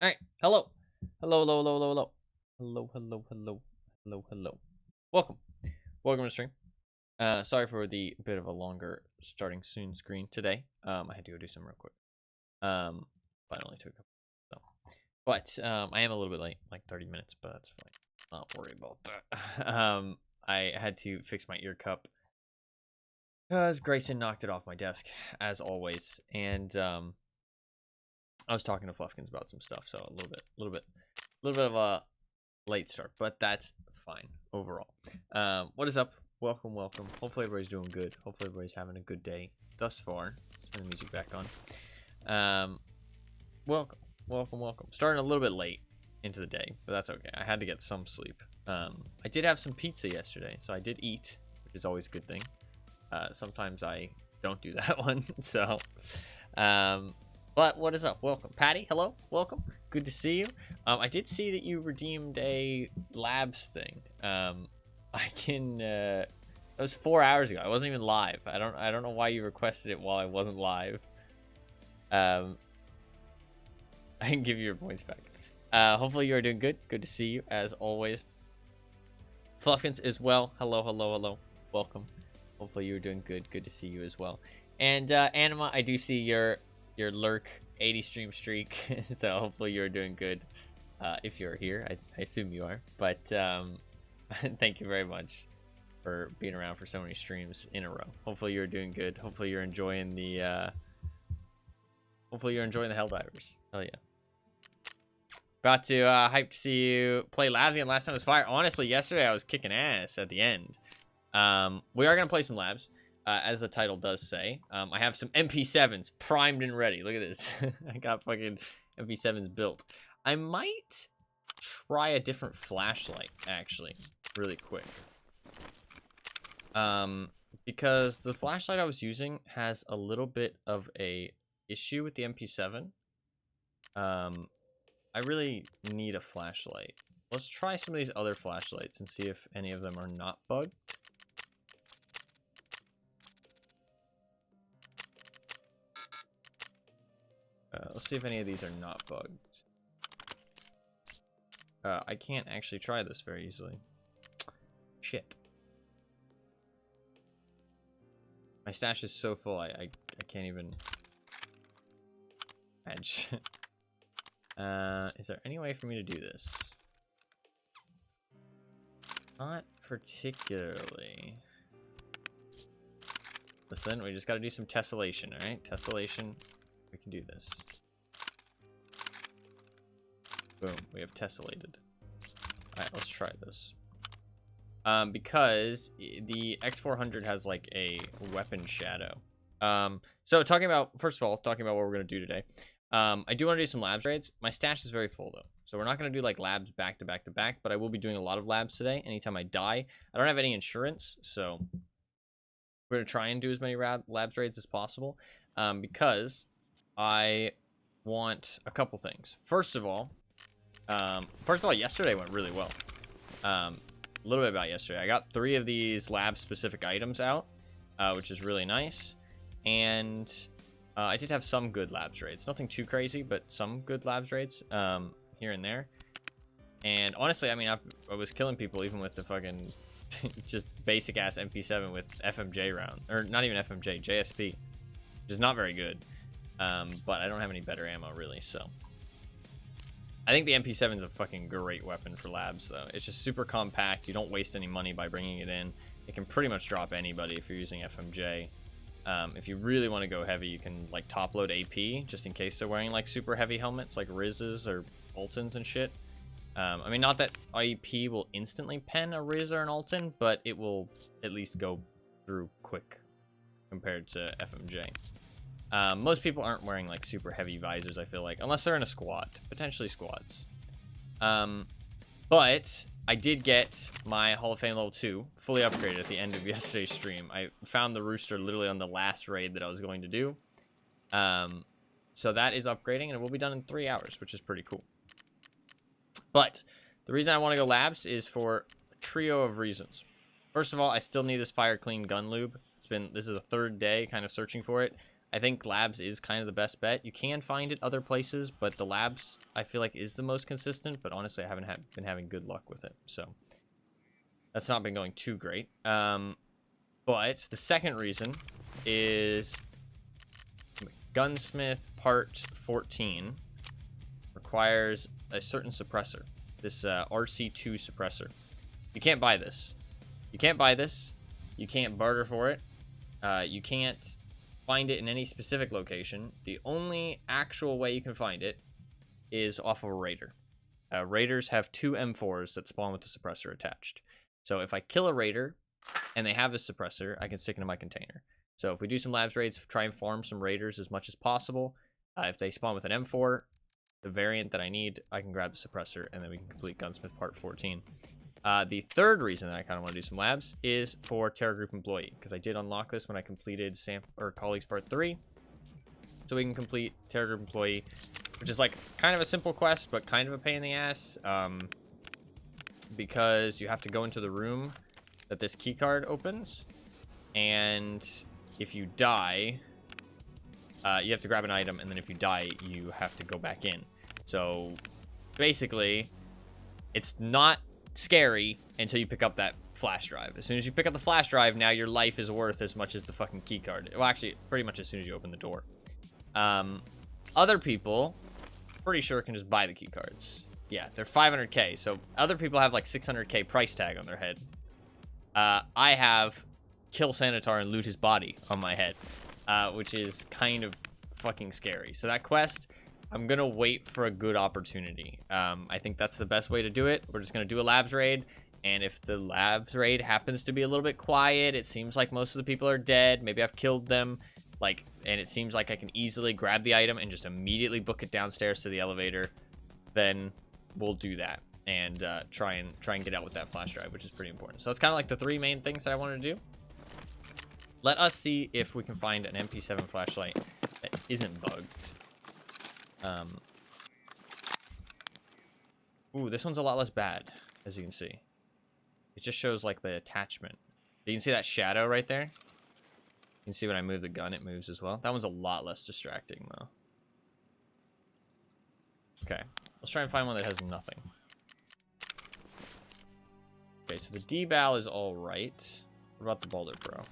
All right. Hello. Hello, hello, hello, hello, hello. Hello, hello, hello. Hello, hello. Welcome. Welcome to the stream. Sorry for the bit of a longer starting soon screen today. I had to go do some real quick. But it only took a couple. So. But I am a little bit late, like 30 minutes, but that's fine. Not worry about that. I had to fix my ear cup because Grayson knocked it off my desk, as always. And I was talking to Fluffkins about some stuff, so a little bit of a late start, but that's fine overall. What is up? Welcome, welcome. Hopefully everybody's doing good. Hopefully everybody's having a good day thus far. Turn the music back on. Welcome, welcome, welcome. Starting a little bit late into the day, but that's okay. I had to get some sleep. I did have some pizza yesterday, so I did eat, which is always a good thing. Sometimes I don't do that one, so but what is up? Welcome. Patty, hello. Welcome. Good to see you. I did see that you redeemed a labs thing. I can that was 4 hours ago. I wasn't even live. I don't know why you requested it while I wasn't live. I can give you your points back. Hopefully you are doing good. Good to see you as always. Fluffkins as well. Hello, hello, hello. Welcome. Hopefully you are doing good. Good to see you as well. And Anima, I do see your lurk 80 stream streak, so hopefully you're doing good. If you're here, I assume you are, but thank you very much for being around for so many streams in a row. Hopefully you're doing good. Hopefully you're enjoying the Helldivers. Hell yeah. About to hype to see you play Labs again. Last time was fire. Honestly, yesterday I was kicking ass at the end. We are gonna play some Labs. As the title does say. I have some MP7s primed and ready. Look at this. I got fucking MP7s built. I might try a different flashlight, actually, really quick. Because the flashlight I was using has a little bit of a issue with the MP7. I really need a flashlight. Let's try some of these other flashlights and see if any of them are not bugged. Let's see if any of these are not bugged. I can't actually try this very easily. Shit. My stash is so full, I can't even edge. Is there any way for me to do this? Not particularly. Listen, we just gotta do some tessellation, alright? Tessellation. We can do this. Boom, we have tessellated. Alright, let's try this. Because the X400 has like a weapon shadow. So first of all, talking about what we're gonna do today. I do want to do some labs raids. My stash is very full though. So we're not gonna do like labs back to back to back, but I will be doing a lot of labs today. Anytime I die. I don't have any insurance, so we're gonna try and do as many labs raids as possible. Because I want a couple things. First of all, yesterday went really well. A little bit about yesterday. I got 3 of these lab-specific items out, which is really nice. And I did have some good labs raids. Nothing too crazy, but some good labs raids here and there. And honestly, I mean, I was killing people even with the fucking just basic-ass MP7 with FMJ round. Or not even FMJ, JSP. Which is not very good. But I don't have any better ammo, really, so. I think the MP7 is a fucking great weapon for labs, though. It's just super compact. You don't waste any money by bringing it in. It can pretty much drop anybody if you're using FMJ. If you really want to go heavy, you can, like, top-load AP, just in case they're wearing, like, super heavy helmets, like Rizzes or Ultons and shit. I mean, not that IEP will instantly pen a Riz or an Ulton, but it will at least go through quick compared to FMJ. Most people aren't wearing like super heavy visors, I feel like, unless they're in a squad, potentially squads. But I did get my Hall of Fame level 2 fully upgraded at the end of yesterday's stream. I found the rooster literally on the last raid that I was going to do. So that is upgrading, and it will be done in 3 hours, which is pretty cool. But the reason I want to go labs is for a trio of reasons. First of all, I still need this fire clean gun lube. This is the 3rd day kind of searching for it. I think labs is kind of the best bet. You can find it other places, but the labs I feel like is the most consistent. But honestly, I haven't been having good luck with it, so that's not been going too great. But the second reason is Gunsmith Part 14 requires a certain suppressor. This RC2 suppressor. You can't buy this. You can't buy this. You can't barter for it. You can't find it in any specific location. The only actual way you can find it is off of a raider. Raiders have 2 M4s that spawn with the suppressor attached. So if I kill a raider and they have a suppressor, I can stick it in my container. So if we do some labs raids, try and farm some raiders as much as possible. If they spawn with an M4, the variant that I need, I can grab the suppressor, and then we can complete Gunsmith Part 14. The third reason that I kind of want to do some labs is for Terror Group Employee, because I did unlock this when I completed Colleagues Part 3. So we can complete Terror Group Employee, which is like kind of a simple quest, but kind of a pain in the ass, because you have to go into the room that this keycard opens, and if you die, you have to grab an item, and then if you die, you have to go back in. So basically, it's not scary until you pick up that flash drive. As soon as you pick up the flash drive, now your life is worth as much as the fucking key card. Well, actually, pretty much as soon as you open the door. Other people, pretty sure, can just buy the key cards. Yeah, they're 500k. So other people have like 600k price tag on their head. I have kill Sanitar and loot his body on my head, which is kind of fucking scary. So that quest, I'm gonna wait for a good opportunity. I think that's the best way to do it. We're just gonna do a labs raid, and if the labs raid happens to be a little bit quiet, it seems like most of the people are dead, maybe I've killed them, like, and it seems like I can easily grab the item and just immediately book it downstairs to the elevator, then we'll do that and try and get out with that flash drive, which is pretty important. So that's kind of like the 3 main things that I wanted to do. Let us see if we can find an MP7 flashlight that isn't bugged. Ooh, this one's a lot less bad, as you can see. It just shows like the attachment. You can see that shadow right there. You can see when I move the gun, it moves as well. That one's a lot less distracting, though. Okay, let's try and find one that has nothing. Okay, so the D-Bal is all right. What about the Boulder Pro?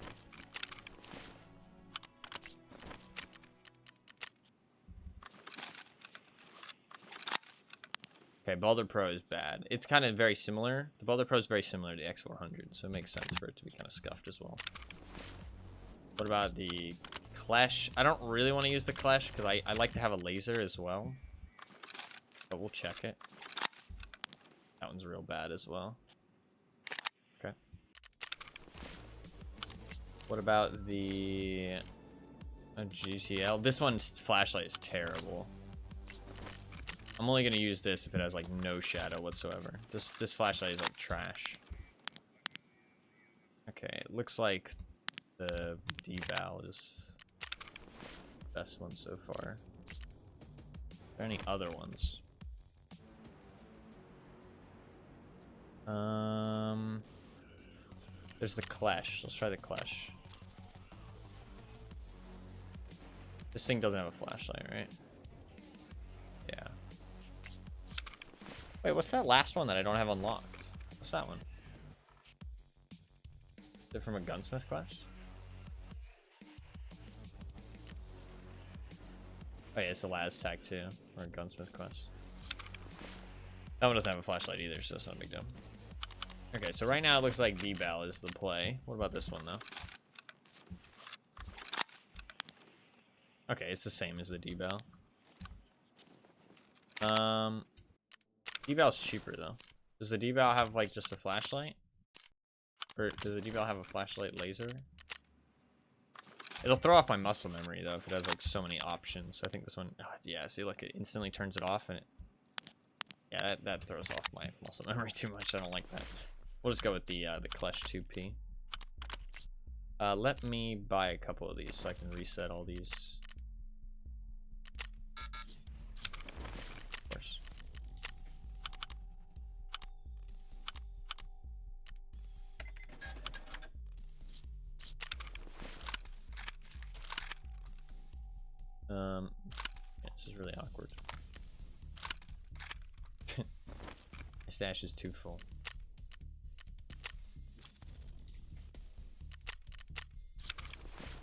Okay, Boulder Pro is bad. It's kind of very similar. The Boulder Pro is very similar to the X400, so it makes sense for it to be kind of scuffed as well. What about the Clash? I don't really want to use the Clash because I like to have a laser as well. But we'll check it. That one's real bad as well. Okay. What about the GTL? This one's flashlight is terrible. I'm only going to use this if it has like no shadow whatsoever. This flashlight is like trash. Okay, it looks like the D-Bal is the best one so far. Are there any other ones? There's the Clash. Let's try the Clash. This thing doesn't have a flashlight, right? Yeah. Wait, what's that last one that I don't have unlocked? What's that one? Is it from a Gunsmith Clash? Oh yeah, it's a Laz tag too, or a Gunsmith Quest. That one doesn't have a flashlight either, so it's not a big deal. Okay, so right now it looks like D-Bal is the play. What about this one though? Okay, it's the same as the D-Bal. D-Bal's cheaper though. Does the D-Bal have like just a flashlight? Or does the D-Bal have a flashlight laser? It'll throw off my muscle memory though if it has like so many options. So I think this one, oh, yeah, see, look, it instantly turns it off, and it, yeah, that throws off my muscle memory too much. I don't like that. We'll just go with the Clash 2P. Let me buy a couple of these so I can reset all these. Of course. Stash is too full.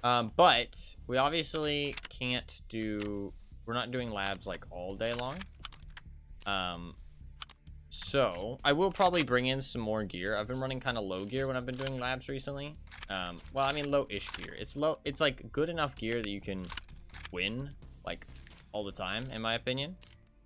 But we obviously can't do... We're not doing labs like all day long. So I will probably bring in some more gear. I've been running kind of low gear when I've been doing labs recently. Well, I mean low-ish gear. It's low. It's like good enough gear that you can win like all the time, in my opinion.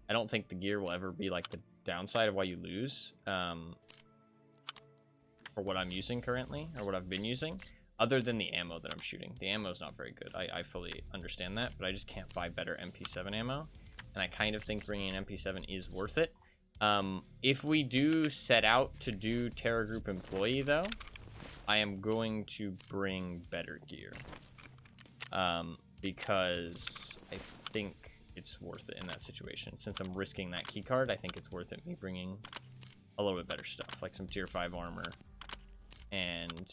I don't think the gear will ever be like the downside of why you lose. For what I'm using currently, or what I've been using. Other than the ammo that I'm shooting. The ammo is not very good. I fully understand that, but I just can't buy better MP7 ammo. And I kind of think bringing an MP7 is worth it. If we do set out to do Terra Group Employee, though, I am going to bring better gear. Because I think it's worth it in that situation. Since I'm risking that keycard, I think it's worth it me bringing a little bit better stuff. Like some tier 5 armor. And...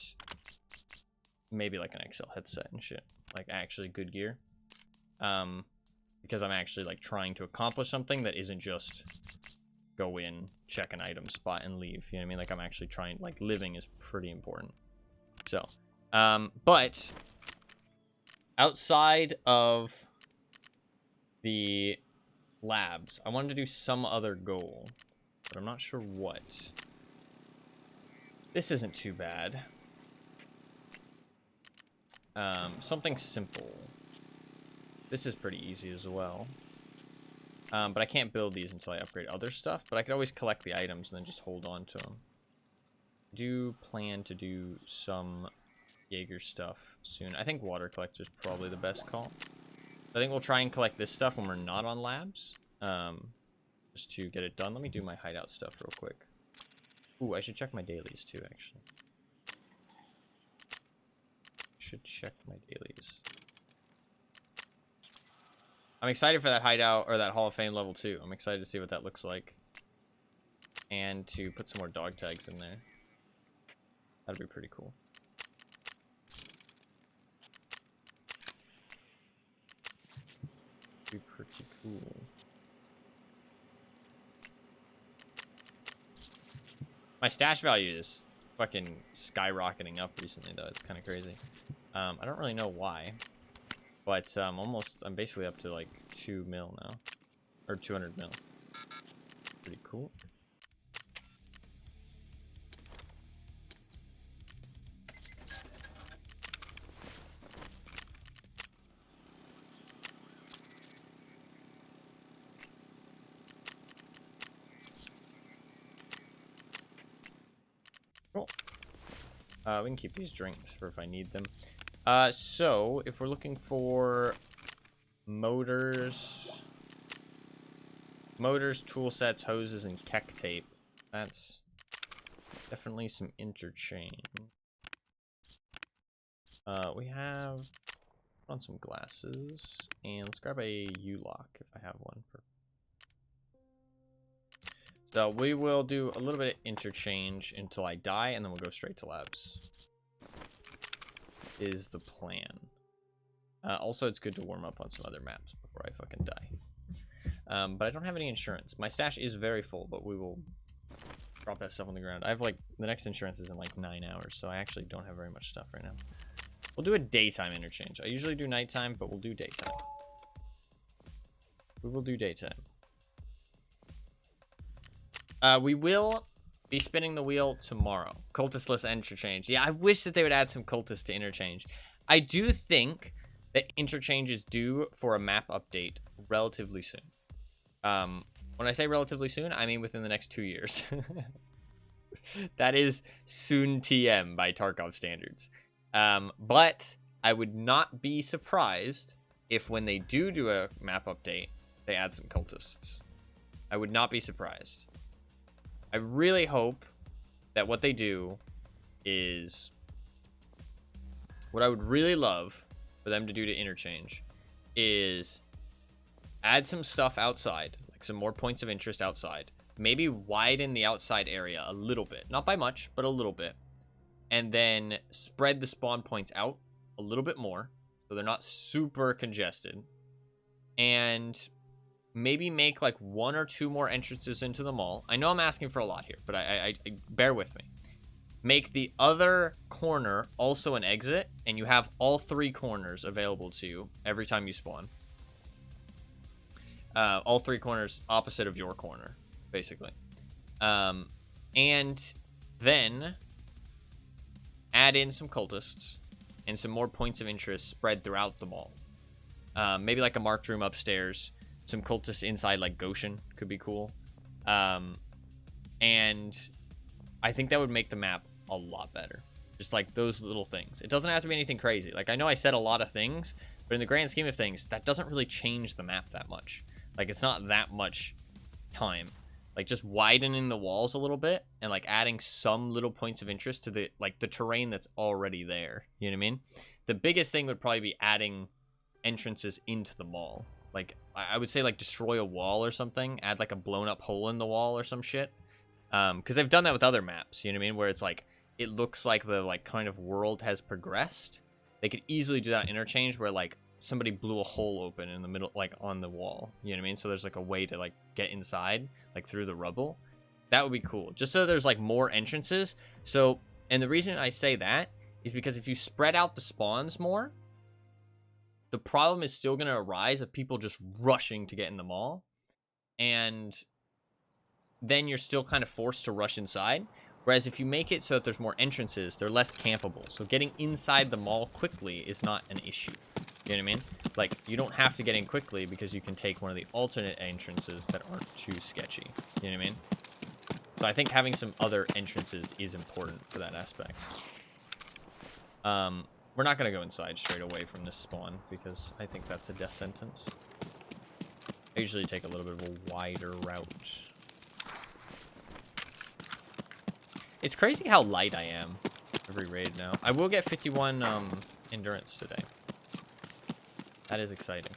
maybe like an XL headset and shit, like actually good gear, because I'm actually like trying to accomplish something that isn't just go in, check an item spot and leave. You know what I mean? Like I'm actually trying, like living is pretty important. So but outside of the labs, I wanted to do some other goal, but I'm not sure what. This isn't too bad. Something simple. This is pretty easy as well. But I can't build these until I upgrade other stuff. But I could always collect the items and then just hold on to them. I do plan to do some Jaeger stuff soon. I think water collector is probably the best call. I think we'll try and collect this stuff when we're not on labs. Just to get it done. Let me do my hideout stuff real quick. Ooh, I should check my dailies too, actually. Should check my dailies. I'm excited for that hideout, or that Hall of Fame level 2. I'm excited to see what that looks like. And to put some more dog tags in there. That'd be pretty cool. Be pretty cool. My stash value is fucking skyrocketing up recently, though. It's kind of crazy. I don't really know why, but I'm basically up to like 2 mil now, or 200 mil. Pretty cool. Cool. We can keep these drinks for if I need them. So if we're looking for motors, tool sets, hoses, and keck tape, that's definitely some interchange. We have on some glasses, and let's grab a U-lock if I have one. So we will do a little bit of interchange until I die, and then we'll go straight to labs. Is the plan. Also, it's good to warm up on some other maps before I fucking die. But I don't have any insurance. My stash is very full, but we will drop that stuff on the ground. I have like, the next insurance is in like 9 hours, so I actually don't have very much stuff right now. We'll do a daytime interchange. I usually do nighttime, but we'll do daytime. We will do daytime. We will be spinning the wheel tomorrow. Cultistless interchange. Yeah, I wish that they would add some cultists to interchange. I do think that interchange is due for a map update relatively soon. When I say relatively soon, I mean within the next 2 years. That is soon TM by Tarkov standards. But I would not be surprised if when they do a map update, they add some cultists. I would not be surprised. I really hope that what they do is... what I would really love for them to do to interchange is add some stuff outside, like some more points of interest outside. Maybe widen the outside area a little bit. Not by much, but a little bit. And then spread the spawn points out a little bit more so they're not super congested. And maybe make like 1 or 2 more entrances into the mall. I know I'm asking for a lot here, but I bear with me. Make the other corner also an exit, and you have all 3 corners available to you every time you spawn. All 3 corners opposite of your corner, basically. And then add in some cultists and some more points of interest spread throughout the mall. Maybe like a marked room upstairs, some cultists inside like Goshen could be cool. And I think that would make the map a lot better. Just like those little things. It doesn't have to be anything crazy. Like, I know I said a lot of things, but in the grand scheme of things, that doesn't really change the map that much. Like, it's not that much time. Like, just widening the walls a little bit and like adding some little points of interest to the like the terrain that's already there. You know what I mean? The biggest thing would probably be adding entrances into the mall. Like, I would say like destroy a wall or something. Add like a blown up hole in the wall or some shit. Because they've done that with other maps. You know what I mean? Where it's like it looks like the like kind of world has progressed. They could easily do that interchange where like somebody blew a hole open in the middle, like on the wall. You know what I mean? So there's like a way to like get inside, like through the rubble. That would be cool. Just so there's like more entrances. So, and the reason I say that is because if you spread out the spawns more, the problem is still going to arise of people just rushing to get in the mall. And then you're still kind of forced to rush inside. Whereas if you make it so that there's more entrances, they're less campable. So getting inside the mall quickly is not an issue. You know what I mean? Like, you don't have to get in quickly because you can take one of the alternate entrances that aren't too sketchy. You know what I mean? So I think having some other entrances is important for that aspect. We're not going to go inside straight away from this spawn because I think that's a death sentence. I usually take a little bit of a wider route. It's crazy how light I am every raid now. I will get 51 endurance today. That is exciting.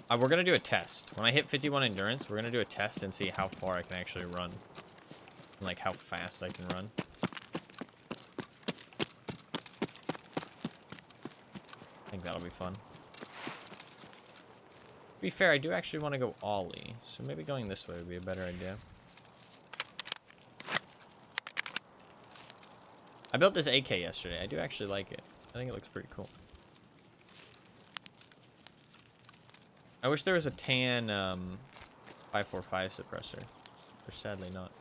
We're going to do a test. When I hit 51 endurance, we're going to do a test and see how far I can actually run. And like how fast I can run. I think that'll be fun. To be fair, I do actually want to go ollie. So maybe going this way would be a better idea. I built this AK yesterday. I do actually like it. I think it looks pretty cool. I wish there was a tan 545 suppressor. There's sadly not.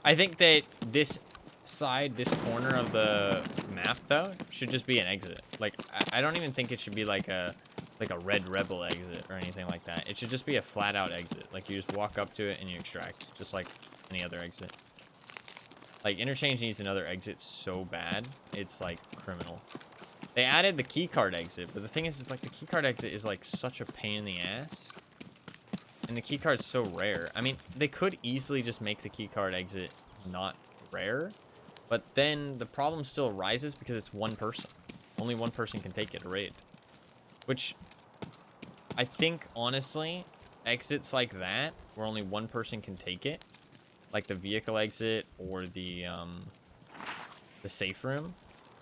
I think that this side, this corner of the map, though, should just be an exit. Like, I don't even think it should be like a red rebel exit or anything like that. It should just be a flat-out exit. Like, you just walk up to it and you extract, just like any other exit. Like, Interchange needs another exit so bad, it's, like, criminal. They added the keycard exit, but the thing is, like, the keycard exit is, like, such a pain in the ass. And the keycard's so rare. I mean, they could easily just make the keycard exit not rare, but then the problem still arises because it's one person. Only one person can take it a raid. Which, I think, honestly, exits like that, where only one person can take it, like the vehicle exit or the safe room,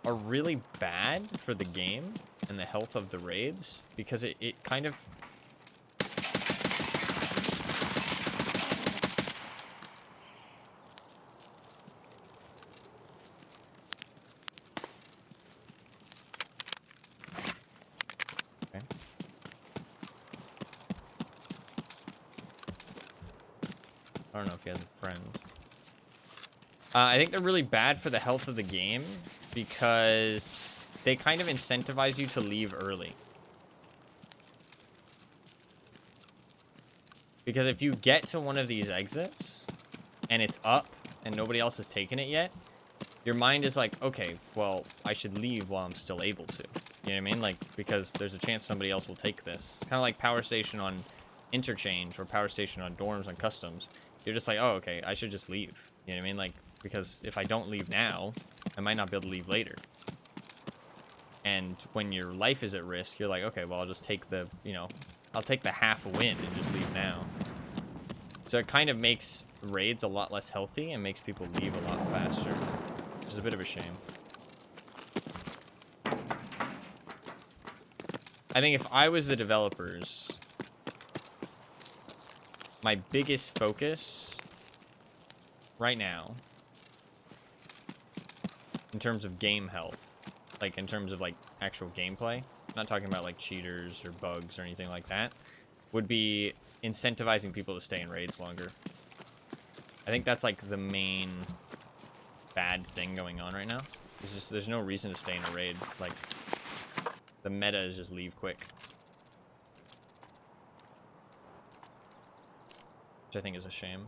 are really bad for the game and the health of the raids, because it kind of... Okay. I don't know if he has a friend. I think they're really bad for the health of the game because they kind of incentivize you to leave early. Because if you get to one of these exits and it's up and nobody else has taken it yet, your mind is like, okay, well, I should leave while I'm still able to. You know what I mean? Like, because there's a chance somebody else will take this. Kind of like Power Station on Interchange or Power Station on Dorms on Customs. You're just like, oh, okay, I should just leave. You know what I mean? Like, because if I don't leave now, I might not be able to leave later. And when your life is at risk, you're like, okay, well, I'll just take the, you know, I'll take the half a win and just leave now. So it kind of makes raids a lot less healthy and makes people leave a lot faster. is a bit of a shame. I think if I was the developers, my biggest focus right now, in terms of game health, like in terms of like actual gameplay, I'm not talking about like cheaters or bugs or anything like that, would be incentivizing people to stay in raids longer. I think that's like the main bad thing going on right now. It's just there's no reason to stay in a raid. Like the meta is just leave quick, which I think is a shame.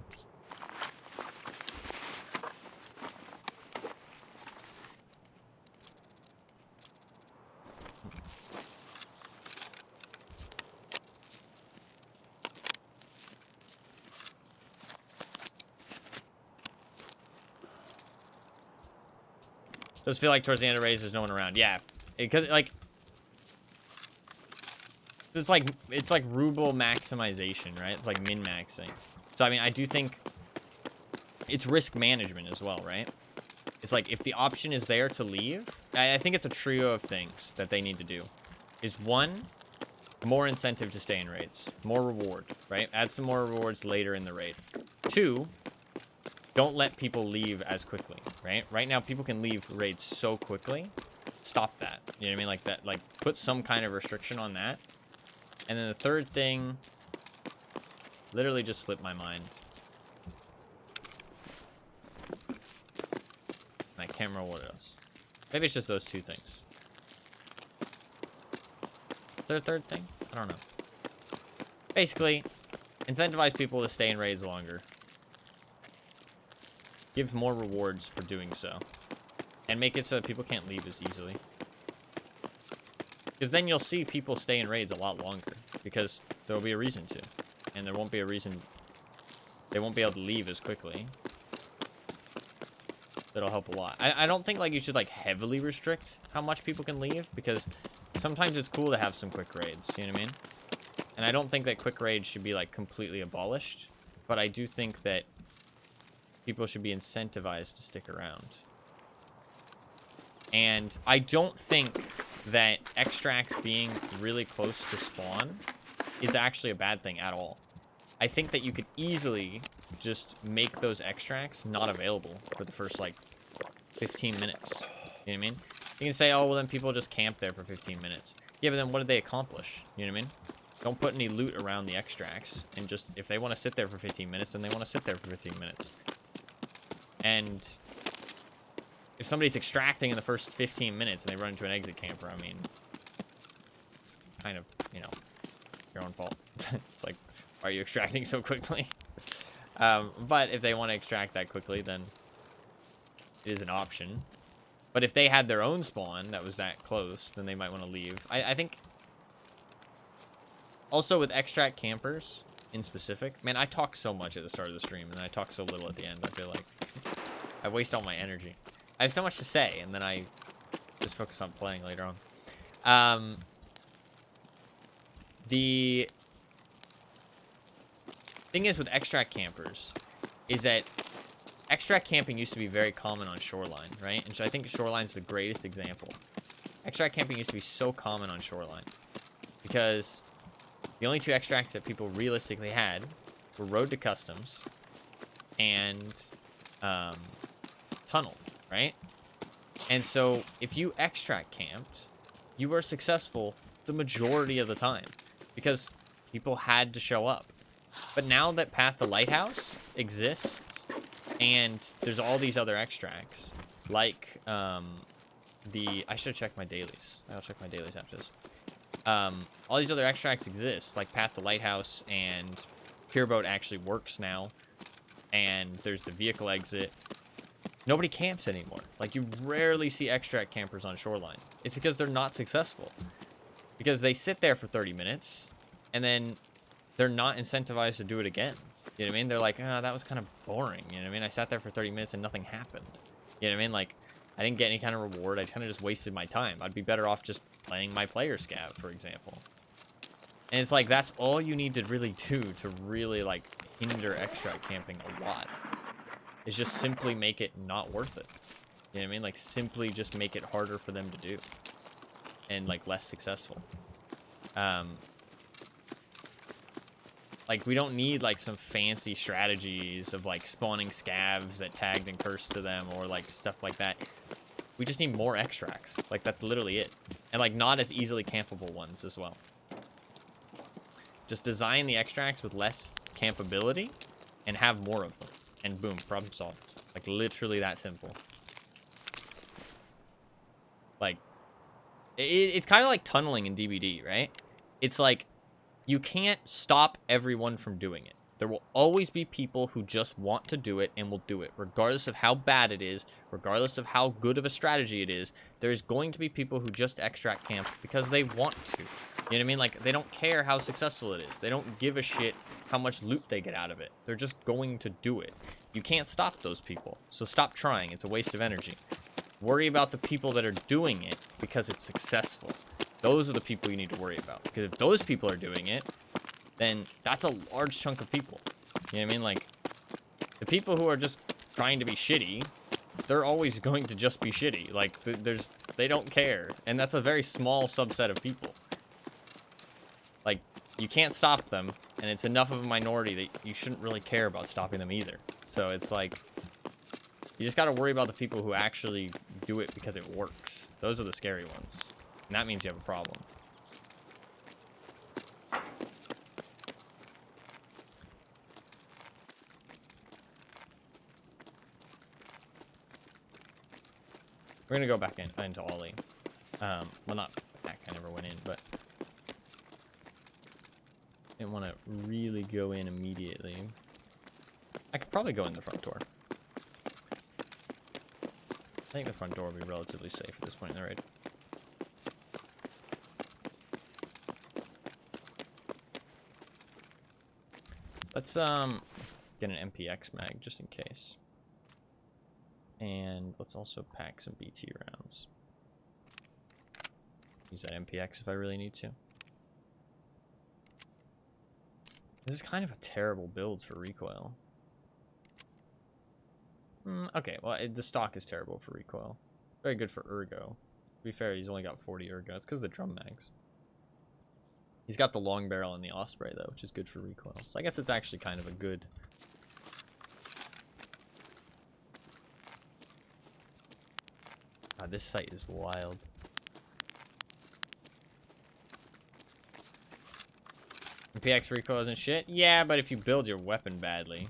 Does feel like towards the end of raids there's no one around. Yeah, because like it's like ruble maximization, right? It's like min maxing. So I mean, I do think it's risk management as well, right? It's like if the option is there to leave, I think it's a trio of things that they need to do. Is one, more incentive to stay in raids, more reward, right? Add some more rewards later in the raid. Two, don't let people leave as quickly, right? Right now, people can leave raids so quickly. Stop that. You know what I mean? Like that, like put some kind of restriction on that. And then the third thing, literally just slipped my mind. I can't remember what it is. Maybe it's just those two things. Is there a third thing? I don't know. Basically, incentivize people to stay in raids longer. Give more rewards for doing so. And make it so that people can't leave as easily. Because then you'll see people stay in raids a lot longer. Because there will be a reason to. And there won't be a reason... They won't be able to leave as quickly. That'll help a lot. I don't think like you should like heavily restrict how much people can leave. Because sometimes it's cool to have some quick raids. You know what I mean? And I don't think that quick raids should be like completely abolished. But I do think that people should be incentivized to stick around. And I don't think that extracts being really close to spawn is actually a bad thing at all. I think that you could easily just make those extracts not available for the first like 15 minutes. You know what I mean? You can say, oh, well then people just camp there for 15 minutes. Yeah, but then what did they accomplish? You know what I mean? Don't put any loot around the extracts. And just, if they want to sit there for 15 minutes, then they want to sit there for 15 minutes. And if somebody's extracting in the first 15 minutes and they run into an exit camper, I mean, it's kind of, you know, your own fault. It's like, why are you extracting so quickly? But if they want to extract that quickly, then it is an option. But if they had their own spawn that was that close, then they might want to leave. I think also with extract campers in specific, man, I talk so much at the start of the stream and I talk so little at the end. I feel like I waste all my energy. I have so much to say, and then I just focus on playing later on. The thing is with extract campers is that extract camping used to be very common on Shoreline, right? And so I think Shoreline's the greatest example. Extract camping used to be so common on Shoreline because the only two extracts that people realistically had were Road to Customs and Tunnel, right? And so if you extract camped, you were successful the majority of the time because people had to show up. But now that Path to Lighthouse exists and there's all these other extracts, like I should check my dailies. I'll check my dailies after this. All these other extracts exist, like Path to Lighthouse, and Pureboat actually works now, and there's the vehicle exit. Nobody camps anymore. Like, you rarely see extract campers on Shoreline. It's because they're not successful. Because they sit there for 30 minutes, and then they're not incentivized to do it again. You know what I mean? They're like, oh, that was kind of boring. You know what I mean? I sat there for 30 minutes and nothing happened. You know what I mean? Like, I didn't get any kind of reward. I kind of just wasted my time. I'd be better off just playing my player scav, for example. And it's like, that's all you need to really do to really, like, hinder extract camping a lot. Is just simply make it not worth it. You know what I mean? Like, simply just make it harder for them to do. And, like, less successful. Like, we don't need, like, some fancy strategies of, like, spawning scavs that tagged and cursed to them or, like, stuff like that. We just need more extracts. Like, that's literally it. And, like, not as easily campable ones as well. Just design the extracts with less campability and have more of them. And boom, problem solved. Like, literally that simple. Like, it's kind of like tunneling in DBD, right? It's like, you can't stop everyone from doing it. There will always be people who just want to do it and will do it, regardless of how bad it is, regardless of how good of a strategy it is. There's going to be people who just extract camp because they want to. You know what I mean? Like, they don't care how successful it is. They don't give a shit how much loot they get out of it. They're just going to do it. You can't stop those people, so stop trying. It's a waste of energy. Worry about the people that are doing it because it's successful. Those are the people you need to worry about. Because if those people are doing it, then that's a large chunk of people. You know what I mean? Like, the people who are just trying to be shitty, they're always going to just be shitty. Like, they don't care. And that's a very small subset of people. Like, you can't stop them, and it's enough of a minority that you shouldn't really care about stopping them either. So it's like, you just gotta worry about the people who actually do it because it works. Those are the scary ones. And that means you have a problem. We're gonna go back into Ollie. Well, not back. I never went in, but I didn't want to really go in immediately. I could probably go in the front door. I think the front door will be relatively safe at this point in the raid. Let's get an MPX mag just in case. And let's also pack some BT rounds. Use that MPX if I really need to. This is kind of a terrible build for recoil. Okay, well, the stock is terrible for recoil. Very good for ergo. To be fair, he's only got 40 ergo. It's because of the drum mags. He's got the long barrel and the Osprey, though, which is good for recoil. So I guess it's actually kind of a good... God, this site is wild. MPX recoil isn't shit? Yeah, but if you build your weapon badly...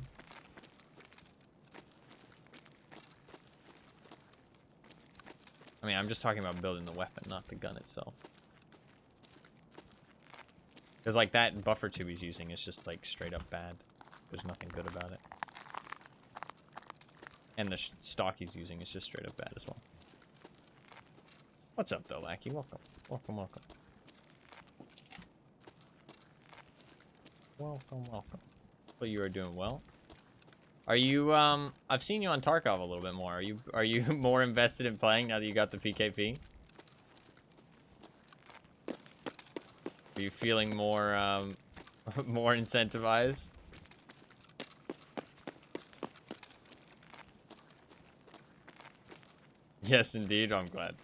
I mean, I'm just talking about building the weapon, not the gun itself. Because, like, that buffer tube he's using is just, like, straight up bad. There's nothing good about it. And the stock he's using is just straight up bad as well. What's up, though, Lackey? Welcome. Welcome, welcome. Welcome, welcome. But you are doing well. Are you, I've seen you on Tarkov a little bit more. Are you more invested in playing now that you got the PKP? Are you feeling more, more incentivized? Yes, indeed. I'm glad.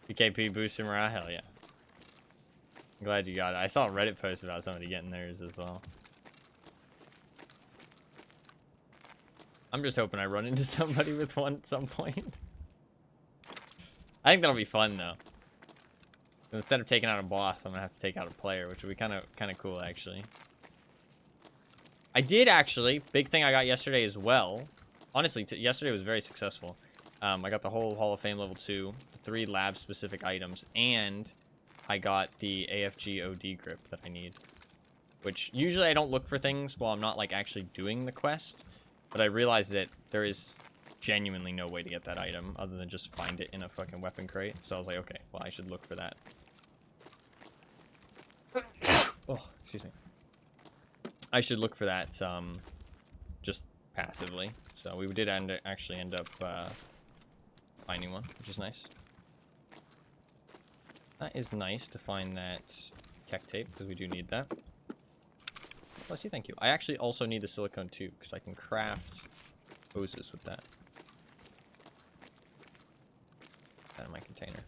PKP boosting morale? Hell yeah. I'm glad you got it. I saw a Reddit post about somebody getting theirs as well. I'm just hoping I run into somebody with one at some point. I think that'll be fun though. Instead of taking out a boss, I'm gonna have to take out a player, which would be kind of cool actually. I did actually. Big thing I got yesterday as well. Honestly, yesterday was very successful. I got the whole Hall of Fame level 2, the 3 lab-specific items, and I got the AFG OD grip that I need. Which, usually I don't look for things while I'm not, like, actually doing the quest. But I realized that there is genuinely no way to get that item other than just find it in a fucking weapon crate. So I was like, okay, well, I should look for that. Oh, excuse me. I should look for that just passively. So we did actually end up finding one, which is nice. That is nice to find that tech tape, because we do need that. Bless you, thank you. I actually also need the silicone tube, because I can craft hoses with that. Put that in my container.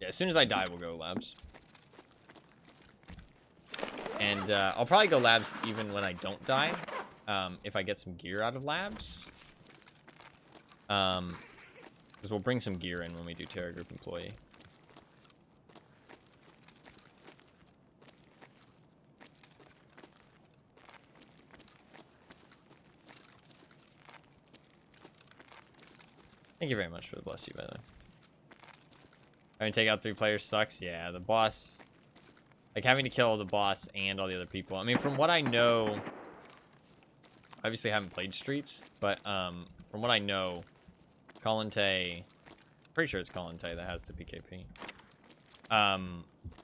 Yeah, as soon as I die, we'll go labs. And I'll probably go labs even when I don't die, if I get some gear out of labs. Because we'll bring some gear in when we do Terra Group Employee. Thank you very much for the bless you, by the way. Having to take out 3 players sucks. Yeah, the boss... Like, having to kill the boss and all the other people. I mean, from what I know... Obviously, I haven't played Streets, but from what I know, Kalante... Pretty sure it's Kalante that has the PKP.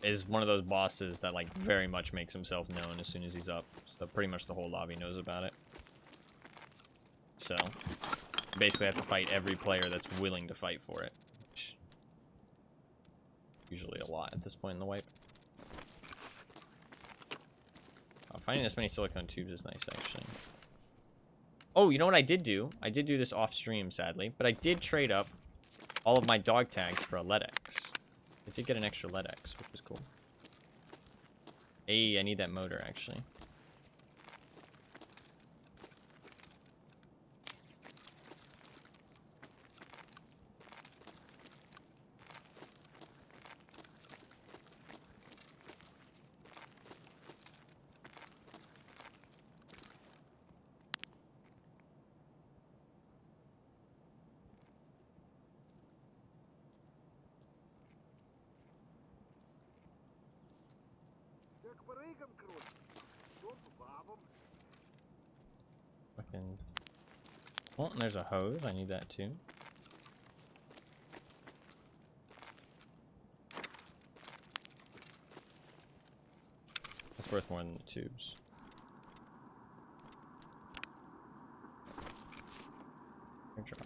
Is one of those bosses that, like, very much makes himself known as soon as he's up. So pretty much the whole lobby knows about it. So, basically I have to fight every player that's willing to fight for it. Which usually a lot at this point in the wipe. Finding this many silicone tubes is nice, actually. Oh, you know what I did do? I did do this off stream, sadly. But I did trade up all of my dog tags for a LED-X. I did get an extra LED-X, which is cool. Hey, I need that motor, actually. Fucking... Oh, and there's a hose. I need that too. That's worth more than the tubes. Good job.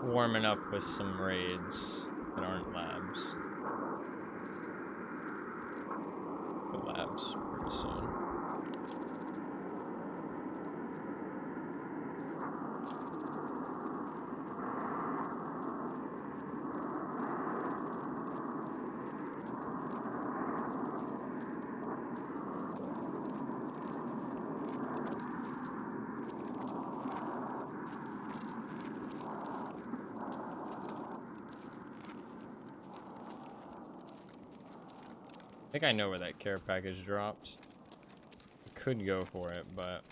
Warming up with some raids that aren't labs. Go labs pretty soon. I think I know where that care package drops. I could go for it, but...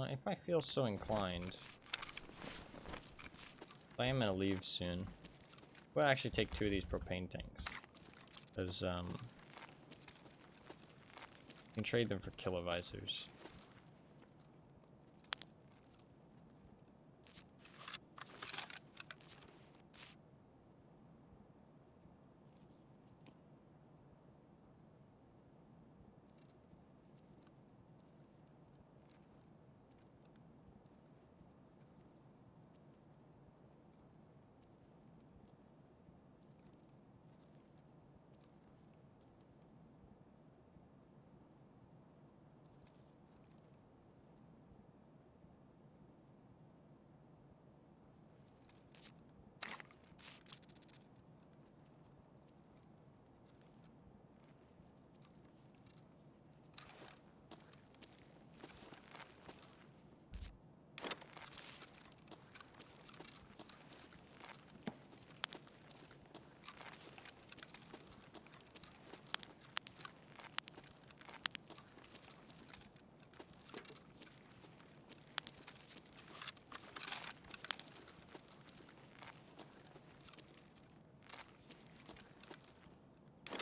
if I feel so inclined... I am gonna leave soon. We'll actually take 2 of these propane tanks. Because, you can trade them for kilovisors.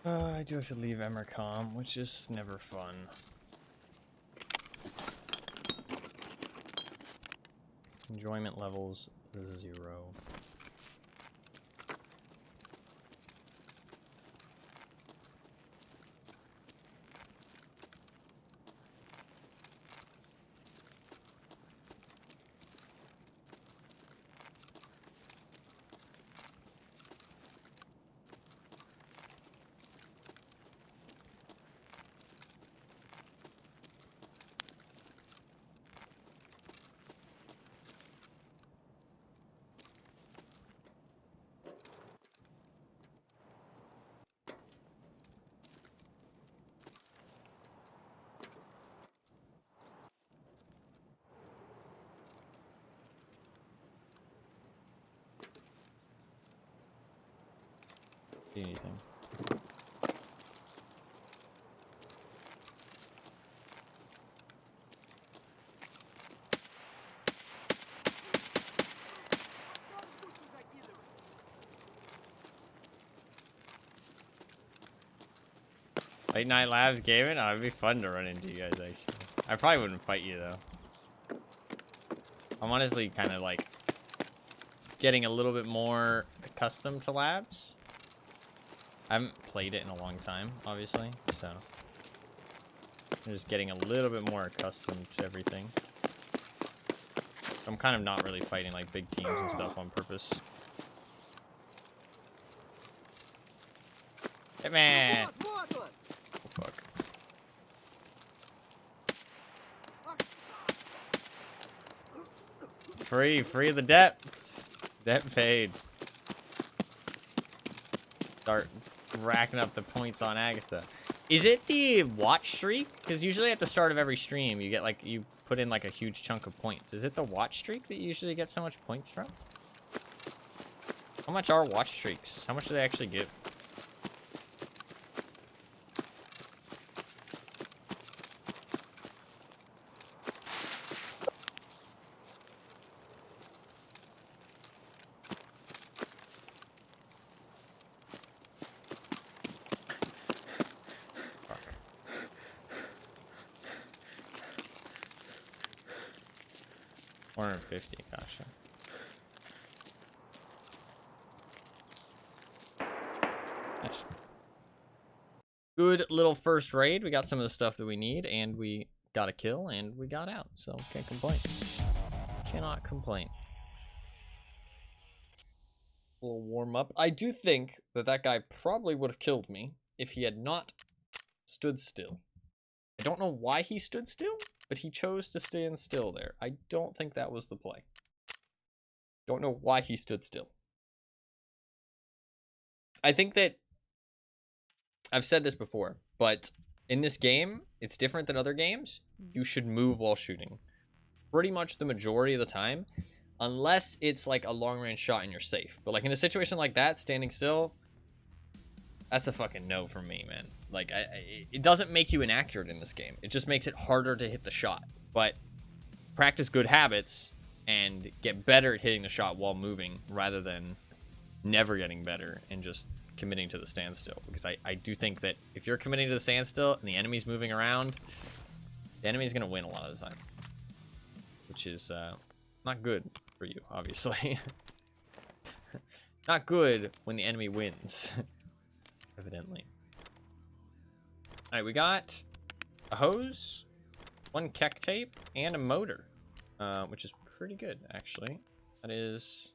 I do have to leave Emercom, which is never fun. Enjoyment levels 0. See anything? Late Night Labs gaming? Oh, it'd be fun to run into you guys, actually. I probably wouldn't fight you, though. I'm honestly kind of, like, getting a little bit more accustomed to labs. I haven't played it in a long time, obviously, so I'm just getting a little bit more accustomed to everything. So I'm kind of not really fighting, like, big teams and stuff on purpose. Hitman! Oh, fuck. Free the debts. Debt paid. Start racking up the points on Agatha. Is it the watch streak? Because usually at the start of every stream, you get like, you put in like a huge chunk of points. Is it the watch streak that you usually get so much points from? How much are watch streaks? How much do they actually give? $450, gotcha. Nice. Good little first raid. We got some of the stuff that we need, and we got a kill, and we got out. So can't complain. Cannot complain. A little warm up. I do think that that guy probably would have killed me if he had not stood still. I don't know why he stood still, but he chose to stand still there. I don't think that was the play. Don't know why he stood still. I think that I've said this before, but in this game, it's different than other games. You should move while shooting. Pretty much the majority of the time, unless it's like a long range shot and you're safe. But like in a situation like that, standing still, that's a fucking no for me, man. Like, it doesn't make you inaccurate in this game. It just makes it harder to hit the shot. But practice good habits and get better at hitting the shot while moving rather than never getting better and just committing to the standstill. Because I do think that if you're committing to the standstill and the enemy's moving around, the enemy's going to win a lot of the time. Which is not good for you, obviously. Not good when the enemy wins. Evidently. Alright, we got a hose, 1 keck tape, and a motor. Which is pretty good, actually. That is...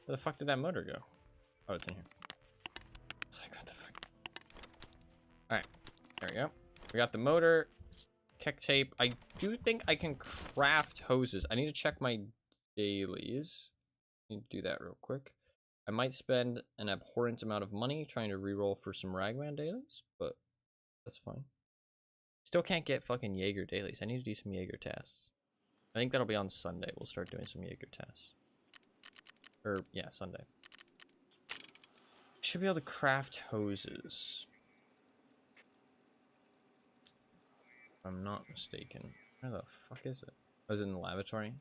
Where the fuck did that motor go? Oh, it's in here. It's like, what the fuck? Alright, there we go. We got the motor, keck tape. I do think I can craft hoses. I need to check my dailies. I need to do that real quick. I might spend an abhorrent amount of money trying to reroll for some Ragman dailies, but that's fine. Still can't get fucking Jaeger dailies. I need to do some Jaeger tests. I think that'll be on Sunday. We'll start doing some Jaeger tests. Or, yeah, Sunday. Should be able to craft hoses. If I'm not mistaken. Where the fuck is it? Oh, is it in the lavatory?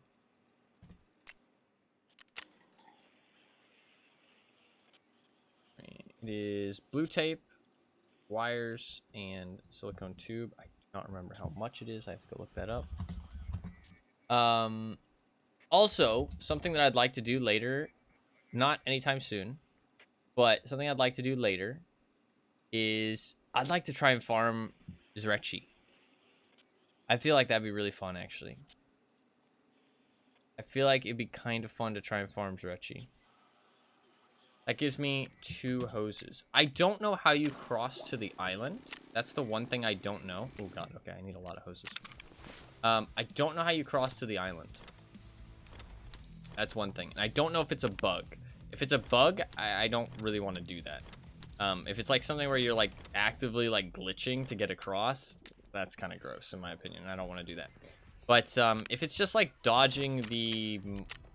It is blue tape, wires, and silicone tube. I don't remember how much it is. I have to go look that up. Also, something that I'd like to do later, not anytime soon, but something I'd like to do later is I'd like to try and farm Zrechi. I feel like that'd be really fun, actually. I feel like it'd be kind of fun to try and farm Zrechi. That gives me 2 hoses. I don't know how you cross to the island. That's the one thing I don't know. Oh, God. Okay, I need a lot of hoses. I don't know how you cross to the island. That's one thing. And I don't know if it's a bug. If it's a bug, I don't really want to do that. If it's like something where you're like actively like glitching to get across, that's kind of gross in my opinion. I don't want to do that. But if it's just like dodging the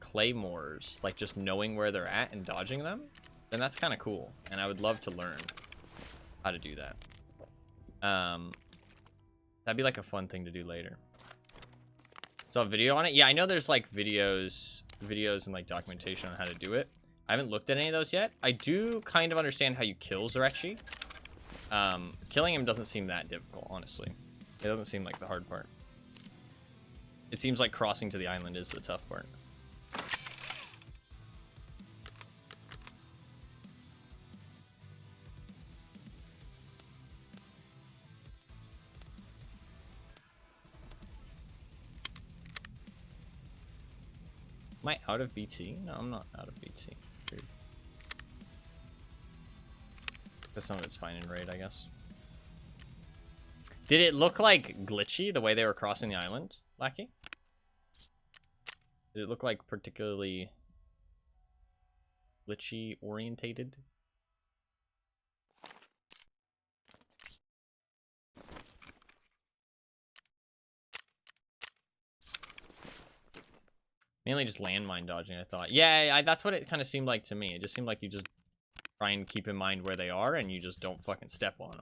claymores, like just knowing where they're at and dodging them, then that's kind of cool. And I would love to learn how to do that. That'd be like a fun thing to do later. Saw a video on it. Yeah, I know there's like videos and like documentation on how to do it. I haven't looked at any of those yet. I do kind of understand how you kill Zrechi. Killing him doesn't seem that difficult, honestly. It doesn't seem like the hard part. It seems like crossing to the island is the tough part. Am I out of BT? No, I'm not out of BT. Weird. But some of it's fine in raid, I guess. Did it look like glitchy the way they were crossing the island, Lackey? Did it look like particularly glitchy orientated? Mainly just landmine dodging, I thought. Yeah, that's what it kind of seemed like to me. It just seemed like you just try and keep in mind where they are, and you just don't fucking step on them.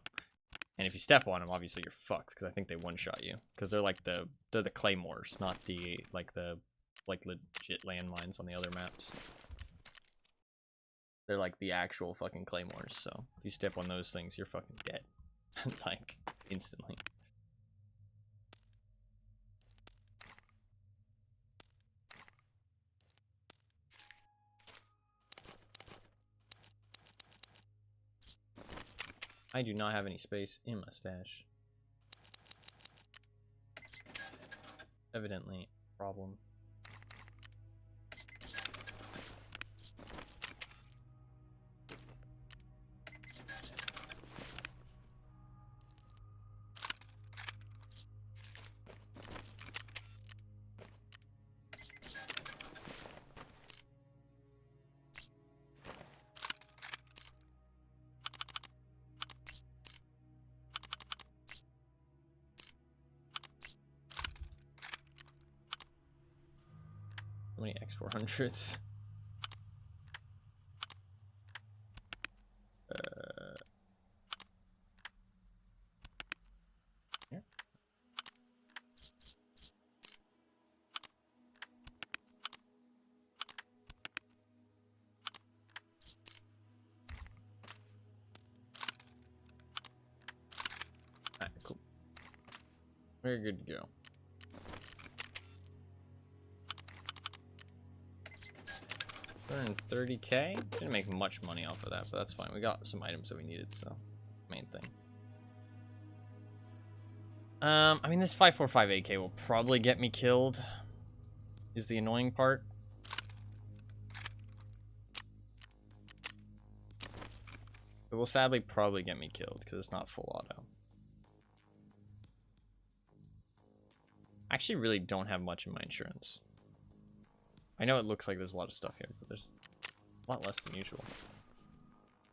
And if you step on them, obviously you're fucked, because I think they one-shot you. Because they're like they're the claymores, not the legit landmines on the other maps. They're like the actual fucking claymores, so if you step on those things, you're fucking dead. Like, instantly. I do not have any space in my stash. Evidently, problem. How many X400s? Here. Alright, cool. We're good to go. $130K? Didn't make much money off of that, but that's fine. We got some items that we needed, so main thing. I mean, this 545 AK will probably get me killed, is the annoying part. It will sadly probably get me killed because it's not full auto. I actually really don't have much in my insurance. I know it looks like there's a lot of stuff here, but there's a lot less than usual.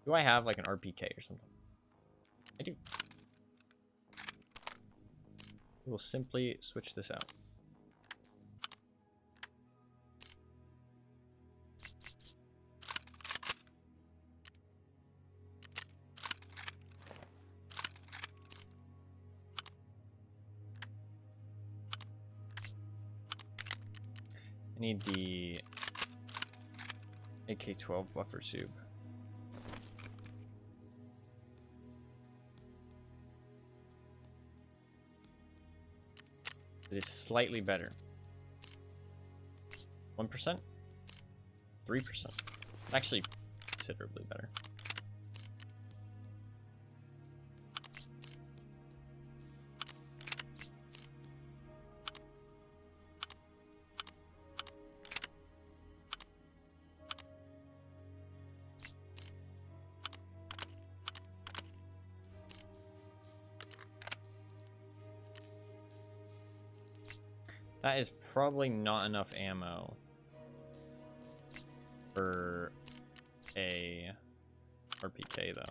Do I have like an RPK or something? I do. We will simply switch this out. I need the AK-12 buffer soup. It is slightly better. 1%? 3%. Actually, considerably better. That is probably not enough ammo for a RPK, though.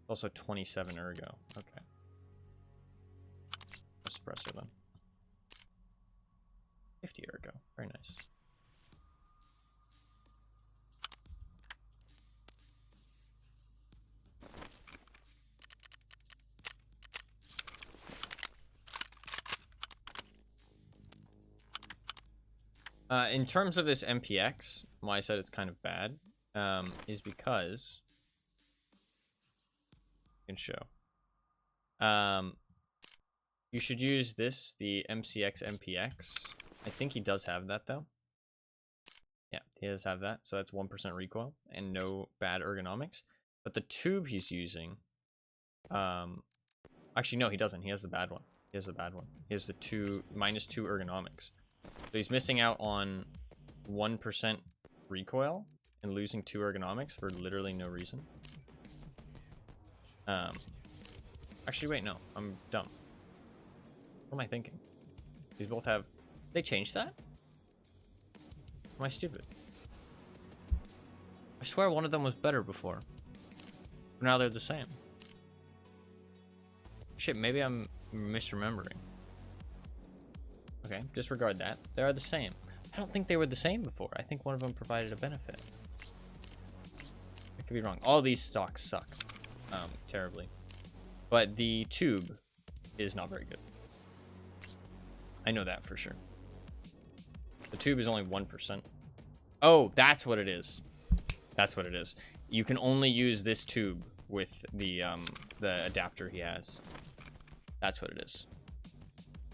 Also 27 ergo. Okay. A suppressor, then. 50 ergo. Very nice. In terms of this MPX, why I said it's kind of bad, is because I can show. You should use this, the MCX MPX. I think he does have that though. Yeah, he does have that. So that's 1% recoil and no bad ergonomics. But the tube he's using, actually no, he doesn't. He has the bad one. He has the bad one. He has the -2 ergonomics. So he's missing out on 1% recoil and losing 2 ergonomics for literally no reason. Actually, wait, no. I'm dumb. What am I thinking? These both have... They changed that? Am I stupid? I swear one of them was better before. But now they're the same. Shit, maybe I'm misremembering. Okay, disregard that. They are the same. I don't think they were the same before. I think one of them provided a benefit. I could be wrong. All these stocks suck. Terribly. But the tube is not very good. I know that for sure. The tube is only 1%. Oh, that's what it is. That's what it is. You can only use this tube with the adapter he has. That's what it is.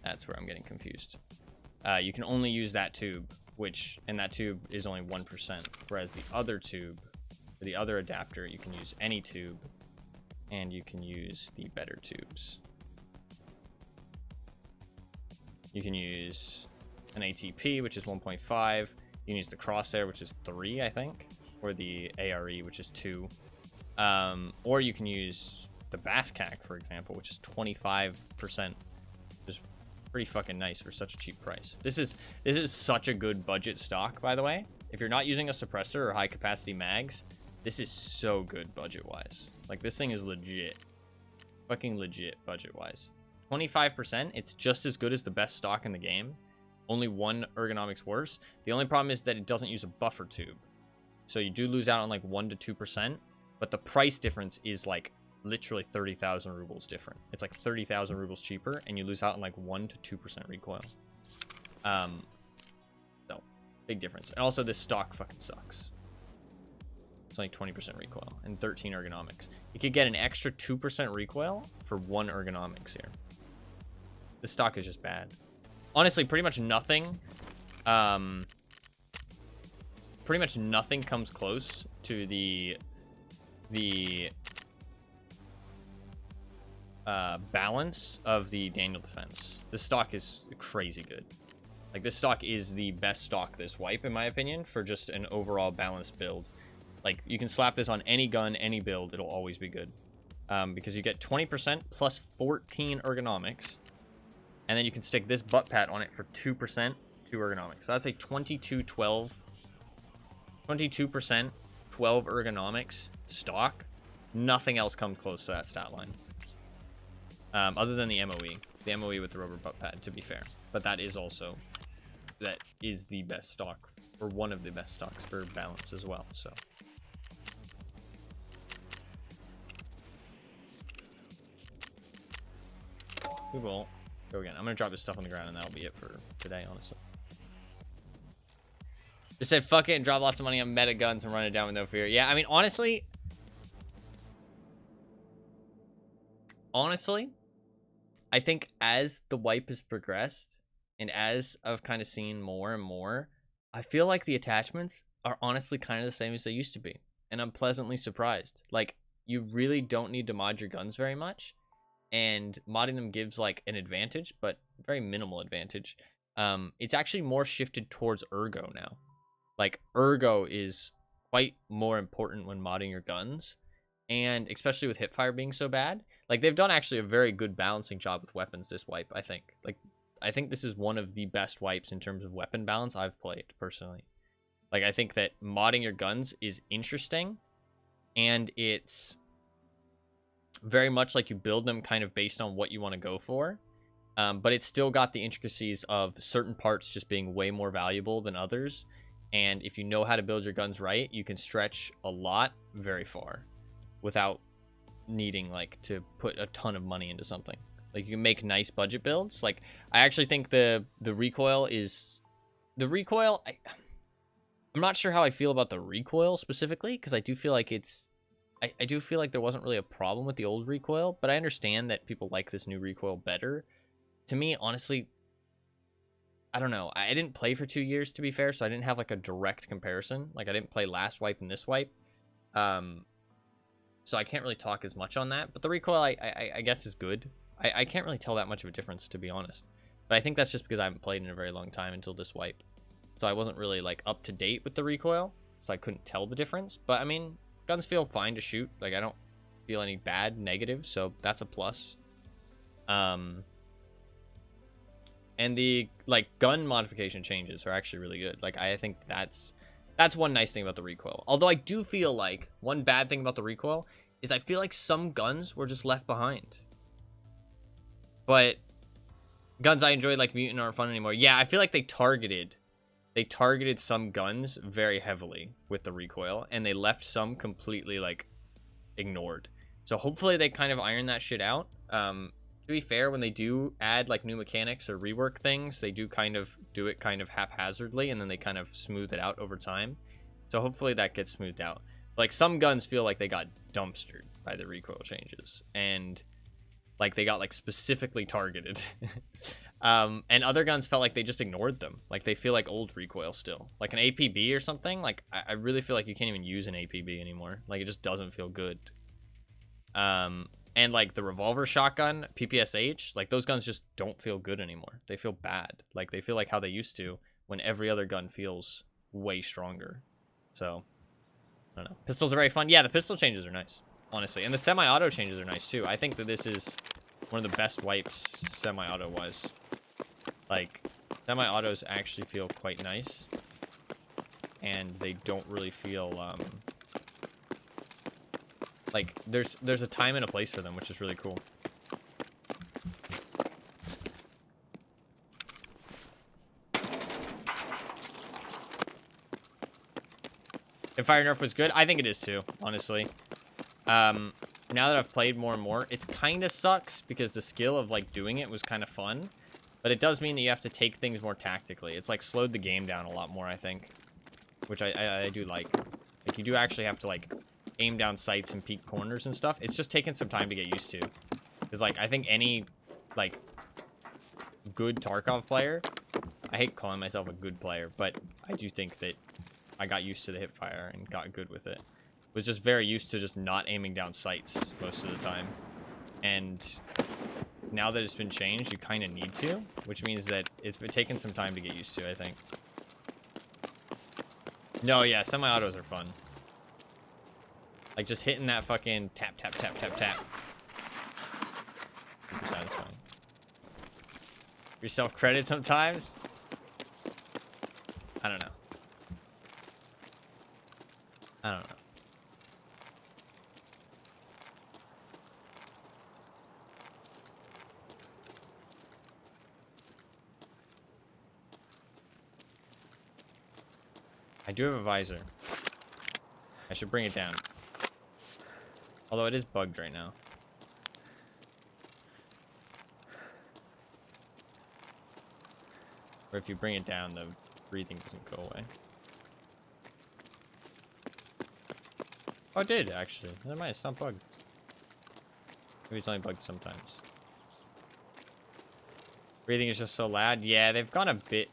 That's where I'm getting confused. You can only use that tube, and that tube is only 1%. Whereas the other tube, the other adapter, you can use any tube, and you can use the better tubes. You can use an ATP, which is 1.5. You can use the Crosshair, which is 3, I think, or the ARE, which is 2. Or you can use the Basscac, for example, which is 25%. Just pretty fucking nice for such a cheap price. This is such a good budget stock, by the way. If you're not using a suppressor or high capacity mags, this is so good budget wise. Like, this thing is legit. Fucking legit budget wise. 25%, it's just as good as the best stock in the game. Only 1 ergonomics worse. The only problem is that it doesn't use a buffer tube. So you do lose out on like 1 to 2%, but the price difference is like literally 30,000 rubles different. It's like 30,000 rubles cheaper, and you lose out on like 1 to 2% recoil. So big difference. And also this stock fucking sucks. It's only 20% recoil and 13 ergonomics. You could get an extra 2% recoil for 1 ergonomics here. This stock is just bad. Honestly, pretty much nothing comes close to the balance of the Daniel defense. This stock is crazy good. Like, this stock is the best stock this wipe, in my opinion, for just an overall balanced build. Like, you can slap this on any gun, any build, it'll always be good. Because you get 20% plus 14 ergonomics. And then you can stick this butt pat on it for 2%, 2 ergonomics. So that's a 22%, 12 ergonomics stock. Nothing else comes close to that stat line. Other than the MOE. The MOE with the rubber butt pad, to be fair. But that is the best stock, or one of the best stocks for balance as well, so. We will go again. I'm gonna drop this stuff on the ground, and that'll be it for today, honestly. Just said fuck it and drop lots of money on meta guns and run it down with no fear. Yeah, I mean, honestly, I think as the wipe has progressed, and as I've kind of seen more and more, I feel like the attachments are honestly kind of the same as they used to be. And I'm pleasantly surprised. Like, you really don't need to mod your guns very much. And modding them gives like an advantage, but very minimal advantage. It's actually more shifted towards ergo now. Like, ergo is quite more important when modding your guns, and especially with hipfire being so bad. Like, they've done actually a very good balancing job with weapons this wipe, I think. Like, I think this is one of the best wipes in terms of weapon balance I've played personally. Like, I think that modding your guns is interesting, and it's very much like you build them kind of based on what you want to go for. But it's still got the intricacies of certain parts just being way more valuable than others. And if you know how to build your guns right, you can stretch a lot very far without needing like to put a ton of money into something. Like, you can make nice budget builds. Like, I actually think the recoil is I'm not sure how I feel about the recoil specifically, because I do feel like I do feel like there wasn't really a problem with the old recoil, but I understand that people like this new recoil better. To me, honestly, I don't know. I didn't play for 2 years, to be fair, so I didn't have like a direct comparison. Like, I didn't play last wipe and this wipe. So I can't really talk as much on that. But the recoil, I guess, is good. I can't really tell that much of a difference, to be honest. But I think that's just because I haven't played in a very long time until this wipe. So I wasn't really like up to date with the recoil, so I couldn't tell the difference. But I mean, guns feel fine to shoot. Like, I don't feel any bad negatives, so that's a plus. And the like gun modification changes are actually really good. Like, I think that's one nice thing about the recoil. Although I do feel like one bad thing about the recoil is I feel like some guns were just left behind. But guns I enjoyed, like Mutant, aren't fun anymore. Yeah, I feel like they targeted some guns very heavily with the recoil, and they left some completely like ignored. So hopefully they kind of iron that shit out. To be fair, when they do add like new mechanics or rework things, they do kind of do it kind of haphazardly, and then they kind of smooth it out over time. So hopefully that gets smoothed out. Like, some guns feel like they got dumpstered by the recoil changes, and like they got like specifically targeted. And other guns felt like they just ignored them. Like, they feel like old recoil still. Like an APB or something. Like, I really feel like you can't even use an APB anymore. Like, it just doesn't feel good. And like the revolver shotgun, PPSH, like those guns just don't feel good anymore. They feel bad. Like, they feel like how they used to when every other gun feels way stronger. So, I don't know. Pistols are very fun. Yeah, the pistol changes are nice, honestly. And the semi-auto changes are nice too. I think that this is one of the best wipes semi-auto wise. Like, semi-autos actually feel quite nice, and they don't really feel like there's a time and a place for them, which is really cool. If Fire Nerf was good, I think it is too, honestly. Now that I've played more and more, it kind of sucks because the skill of like doing it was kind of fun, but it does mean that you have to take things more tactically. It's like slowed the game down a lot more, I think, which I do like. Like, you do actually have to like aim down sights and peek corners and stuff. It's just taken some time to get used to, because like I think any like good Tarkov player, I hate calling myself a good player, but I do think that I got used to the hip fire and got good with it. Was just very used to just not aiming down sights most of the time, and now that it's been changed, you kind of need to, which means that it's been taking some time to get used to, I think. No, yeah, semi-autos are fun. Like, just hitting that fucking tap, tap, tap, tap, tap. Super satisfying. Give yourself credit sometimes? I don't know. I don't know. I do have a visor. I should bring it down. Although it is bugged right now. Or if you bring it down, the breathing doesn't go away. Oh, it did, actually. Never mind, it's not bugged. Maybe it's only bugged sometimes. Breathing is just so loud. Yeah, they've gone a bit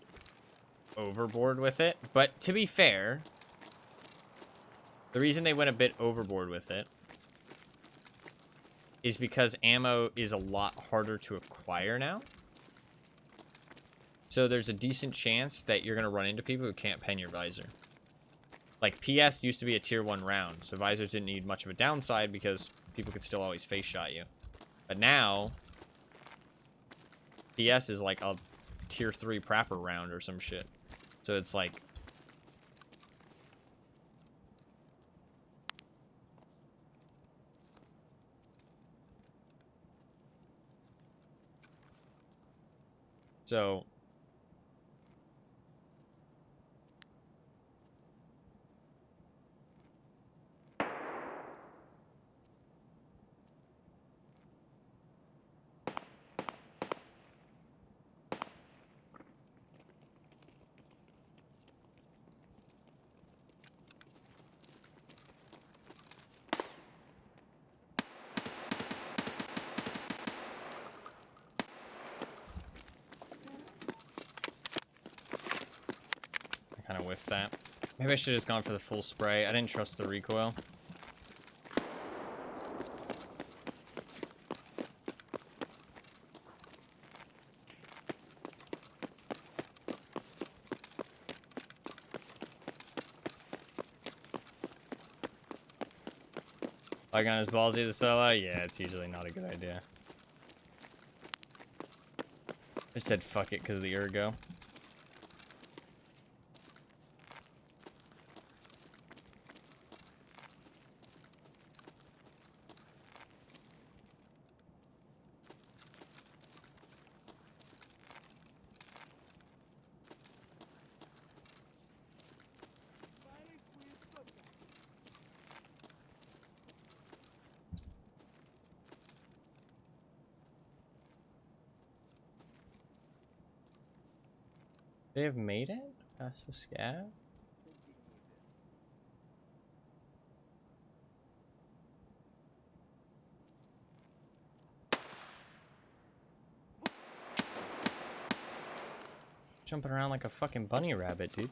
overboard with it. But to be fair, the reason they went a bit overboard with it is because ammo is a lot harder to acquire now. So there's a decent chance that you're going to run into people who can't pen your visor. Like, PS used to be a tier 1 round, so visors didn't need much of a downside because people could still always face shot you. But now, PS is like a tier 3 prapper round or some shit. So it's like... So... I kind of whiffed that. Maybe I should have just gone for the full spray. I didn't trust the recoil. Like on his ballsy the solo? Yeah, it's usually not a good idea. I said fuck it because of the ergo. They have made it past the scav? Jumping around like a fucking bunny rabbit, dude.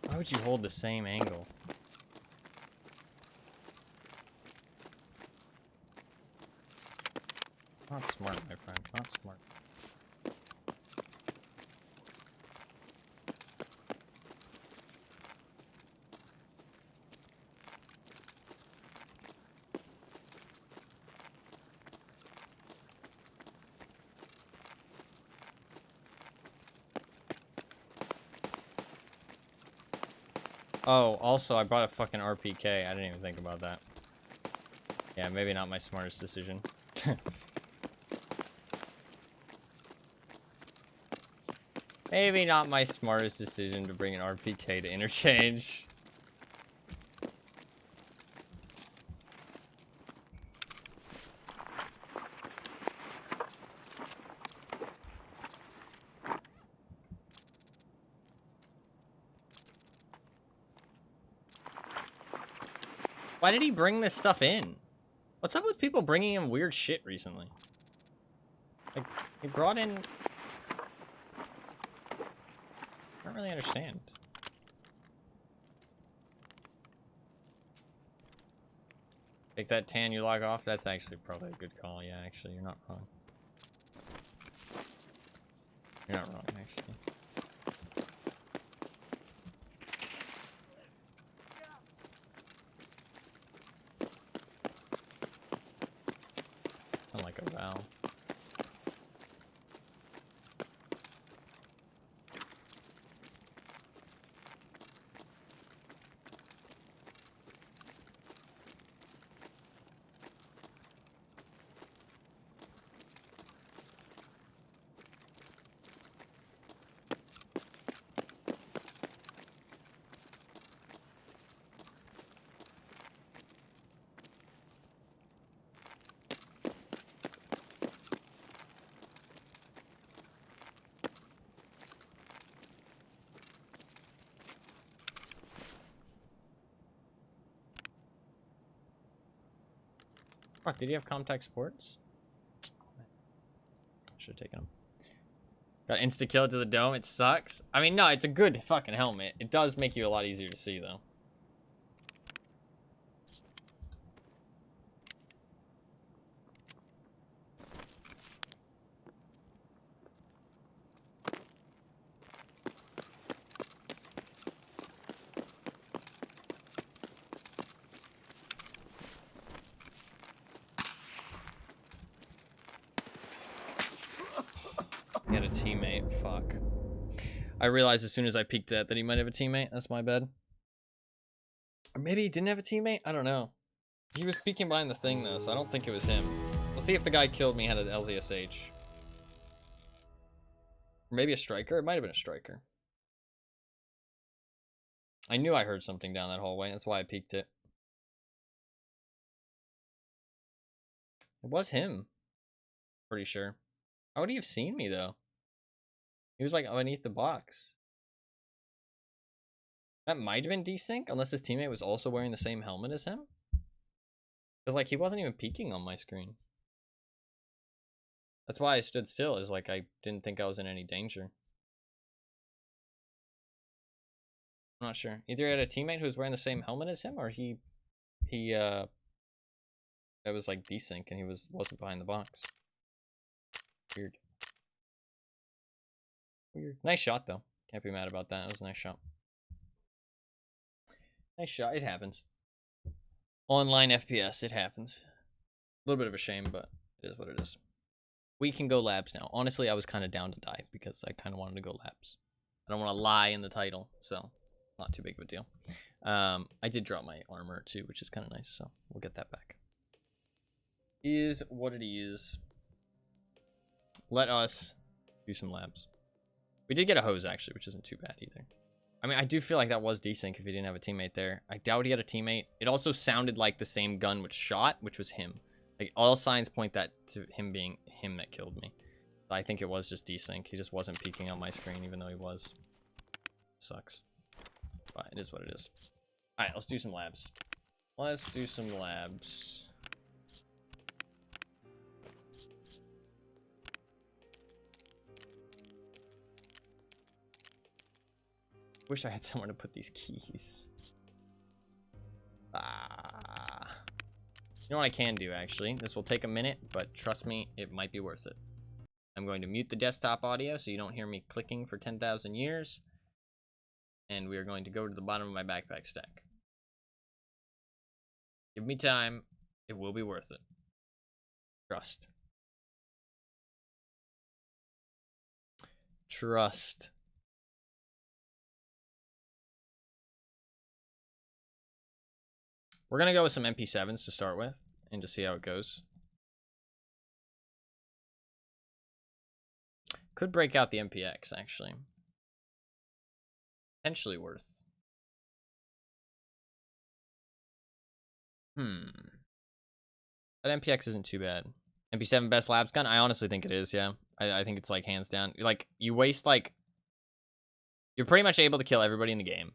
Why would you hold the same angle? Not smart, my friend. Not smart. Oh, also, I brought a fucking RPK. I didn't even think about that. Yeah, maybe not my smartest decision. Maybe not my smartest decision to bring an RPK to interchange. Why did he bring this stuff in? What's up with people bringing in weird shit recently? Like, he brought in... I don't really understand. Take that tan you log off. That's actually probably a good call. Yeah, actually, you're not wrong. You're not wrong, actually. I like a Val. Fuck, did he have contact sports? Should have taken him. Got insta-kill to the dome. It sucks. I mean, no, it's a good fucking helmet. It does make you a lot easier to see, though. He had a teammate. Fuck. I realized as soon as I peeked that he might have a teammate. That's my bad. Or maybe he didn't have a teammate? I don't know. He was peeking behind the thing, though, so I don't think it was him. We'll see if the guy killed me had an LZSH. Or maybe a striker? It might have been a striker. I knew I heard something down that hallway. That's why I peeked it. It was him. Pretty sure. How would he have seen me, though? He was, like, underneath the box. That might have been desync, unless his teammate was also wearing the same helmet as him. Because, like, he wasn't even peeking on my screen. That's why I stood still, is like, I didn't think I was in any danger. I'm not sure. Either he had a teammate who was wearing the same helmet as him, or that was, like, desync, and he wasn't behind the box. Weird. Weird. Nice shot, though. Can't be mad about that. That was a nice shot. Nice shot. It happens. Online FPS, it happens. A little bit of a shame, but it is what it is. We can go labs now. Honestly, I was kind of down to die because I kind of wanted to go labs. I don't want to lie in the title, so not too big of a deal. I did drop my armor, too, which is kind of nice, so we'll get that back. Is what it is. Let us do some labs. We did get a hose, actually, which isn't too bad either. I mean, I do feel like that was desync if he didn't have a teammate there. I doubt he had a teammate. It also sounded like the same gun which shot, which was him. Like, all signs point that to him being him that killed me. I think it was just desync. He just wasn't peeking on my screen, even though he was. Sucks. But it is what it is. Alright, let's do some labs. Let's do some labs. Wish I had somewhere to put these keys. You know what I can do, actually? This will take a minute, but trust me, it might be worth it. I'm going to mute the desktop audio so you don't hear me clicking for 10,000 years. And we are going to go to the bottom of my backpack stack. Give me time. It will be worth it. Trust. Trust. We're going to go with some MP7s to start with and just see how it goes. Could break out the MPX, actually. Potentially worth. That MPX isn't too bad. MP7 best labs gun? I honestly think it is, yeah. I think it's, like, hands down. Like, you waste, like... You're pretty much able to kill everybody in the game.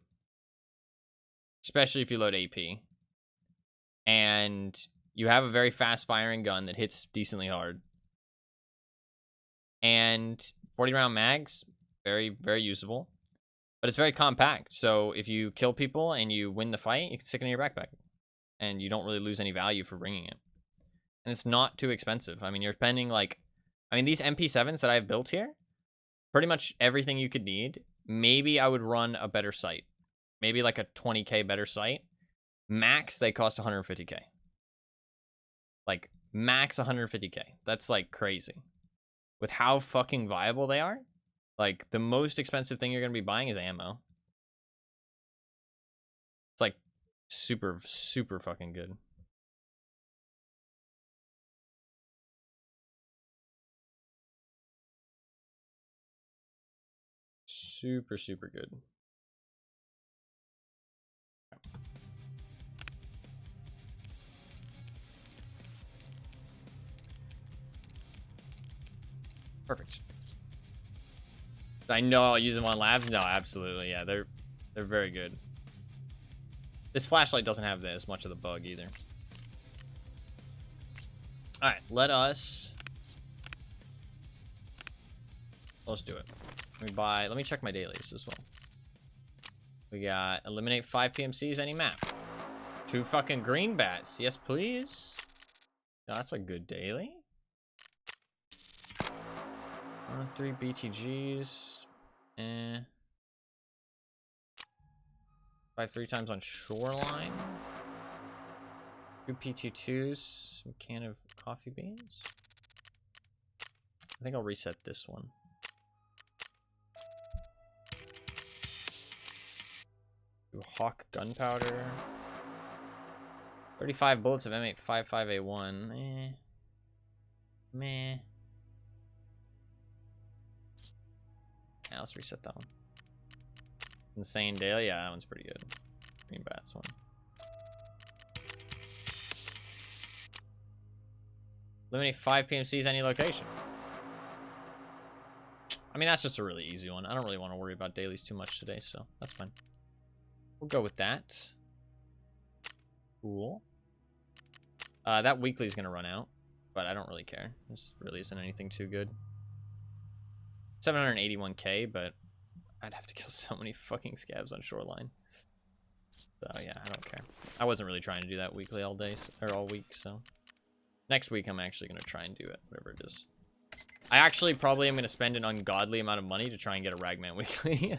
Especially if you load AP. And you have a very fast-firing gun that hits decently hard. And 40-round mags, very, very usable. But it's very compact, so if you kill people and you win the fight, you can stick it in your backpack. And you don't really lose any value for bringing it. And it's not too expensive. I mean, you're spending, like... I mean, these MP7s that I've built here, pretty much everything you could need. Maybe I would run a better site. Maybe, like, a 20k better site. Max, they cost 150k. Like, max 150k. That's, like, crazy. With how fucking viable they are, like, the most expensive thing you're going to be buying is ammo. It's, like, super, super fucking good. Super, super good. Perfect. I know I'll use them on labs. No, absolutely. Yeah, they're very good. This flashlight doesn't have as much of the bug either. Alright, let's do it. Let me check my dailies as well. We got eliminate 5 PMCs any map. 2 fucking green bats. Yes, please. No, that's a good daily. 3 BTGs. 5 3 times on shoreline. 2 PT2s. Some can of coffee beans. I think I'll reset this one. Do Hawk gunpowder. 35 bullets of M855A1. Meh. Yeah, let's reset that one. Insane daily. Yeah, that one's pretty good. Green bats one. Eliminate 5 PMCs any location. I mean, that's just a really easy one. I don't really want to worry about dailies too much today, so that's fine. We'll go with that. Cool. That weekly is going to run out, but I don't really care. This really isn't anything too good. 781k, but I'd have to kill so many fucking scabs on shoreline. So yeah, I don't care. I wasn't really trying to do that weekly all day, or all week, so. Next week, I'm actually going to try and do it, whatever it is. I actually probably am going to spend an ungodly amount of money to try and get a Ragman weekly.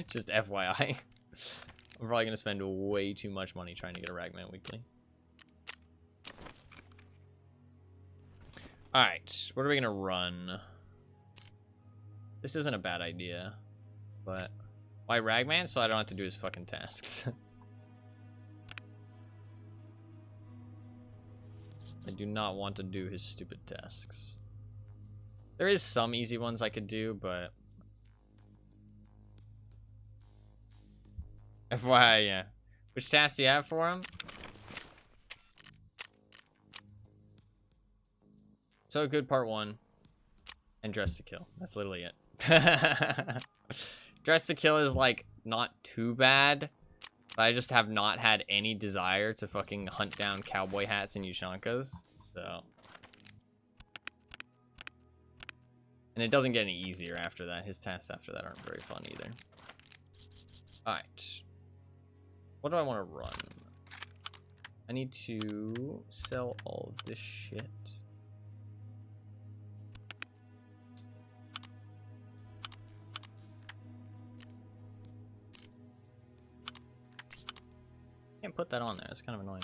Just FYI. I'm probably going to spend way too much money trying to get a Ragman weekly. Alright, what are we going to run? This isn't a bad idea, but why Ragman? So I don't have to do his fucking tasks. I do not want to do his stupid tasks. There is some easy ones I could do, but FYI, yeah. Which tasks do you have for him? So good part 1 and dress to kill. That's literally it. Dress to kill is like not too bad, but I just have not had any desire to fucking hunt down cowboy hats and Ushankas, so. And it doesn't get any easier after that. His tasks after that aren't very fun either. Alright. What do I want to run? I need to sell all of this shit. Can't put that on there. It's kind of annoying.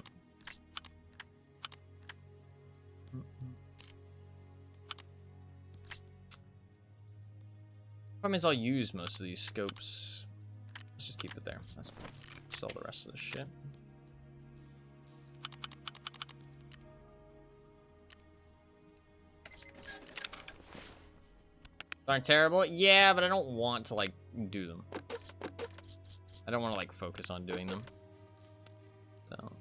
Problem is I'll use most of these scopes. Let's just keep it there. That's fine. Sell the rest of this shit. Aren't terrible? Yeah, but I don't want to like do them. I don't want to like focus on doing them. So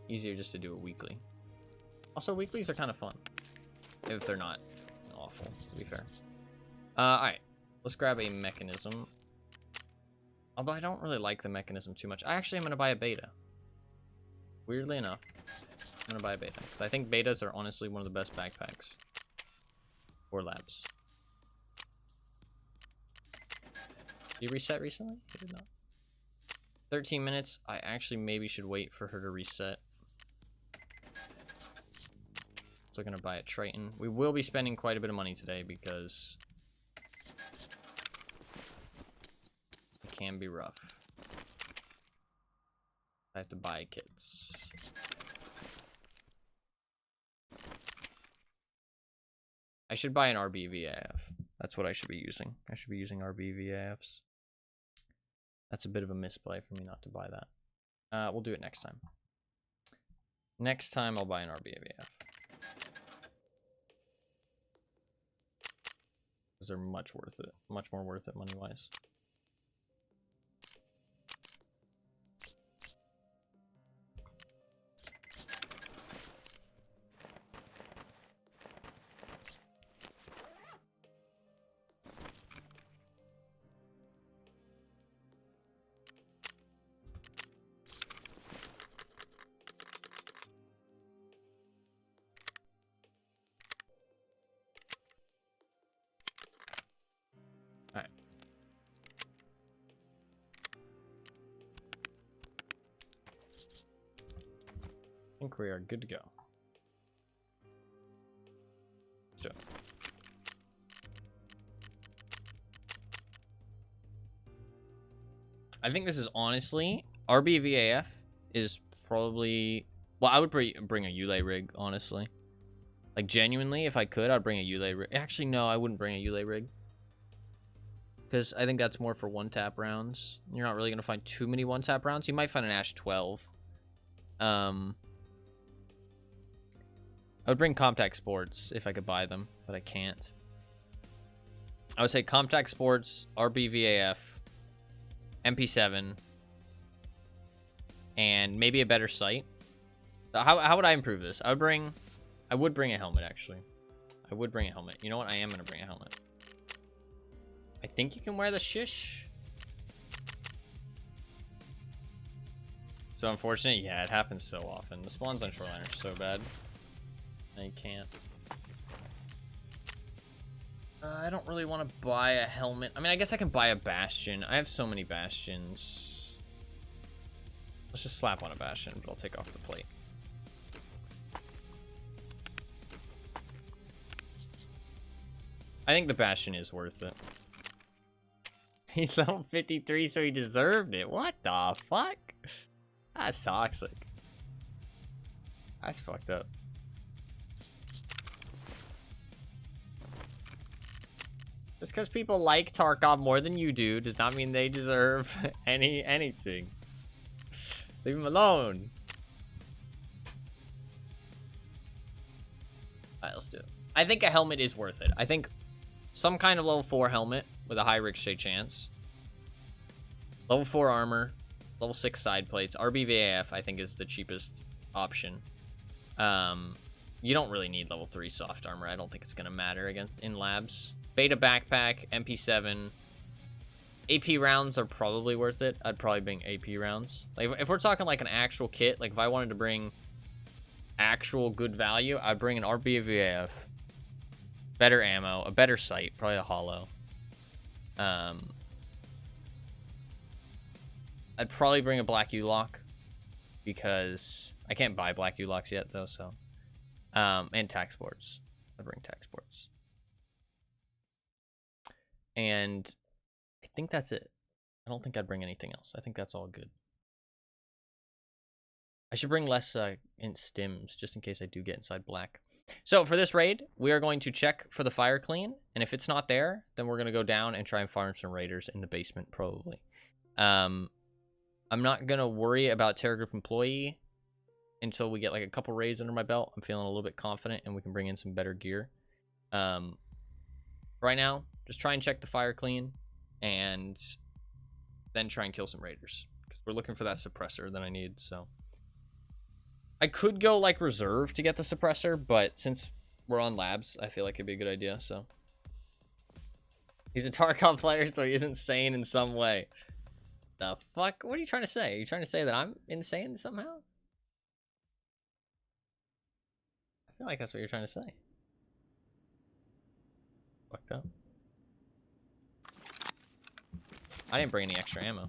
easier just to do it weekly. Also, weeklies are kind of fun if they're not awful, to be fair. Alright, let's grab a mechanism. Although I don't really like the mechanism too much. I actually am going to buy a beta. Weirdly enough, I'm going to buy a beta. Because I think betas are honestly one of the best backpacks. Or labs. Did you reset recently? I did not. 13 minutes. I actually maybe should wait for her to reset. So going to buy a Triton. We will be spending quite a bit of money today because it can be rough. I have to buy kits. I should buy an RBVAF. That's what I should be using. I should be using RBVAFs. That's a bit of a misplay for me not to buy that. We'll do it next time. Next time I'll buy an RBVAF. Because they're much worth it. Much more worth it money-wise. think we are good to go. Let's do it. I think this is honestly, RBVAF is probably, well, I would bring a Yulei rig, honestly. Like, genuinely, if I could, I'd bring a Yulei rig. Actually, no, I wouldn't bring a Yulei rig. Because I think that's more for one-tap rounds. You're not really going to find too many one-tap rounds. You might find an Ash 12. I would bring Comtac Sports if I could buy them, but I can't. I would say Comtac Sports, RBVAF, MP7, and maybe a better sight. How would I improve this? I would bring a helmet, actually. I would bring a helmet. You know what? I am going to bring a helmet. I think you can wear the shish. So unfortunate. Yeah, it happens so often. The spawns on Shoreline are so bad. No, you can't. I don't really want to buy a helmet. I mean, I guess I can buy a Bastion. I have so many Bastions. Let's just slap on a Bastion, but I'll take off the plate. I think the Bastion is worth it. He's level 53, so he deserved it. What the fuck? That's toxic. That's fucked up. Just because people like Tarkov more than you do does not mean they deserve anything. Leave him alone. Alright, let's do it. I think a helmet is worth it. I think some kind of level 4 helmet with a high ricochet chance. Level 4 armor. Level 6 side plates. RBVAF, I think, is the cheapest option. You don't really need level 3 soft armor. I don't think it's going to matter in labs. Beta backpack, MP7. AP rounds are probably worth it. I'd probably bring AP rounds. Like, if we're talking like an actual kit, like if I wanted to bring actual good value, I'd bring an RBVAF. Better ammo, a better sight, probably a holo. I'd probably bring a black U-lock because I can't buy black U-locks yet though, so. And tac sports. I'd bring tac sports. And I think that's it. I don't think I'd bring anything else. I think that's all good. I should bring less in stims just in case I do get inside black. So for this raid, we are going to check for the fire clean, and if it's not there, then we're going to go down and try and farm some raiders in the basement, probably. I'm not going to worry about Terror Group employee until we get like a couple raids under my belt. I'm feeling a little bit confident, and we can bring in some better gear. Right now, just try and check the fire clean, and then try and kill some raiders, because we're looking for that suppressor that I need, so... I could go, like, reserve to get the suppressor, but since we're on labs, I feel like it'd be a good idea, so. He's a Tarkov player, so he isn't sane in some way. The fuck? What are you trying to say? Are you trying to say that I'm insane somehow? I feel like that's what you're trying to say. Fucked up. I didn't bring any extra ammo.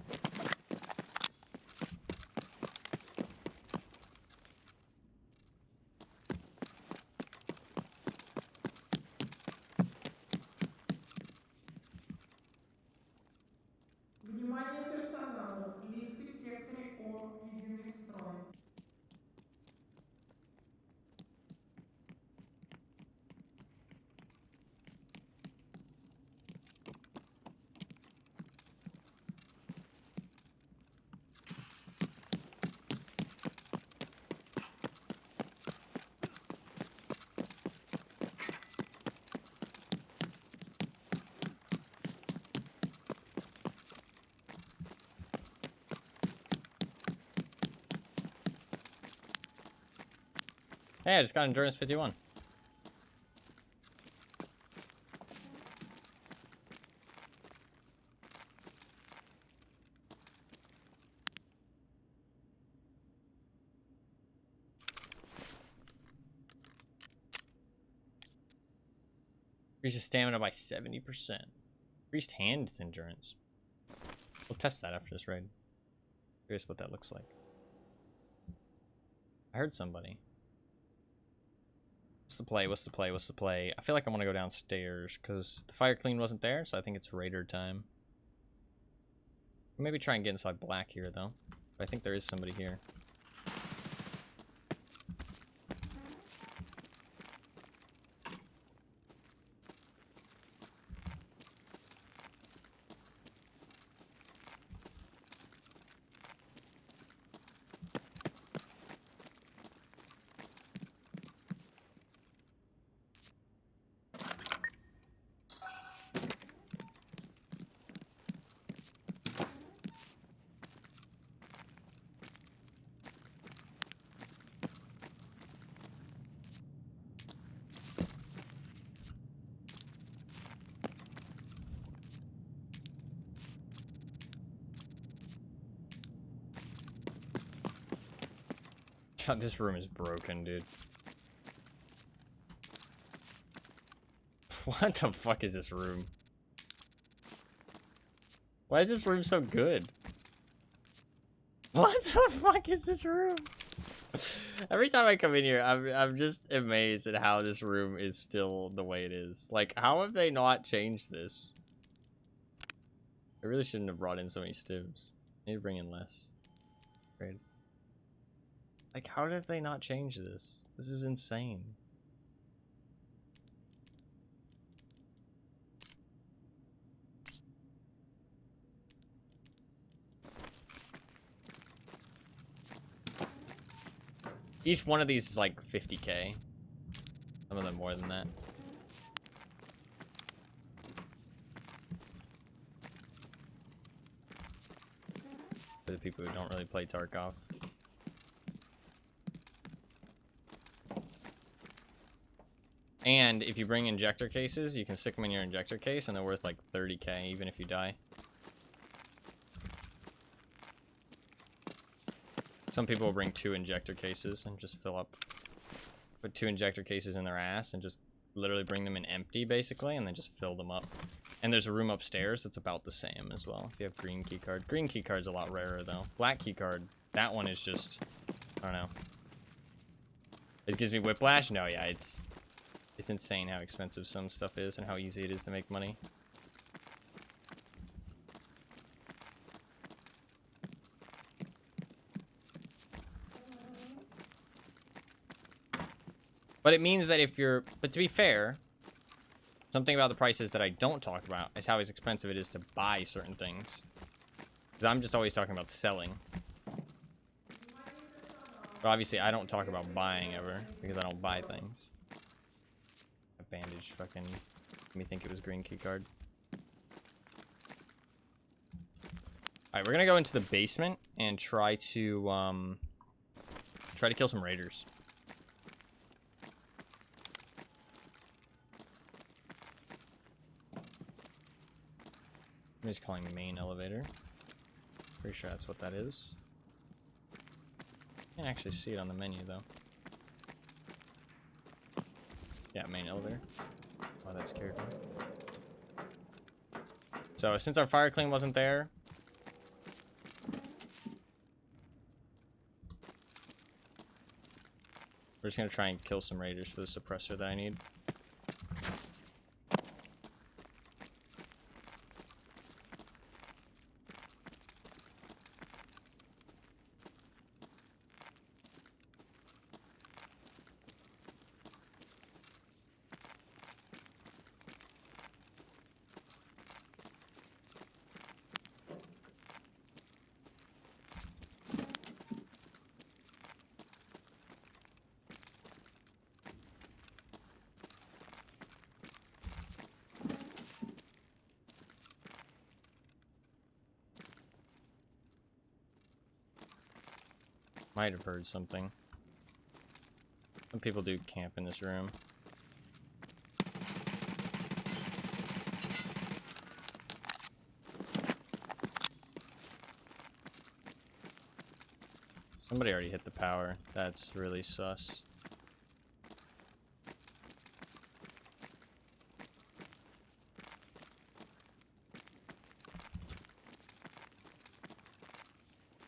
Внимание персоналу. Лифты в секторе О введены в строй. Hey, I just got Endurance 51. Increases stamina by 70%. Increased hand endurance. We'll test that after this raid. Curious what that looks like. I heard somebody. What's the play? What's the play? What's the play? I feel like I want to go downstairs because the fire clean wasn't there, so I think it's raider time. Maybe try and get inside black here, though. But I think there is somebody here. God, this room is broken, dude. What the fuck is this room? Why is this room so good? What the fuck is this room? Every time I come in here, I'm just amazed at how this room is still the way it is. Like, how have they not changed this? I really shouldn't have brought in so many stims. I need to bring in less. Great. Like, how have they not changed this? This is insane. Each one of these is like 50k. Some of them more than that. For the people who don't really play Tarkov. And if you bring injector cases, you can stick them in your injector case and they're worth like 30k even if you die. Some people will bring 2 injector cases and just fill up. Put 2 injector cases in their ass and just literally bring them in empty basically and then just fill them up. And there's a room upstairs that's about the same as well if you have green keycard. Green keycard's a lot rarer though. Black keycard, that one is just, I don't know. It gives me whiplash? No, yeah, it's insane how expensive some stuff is and how easy it is to make money. But it means that if you're... But to be fair, something about the prices that I don't talk about is how expensive it is to buy certain things. Because I'm just always talking about selling. But obviously, I don't talk about buying ever, because I don't buy things. A bandage fucking made me think it was green keycard. Alright, we're gonna go into the basement and try to kill some raiders. I'm just calling main elevator. Pretty sure that's what that is. Can't actually see it on the menu though. Yeah, main elevator. Oh, that scared me. So since our fire clean wasn't there, we're just gonna try and kill some raiders for the suppressor that I need. Might have heard something. Some people do camp in this room. Somebody already hit the power. That's really sus.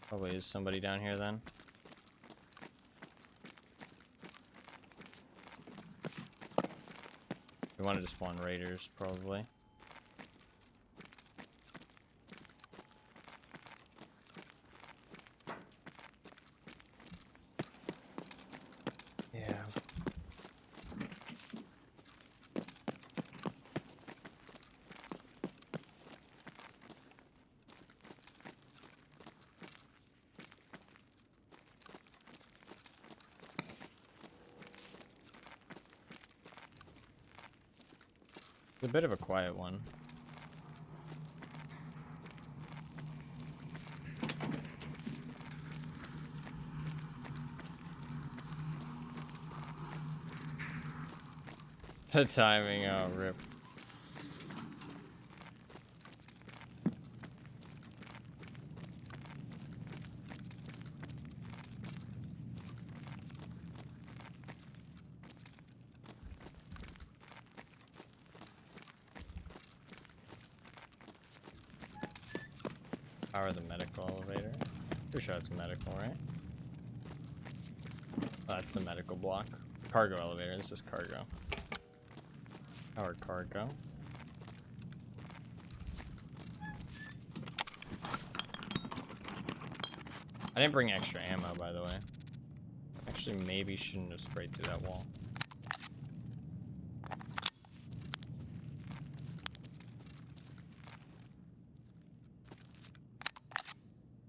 Probably is somebody down here then. wanted to spawn raiders, probably. Yeah. It's a bit of a quiet one. The timing, oh rip. Power the medical elevator. Pretty sure it's medical, right? Oh, that's the medical block. Cargo elevator, this is cargo. Power cargo. I didn't bring extra ammo, by the way. Actually, maybe shouldn't have sprayed through that wall.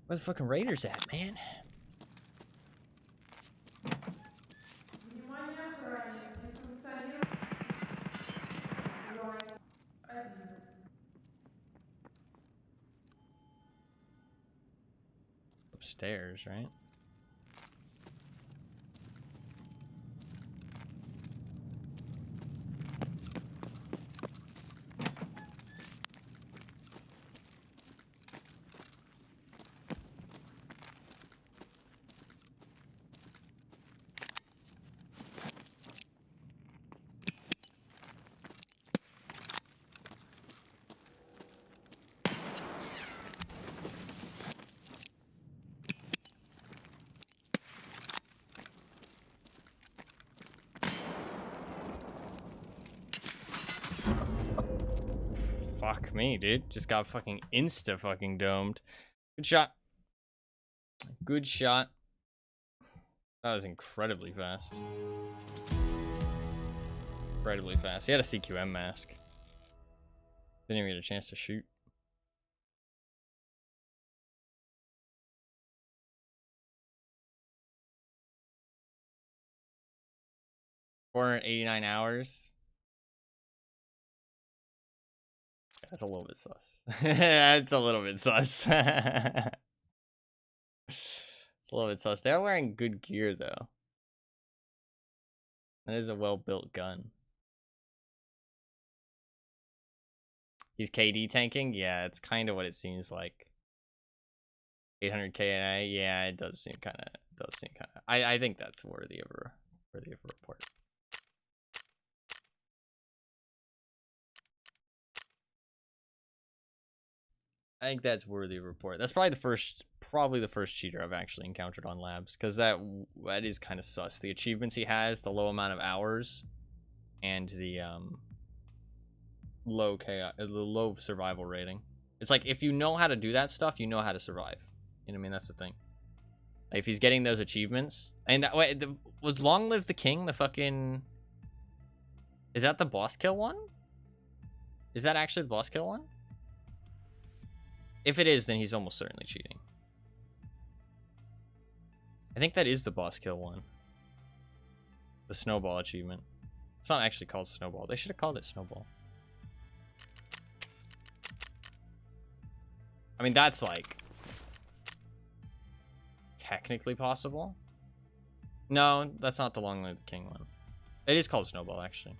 Where the fucking raiders at, man? Внимание охране. Несанкционированный лайк 11. Upstairs, right? Fuck me, dude. Just got fucking insta fucking domed. Good shot. Good shot. That was incredibly fast. Incredibly fast. He had a CQM mask. Didn't even get a chance to shoot. $489 hours. That's a little bit sus. That's a little bit sus. It's a little bit sus. They're wearing good gear, though. That is a well-built gun. He's KD tanking? Yeah, it's kind of what it seems like. 800k a yeah, it does seem kind of. I think that's worthy of a report. I think that's worthy of a report. That's probably the first cheater I've actually encountered on labs, because that is kind of sus. The achievements he has, the low amount of hours, and the low survival rating. It's like, if you know how to do that stuff, you know how to survive. You know what I mean? That's the thing. Like, if he's getting those achievements, and that way, was Long Live the King the fucking? Is that the boss kill one? Is that actually the boss kill one? If it is, then he's almost certainly cheating. I think that is the boss kill one. The snowball achievement. It's not actually called snowball. They should have called it snowball. I mean, that's like technically possible. No, that's not the Long Live the King one. It is called snowball, actually.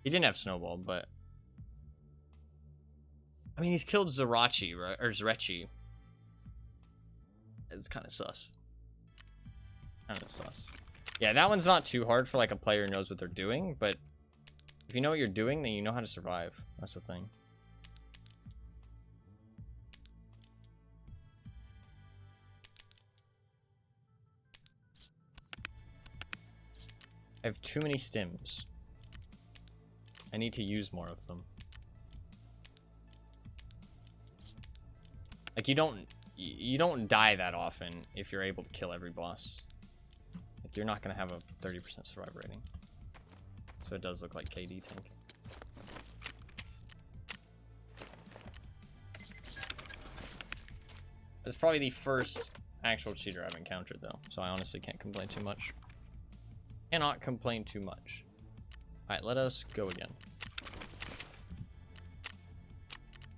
He didn't have snowball, but I mean, he's killed Zerachi, right? Or Zerechi. It's kind of sus. Kind of sus. Yeah, that one's not too hard for like a player who knows what they're doing, but if you know what you're doing, then you know how to survive. That's the thing. I have too many stims. I need to use more of them. Like, you don't die that often if you're able to kill every boss. Like, you're not gonna have a 30% survival rating. So it does look like KD tank. It's probably the first actual cheater I've encountered, though, so I honestly can't complain too much. Cannot complain too much. Alright, let us go again.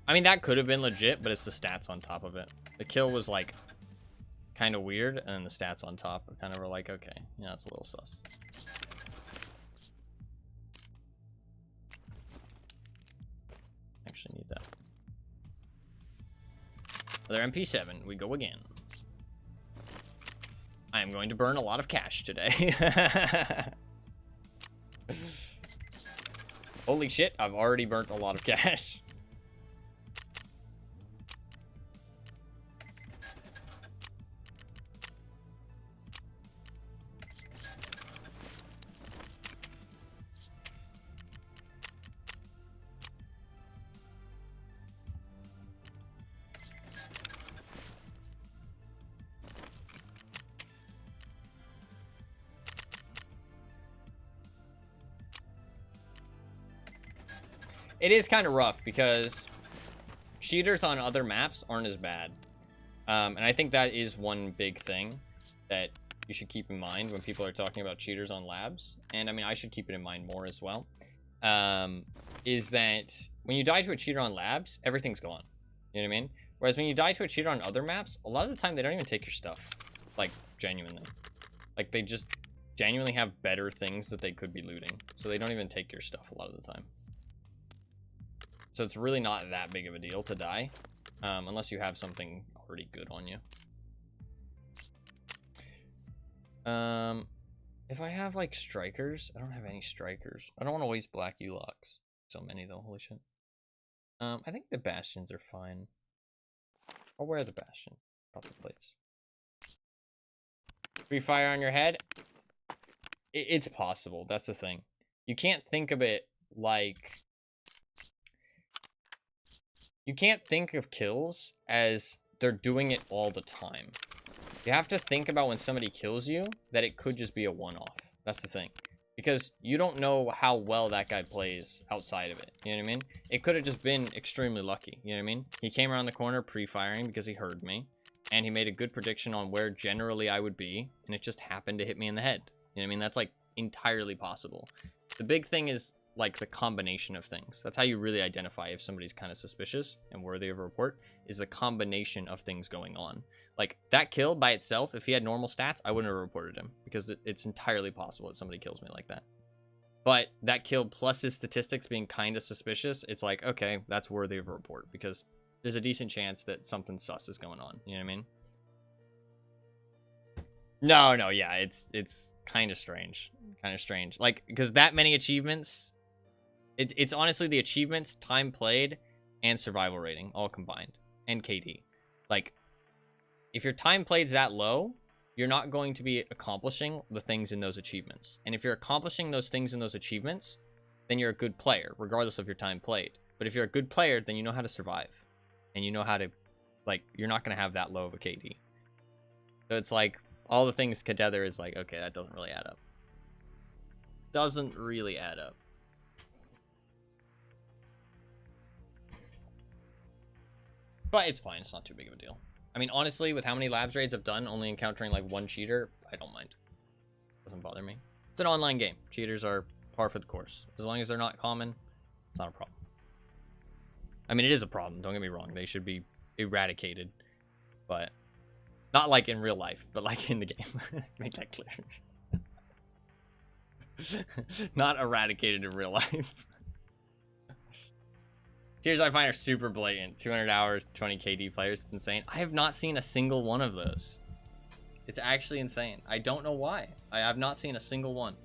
I mean, that could have been legit, but it's the stats on top of it. The kill was, like, kind of weird, and the stats on top kind of were like, okay, yeah, it's a little sus. Actually need that. Another MP7, we go again. I am going to burn a lot of cash today. Holy shit, I've already burnt a lot of cash. It is kind of rough because cheaters on other maps aren't as bad. And I think that is one big thing that you should keep in mind when people are talking about cheaters on labs. And I mean, I should keep it in mind more as well. Is that when you die to a cheater on labs, everything's gone. You know what I mean? Whereas when you die to a cheater on other maps, a lot of the time they don't even take your stuff. Like, genuinely. Like, they just genuinely have better things that they could be looting. So they don't even take your stuff a lot of the time. So it's really not that big of a deal to die, unless you have something already good on you. If I have, like, strikers, I don't have any strikers. I don't want to waste black U-locks. So many, though, holy shit. I think the bastions are fine. I'll wear the bastion. Drop the plates. Free fire on your head? It's possible, that's the thing. You can't think of it like... You can't think of kills as they're doing it all the time. You have to think about when somebody kills you, that it could just be a one-off. That's the thing. Because you don't know how well that guy plays outside of it. You know what I mean? It could have just been extremely lucky. You know what I mean? He came around the corner pre-firing because he heard me. And he made a good prediction on where generally I would be. And it just happened to hit me in the head. You know what I mean? That's, like, entirely possible. The big thing is, like, the combination of things. That's how you really identify if somebody's kind of suspicious and worthy of a report, is the combination of things going on. Like, that kill by itself, if he had normal stats, I wouldn't have reported him, because it's entirely possible that somebody kills me like that. But that kill plus his statistics being kind of suspicious, it's like, okay, that's worthy of a report, because there's a decent chance that something sus is going on. You know what I mean? No, yeah, it's kind of strange. Kind of strange. Like, because that many achievements... It's honestly the achievements, time played, and survival rating all combined, and KD. Like, if your time played's that low, you're not going to be accomplishing the things in those achievements. And if you're accomplishing those things in those achievements, then you're a good player, regardless of your time played. But if you're a good player, then you know how to survive, and you know how to, like, you're not going to have that low of a KD. So it's like, all the things together is like, okay, that doesn't really add up. Doesn't really add up. But it's fine. It's not too big of a deal. I mean, honestly, with how many labs raids I've done, only encountering like one cheater, I don't mind. Doesn't bother me. It's an online game. Cheaters are par for the course. As long as they're not common, it's not a problem. I mean, it is a problem. Don't get me wrong. They should be eradicated. But not like in real life, but like in the game. Make that clear. Not eradicated in real life. Tiers I find are super blatant. 200 hours, 20 KD players. It's insane. I have not seen a single one of those. It's actually insane. I don't know why. I have not seen a single one.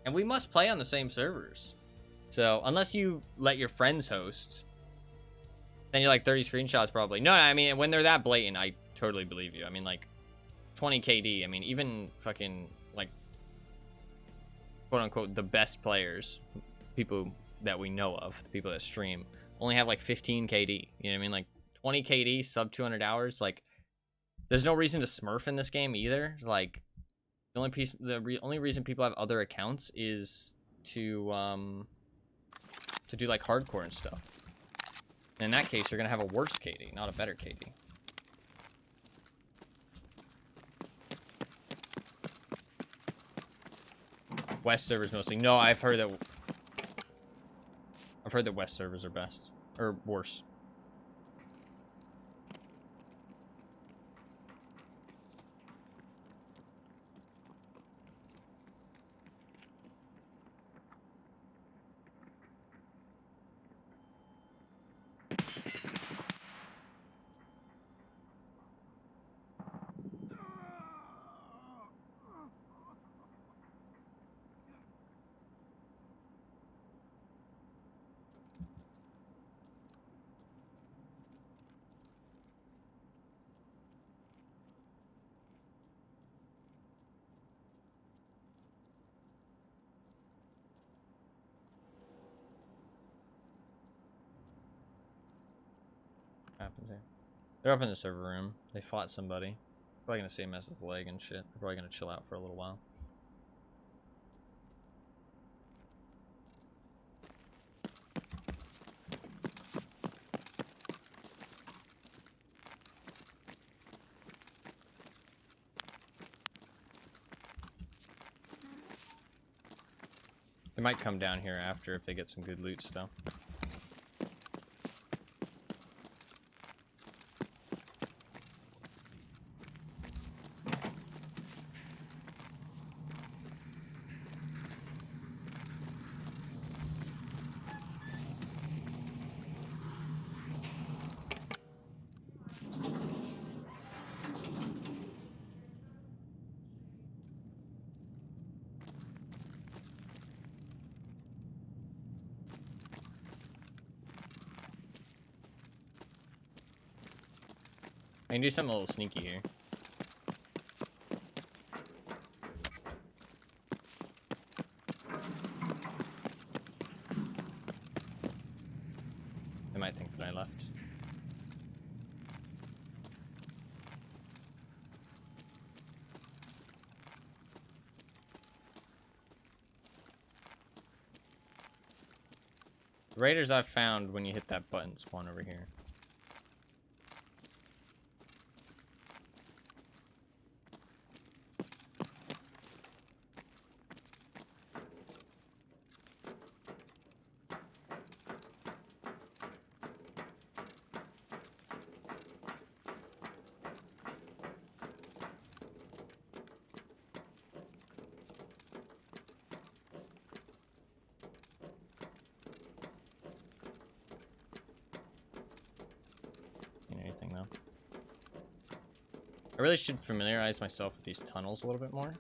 And we must play on the same servers. So, unless you let your friends host, then you're like 30 screenshots probably. No, I mean, when they're that blatant, I totally believe you. I mean, like, 20 KD. I mean, even fucking, like, quote-unquote, the best players, people who that we know of, the people that stream, only have like 15 KD. You know what I mean? Like 20 KD, sub 200 hours. Like, there's no reason to smurf in this game either. Like, the only reason people have other accounts is to do like hardcore and stuff. And in that case, you're gonna have a worse KD, not a better KD. West servers mostly. No, I've heard that West servers are best or worse. What happens here? They're up in the server room. They fought somebody. Probably gonna see him as his leg and shit. They're probably gonna chill out for a little while. They might come down here after if they get some good loot still. I can do something a little sneaky here. They might think that I left. The raiders I've found when you hit that button spawn over here. Anything though. I really should familiarize myself with these tunnels a little bit more.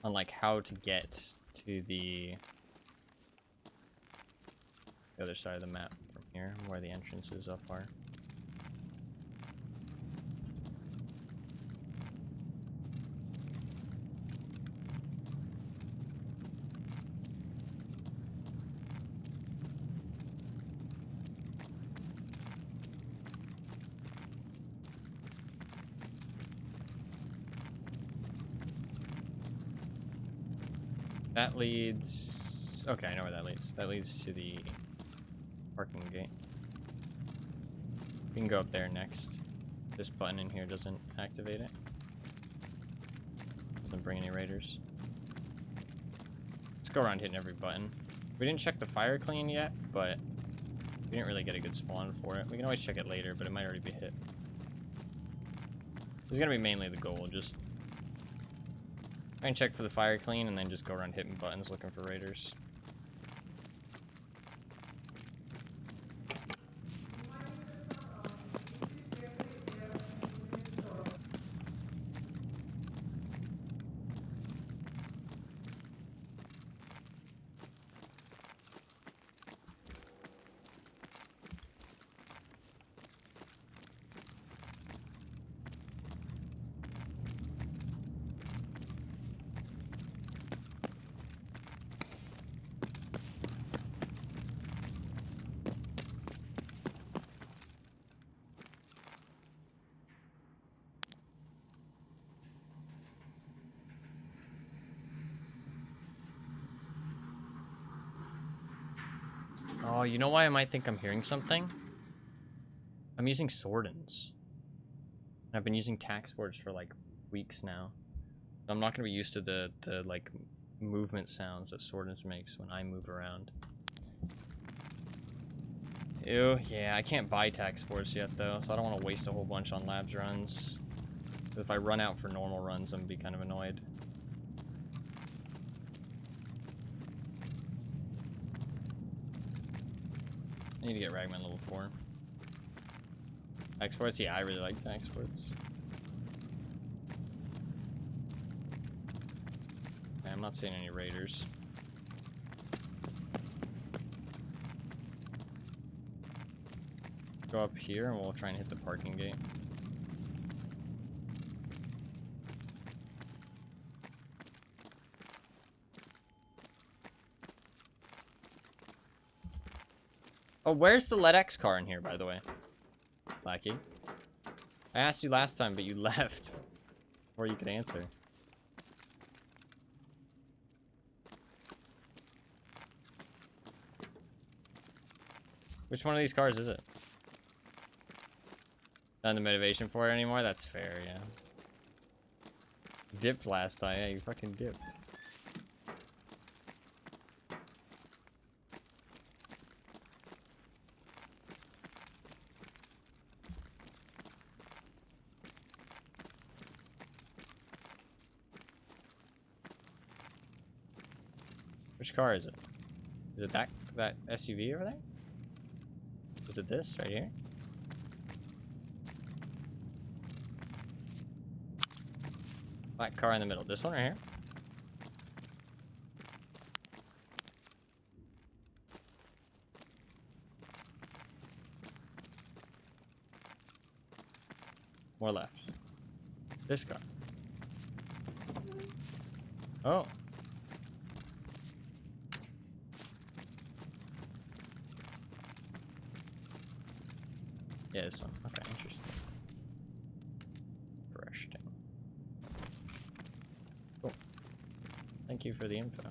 On like how to get to the other side of the map from here, where the entrances up are. That leads... Okay, I know where that leads. That leads to the parking gate. We can go up there next. This button in here doesn't activate it. Doesn't bring any raiders. Let's go around hitting every button. We didn't check the fire clean yet, but we didn't really get a good spawn for it. We can always check it later, but it might already be hit. This is gonna be mainly the goal, just try and check for the fire clean and then just go around hitting buttons looking for raiders. Oh, you know why I might think I'm hearing something? I'm using Sordens. I've been using tax boards for like weeks now. So I'm not gonna be used to the like movement sounds that Sordens makes when I move around. Ew, yeah, I can't buy tax boards yet though, so I don't want to waste a whole bunch on labs runs. If I run out for normal runs, I'm gonna be kind of annoyed. I need to get Ragman level 4. Tax boards? Yeah, I really like tax boards. Okay, I'm not seeing any raiders. Go up here and we'll try and hit the parking gate. Oh, where's the LEDX car in here, by the way? Lackey. I asked you last time, but you left before you could answer. Which one of these cars is it? Not the motivation for it anymore? That's fair, yeah. Dipped last time, yeah, you fucking dipped. Which car is it? Is it that SUV over there? Is it this right here? Black car in the middle. This one right here? More left. This car. Oh. Yeah, this one. Okay, interesting. Interesting. Cool. Thank you for the info.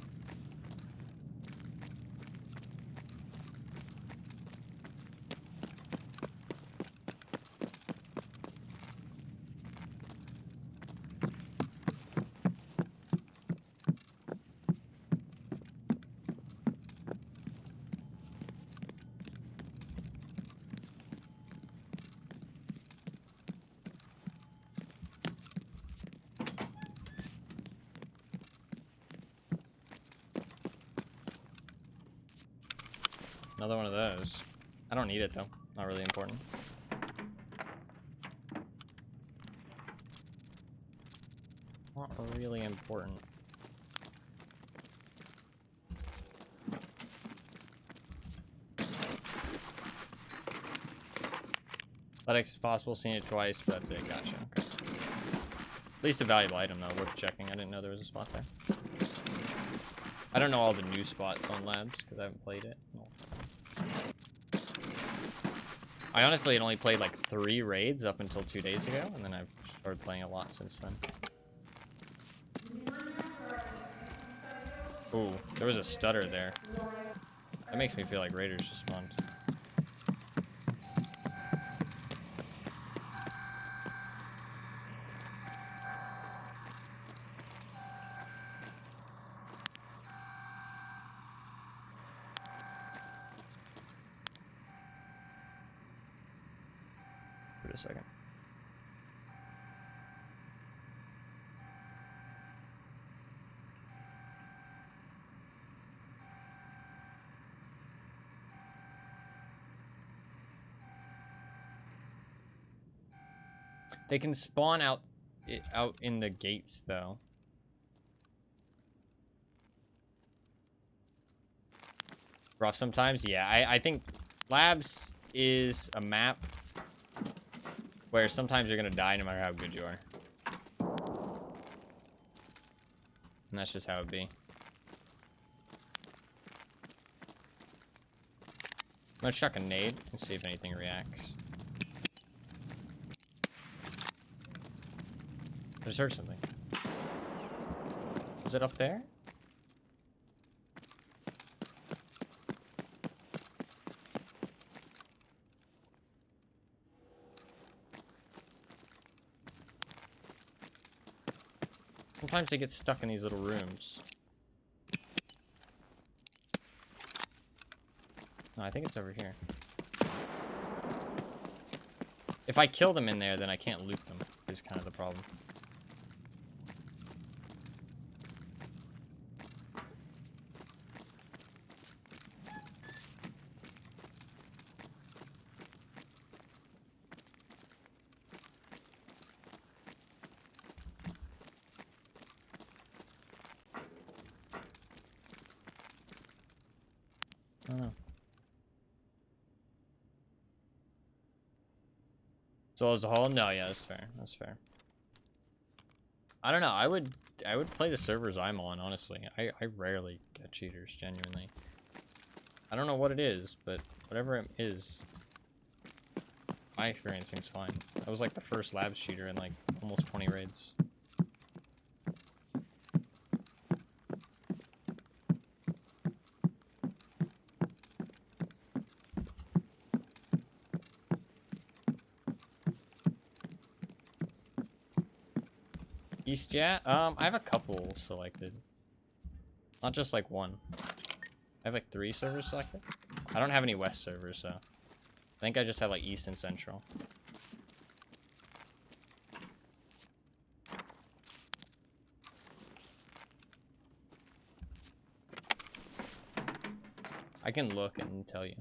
Another one of those. I don't need it though. Not really important. Not really important. Athletics is possible, seen it twice, but that's it. Gotcha. Okay. At least a valuable item though, worth checking. I didn't know there was a spot there. I don't know all the new spots on labs because I haven't played it. No. I honestly had only played like 3 raids up until 2 days ago, and then I've started playing a lot since then. Ooh, there was a stutter there. That makes me feel like raiders just spawned. Wait a second. They can spawn out in the gates though. Rough sometimes, yeah. I think labs is a map where sometimes you're gonna die no matter how good you are. And that's just how it be. I'm gonna chuck a nade and see if anything reacts. I just heard something. Is it up there? Sometimes they get stuck in these little rooms. No, I think it's over here. If I kill them in there, then I can't loot them, is kind of the problem. I don't know. So as a whole, no, yeah, that's fair. That's fair. I don't know. I would play the servers I'm on, honestly. I rarely get cheaters, genuinely. I don't know what it is, but whatever it is, my experience seems fine. I was like the first labs cheater in like almost 20 raids. East, yeah. I have a couple selected. Not just like one. I have like 3 servers selected. I don't have any West servers, so I think I just have like East and Central. I can look and tell you.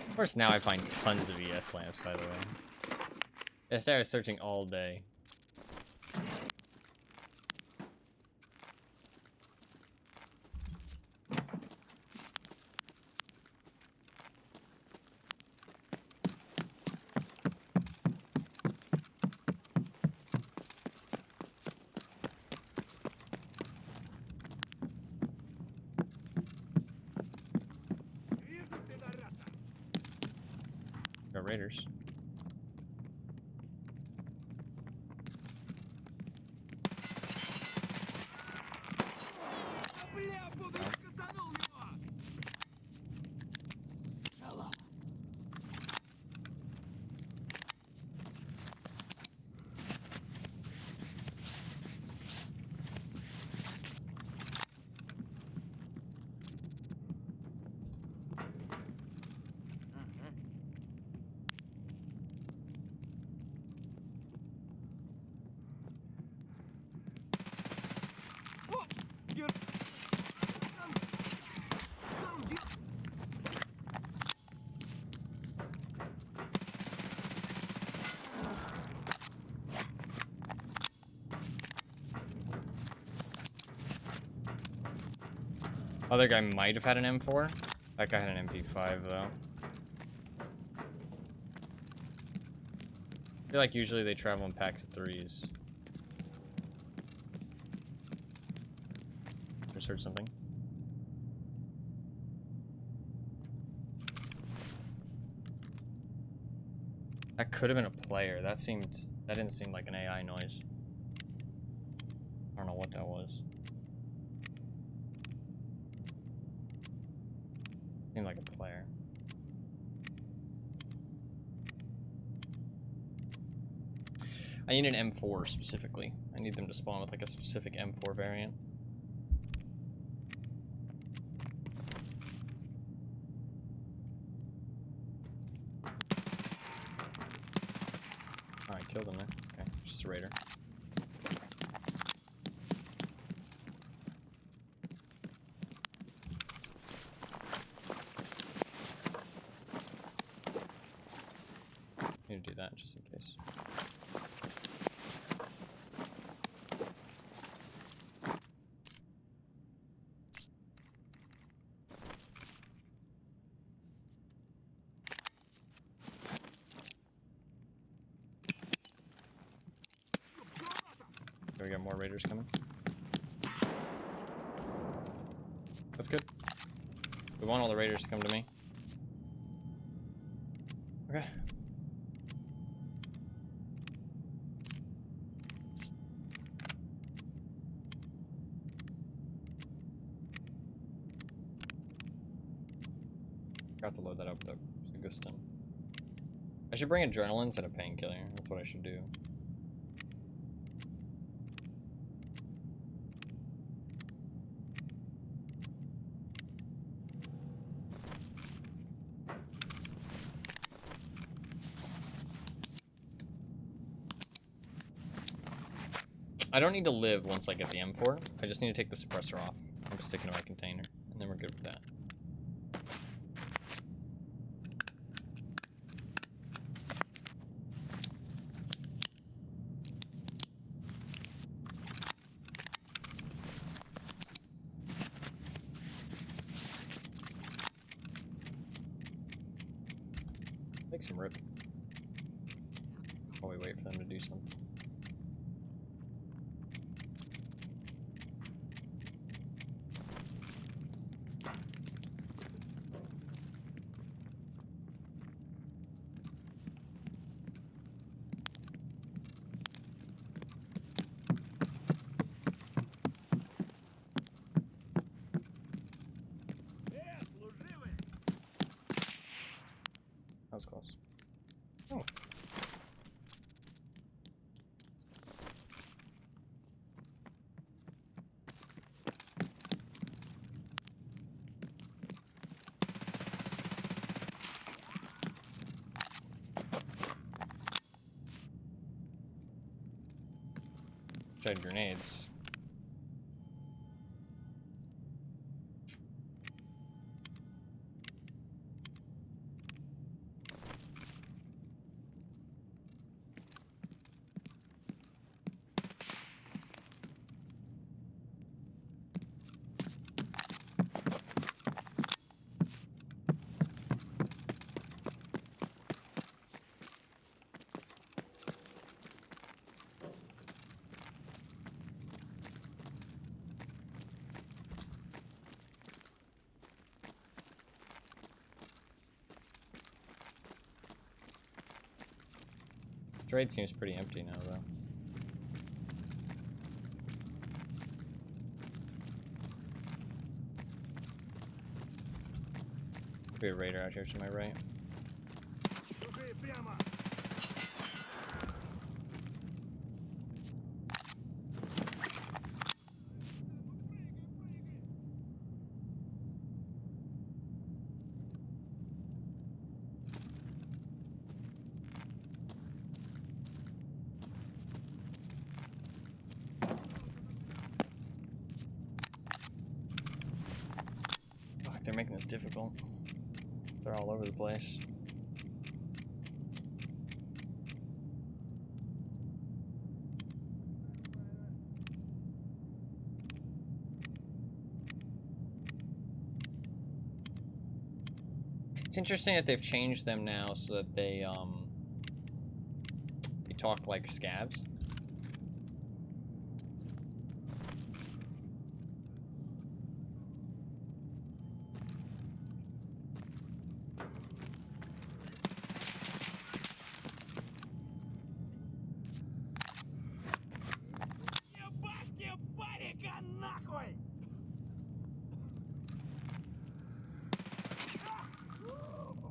Of course, now I find tons of ES lamps, by the way. Yesterday I was searching all day. Go Raiders. Other guy might have had an M4. That guy had an MP5 though. I feel like usually they travel in packs of 3s. Just heard something. That could have been a player. That didn't seem like an AI noise. I don't know what that was. Seemed like a player. I need an M4 specifically. I need them to spawn with like a specific M4 variant. Alright, killed him there. Okay, just a raider. Need to do that just in case. Do we got more raiders coming? That's good. We want all the raiders to come to me. Okay. Forgot to load that up though. Augustin. I should bring adrenaline instead of painkiller. That's what I should do. I don't need to live once I get the M4. I just need to take the suppressor off. I'm just sticking to my container, and then we're good with that. Take some rip. While we wait for them to do something. That was close. Oh. Tried grenades. Trade seems pretty empty now, though. Could be a raider out here to my right. Fuck, they're making this difficult. They're all over the place. It's interesting that they've changed them now so that they talk like scavs.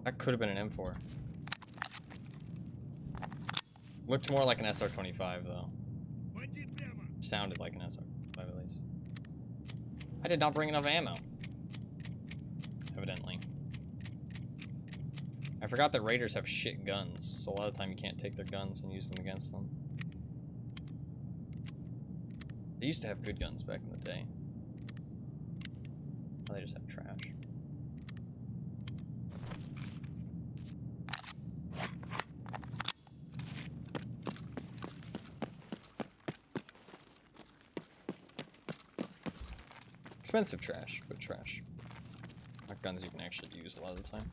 That could have been an M4. Looked more like an SR-25 though. Sounded like an SR-25 at least. I did not bring enough ammo. Evidently. I forgot that raiders have shit guns, so a lot of the time you can't take their guns and use them against them. They used to have good guns back in the day. Now they just have trash. Expensive trash, but trash. Not guns you can actually use a lot of the time.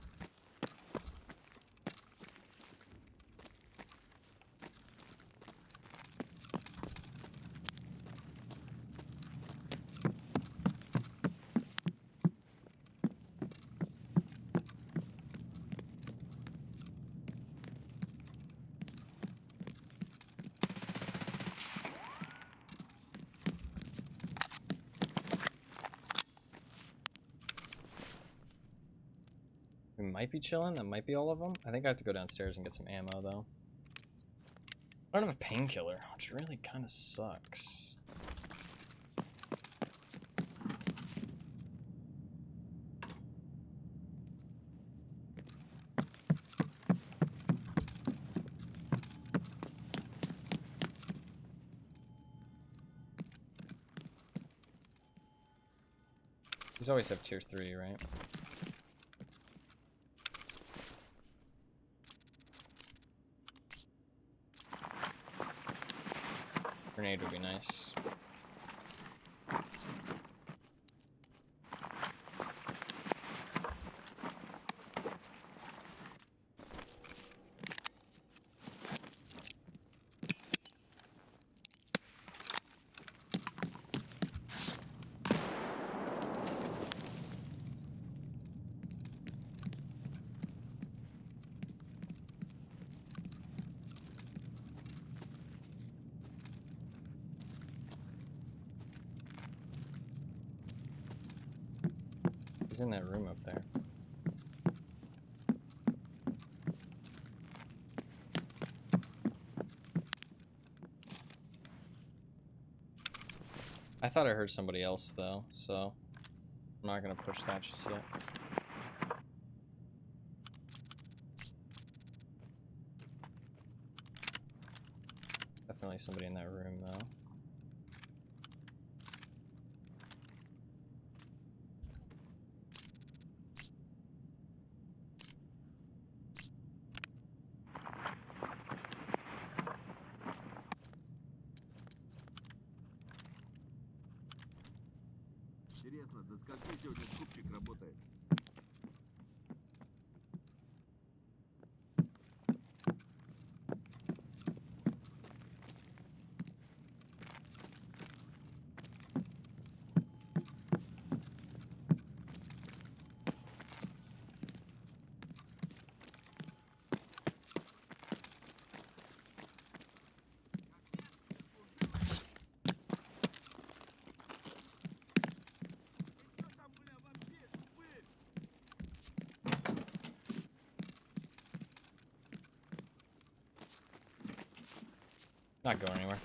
might be chilling. That might be all of them. I think I have to go downstairs and get some ammo, though. I don't have a painkiller, which really kind of sucks. These always have tier 3, right? Grenade would be nice. He's in that room up there. I thought I heard somebody else though, so I'm not gonna push that just yet. Definitely somebody in that room though. Интересно, до скольки сегодня скупщик работает? Not going anywhere.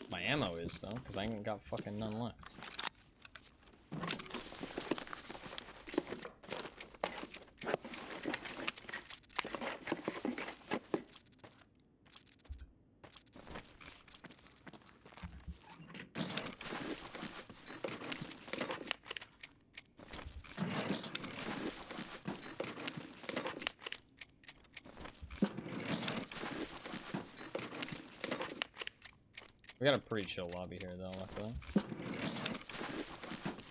My ammo is though, because I ain't got fucking none left. We got a pretty chill lobby here though, luckily.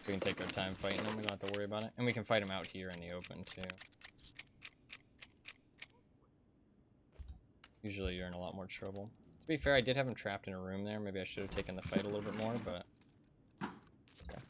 We can take our time fighting them, we don't have to worry about it. And we can fight them out here in the open too. Usually you're in a lot more trouble. To be fair, I did have him trapped in a room there. Maybe I should have taken the fight a little bit more, but... okay.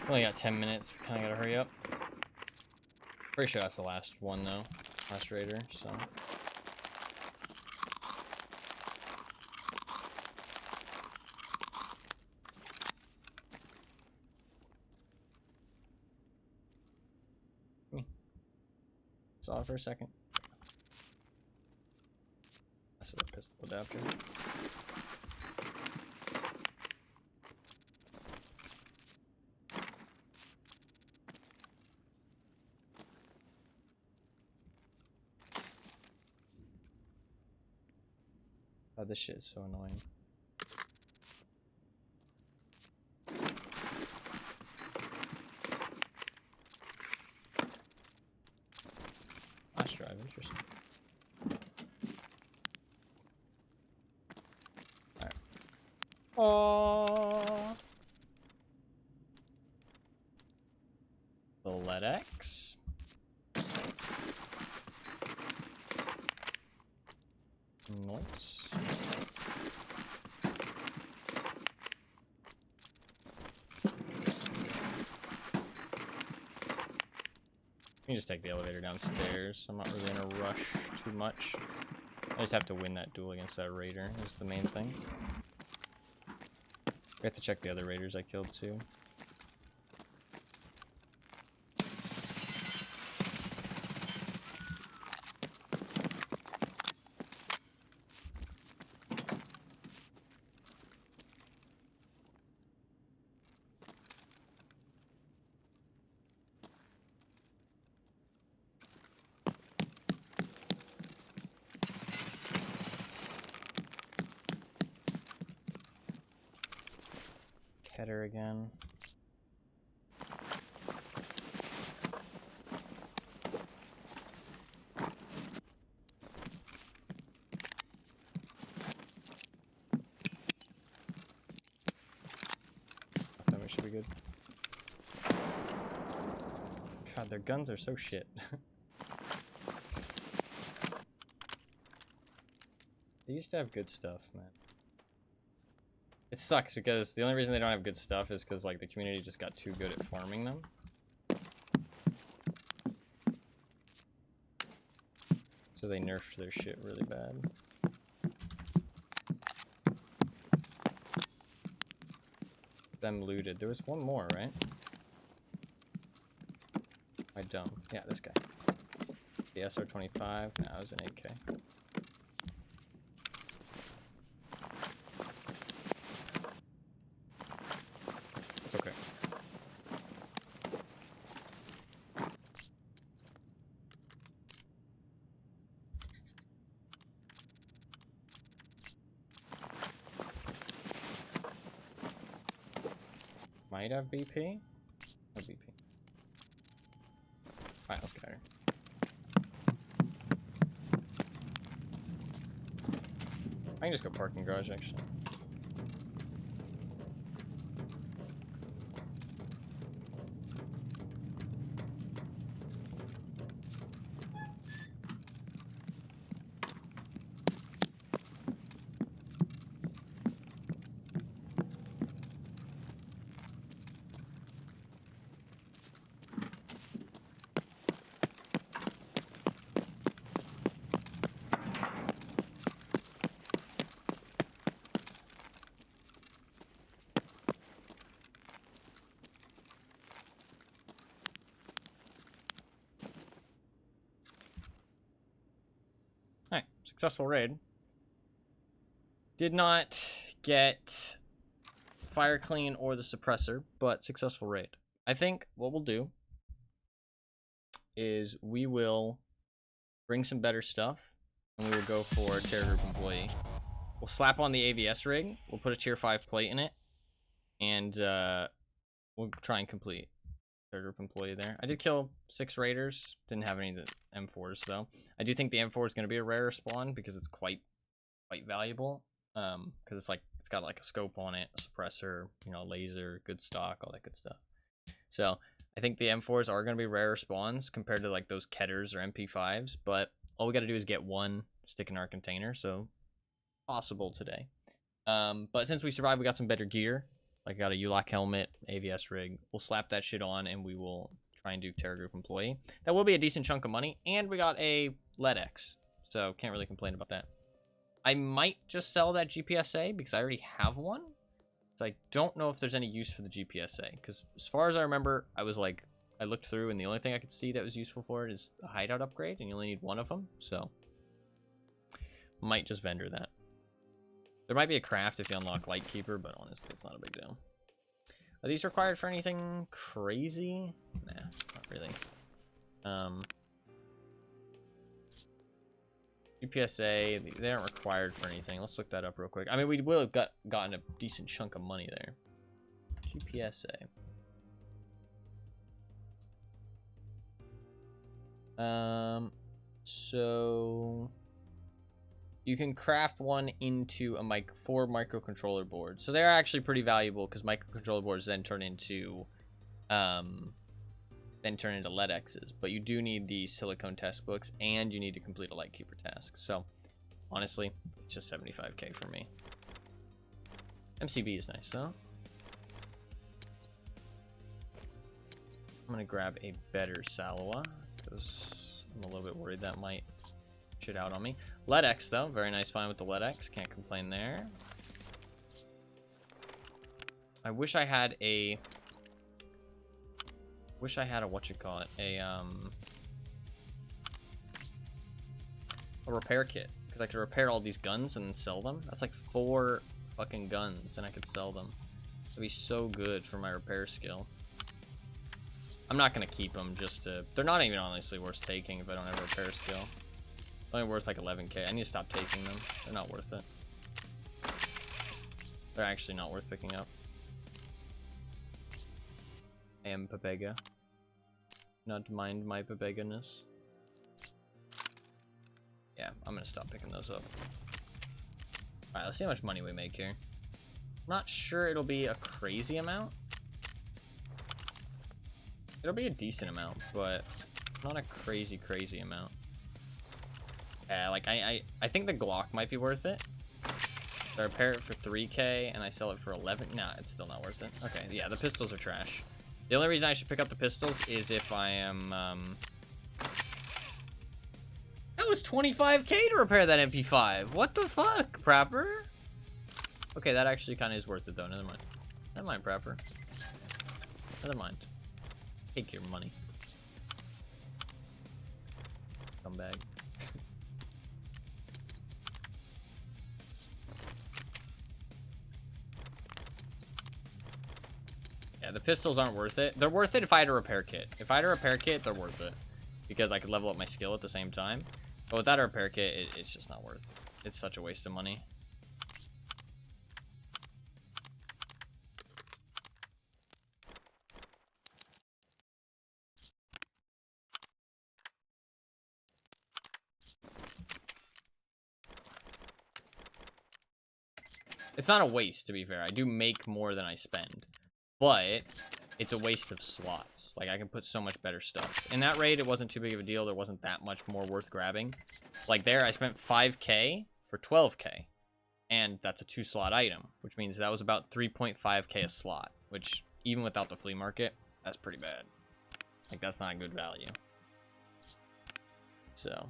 Only got 10 minutes, we kinda gotta hurry up. Pretty sure that's the last one though. Last raider, so. Saw it for a second. That's a pistol adapter. Oh, this shit is so annoying. Flash drive, interesting. Alright. Oh. The LEDX. Nice. You can just take the elevator downstairs. I'm not really in a rush too much. I just have to win that duel against that raider is the main thing. We have to check the other raiders I killed too. Header again. Then we should be good. God, their guns are so shit. They used to have good stuff, man. It sucks because the only reason they don't have good stuff is because like the community just got too good at farming them. So they nerfed their shit really bad. Them looted. There was one more, right? Am I dumb? Yeah, this guy. The SR-25. Now it was an AK. It's okay. Might have BP? No BP. Alright, let's get her. I can just go parking garage actually. Alright, successful raid. Did not get fire clean or the suppressor, but successful raid. I think what we'll do is we will bring some better stuff and we will go for Terror Group Employee. We'll slap on the AVS rig, we'll put a tier 5 plate in it, and we'll try and complete Terror Group Employee there. I did kill 6 raiders, didn't have any of the M4s though. I do think the M4 is going to be a rarer spawn because it's quite valuable. Because it's got like a scope on it, a suppressor, you know, laser, good stock, all that good stuff. So I think the M4s are going to be rarer spawns compared to like those Ketters or MP5s, but all we got to do is get one, stick in our container, so possible today. But since we survived, we got some better gear. Like I got a ULOC helmet, AVS rig. We'll slap that shit on and we will try and do Terror Group Employee. That will be a decent chunk of money, and we got a LEDX, so can't really complain about that. I might just sell that GPSA because I already have one. So I don't know if there's any use for the GPSA. Because as far as I remember, I looked through and the only thing I could see that was useful for it is a hideout upgrade. And you only need one of them. So might just vendor that. There might be a craft if you unlock Lightkeeper, but honestly, it's not a big deal. Are these required for anything crazy? Nah, not really. GPSA, they aren't required for anything. Let's look that up real quick. I mean, we will have gotten a decent chunk of money there. GPSA. So you can craft one into a 4 microcontroller boards. So they're actually pretty valuable because microcontroller boards then turn into LEDXs. But you do need the silicone test books and you need to complete a Lightkeeper task. So honestly, it's just 75k for me. MCB is nice though. I'm gonna grab a better Salawa because I'm a little bit worried that might shit out on me. LEDX though, very nice find with the LEDX. Can't complain there. I wish I had a whatchamacallit, a repair kit because I could repair all these guns and sell them. That's like 4 fucking guns and I could sell them. That'd be so good for my repair skill. I'm not gonna keep them just to. They're not even honestly worth taking if I don't have a repair skill. They're only worth like 11k. I need to stop taking them. They're not worth it. They're actually not worth picking up. I am Pepega. Not mind my Pepeganess. Yeah, I'm gonna stop picking those up. Alright, let's see how much money we make here. I'm not sure it'll be a crazy amount. It'll be a decent amount, but not a crazy amount. Yeah, like I think the Glock might be worth it. So I repair it for 3k and I sell it for 11. Nah, it's still not worth it. Okay, yeah, the pistols are trash. The only reason I should pick up the pistols is if I am that was 25k to repair that MP5. What the fuck, Prapper? Okay, that actually kind of is worth it though. Never mind. Never mind, Prapper. Never mind. Take your money. Scumbag. Yeah, the pistols aren't worth it. They're worth it if I had a repair kit. If I had a repair kit, they're worth it. Because I could level up my skill at the same time. But without a repair kit, it's just not worth it. It's such a waste of money. It's not a waste, to be fair. I do make more than I spend. But it's a waste of slots. Like, I can put so much better stuff. In that raid, it wasn't too big of a deal. There wasn't that much more worth grabbing. Like, there, I spent 5k for 12k. And that's a 2-slot item, which means that was about 3.5k a slot. Which, even without the flea market, that's pretty bad. Like, that's not good value. So...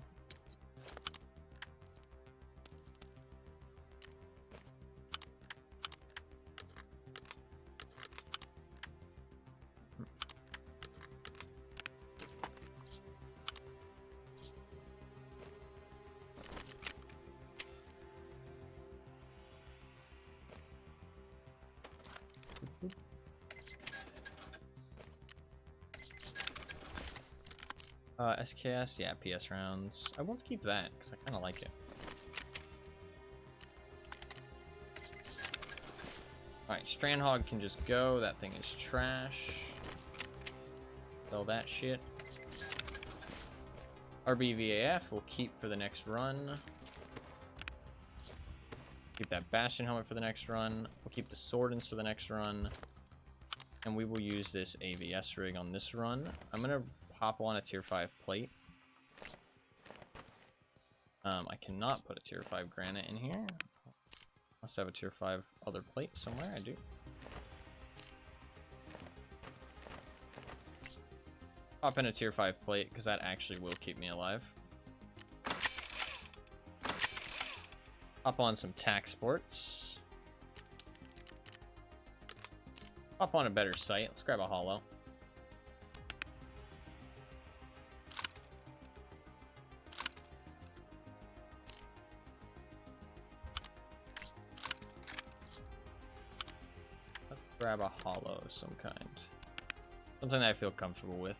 SKS, yeah, PS rounds. I won't keep that because I kind of like it. Alright, Strandhog can just go. That thing is trash. Sell that shit. RBVAF we'll keep for the next run. Keep that Bastion helmet for the next run. We'll keep the Swordens for the next run. And we will use this AVS rig on this run. I'm going to hop on a tier 5 plate. I cannot put a tier 5 granite in here. Must have a tier 5 other plate somewhere. I do. Hop in a tier 5 plate because that actually will keep me alive. Hop on some tack sports. Hop on a better site. Let's grab a hollow. Let's grab a hollow of some kind. Something that I feel comfortable with.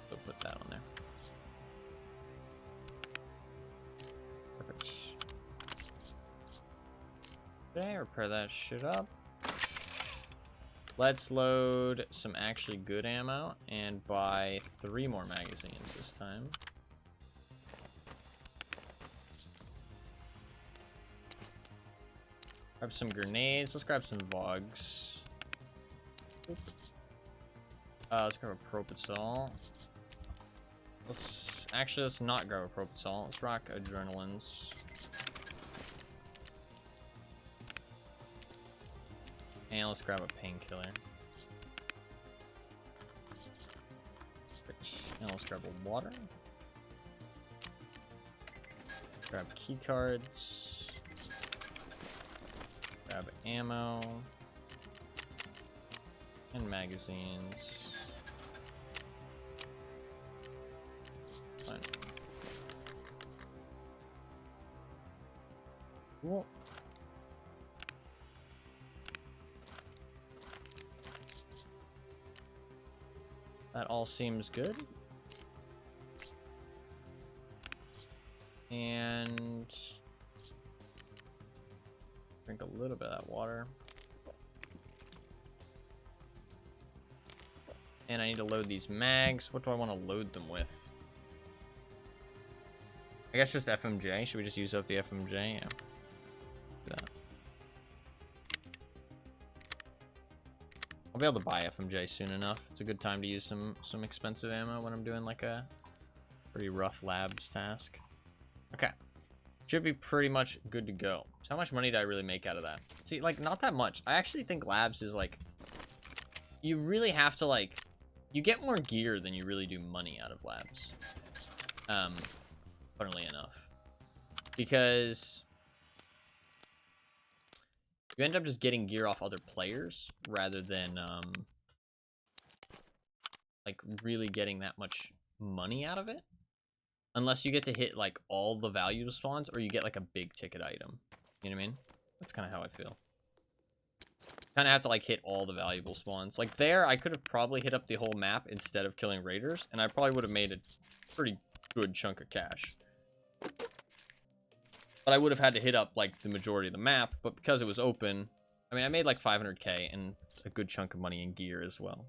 So put that on there. Okay, repair that shit up. Let's load some actually good ammo and buy 3 more magazines this time. Grab some grenades. Let's grab some VODs. Let's grab a propofol. Let's not grab a propofol. Let's rock adrenalines. And let's grab a painkiller. And let's grab a water. Grab key cards. Grab ammo. And magazines. Fine. Cool. That all seems good. And drink a little bit of that water. And I need to load these mags. What do I want to load them with? I guess just FMJ. Should we just use up the FMJ? Yeah. Do that. I'll be able to buy FMJ soon enough. It's a good time to use some expensive ammo when I'm doing like a pretty rough labs task. Okay. Should be pretty much good to go. So how much money did I really make out of that? See, like, not that much. I actually think labs is like, you really have to like, you get more gear than you really do money out of labs. Funnily enough. Because you end up just getting gear off other players rather than like really getting that much money out of it. Unless you get to hit like all the valuable spawns or you get like a big ticket item. You know what I mean? That's kind of how I feel. Kind of have to like hit all the valuable spawns. Like there, I could have probably hit up the whole map instead of killing raiders, and I probably would have made a pretty good chunk of cash. But I would have had to hit up like the majority of the map, but because it was open, I mean, I made like 500k and a good chunk of money in gear as well.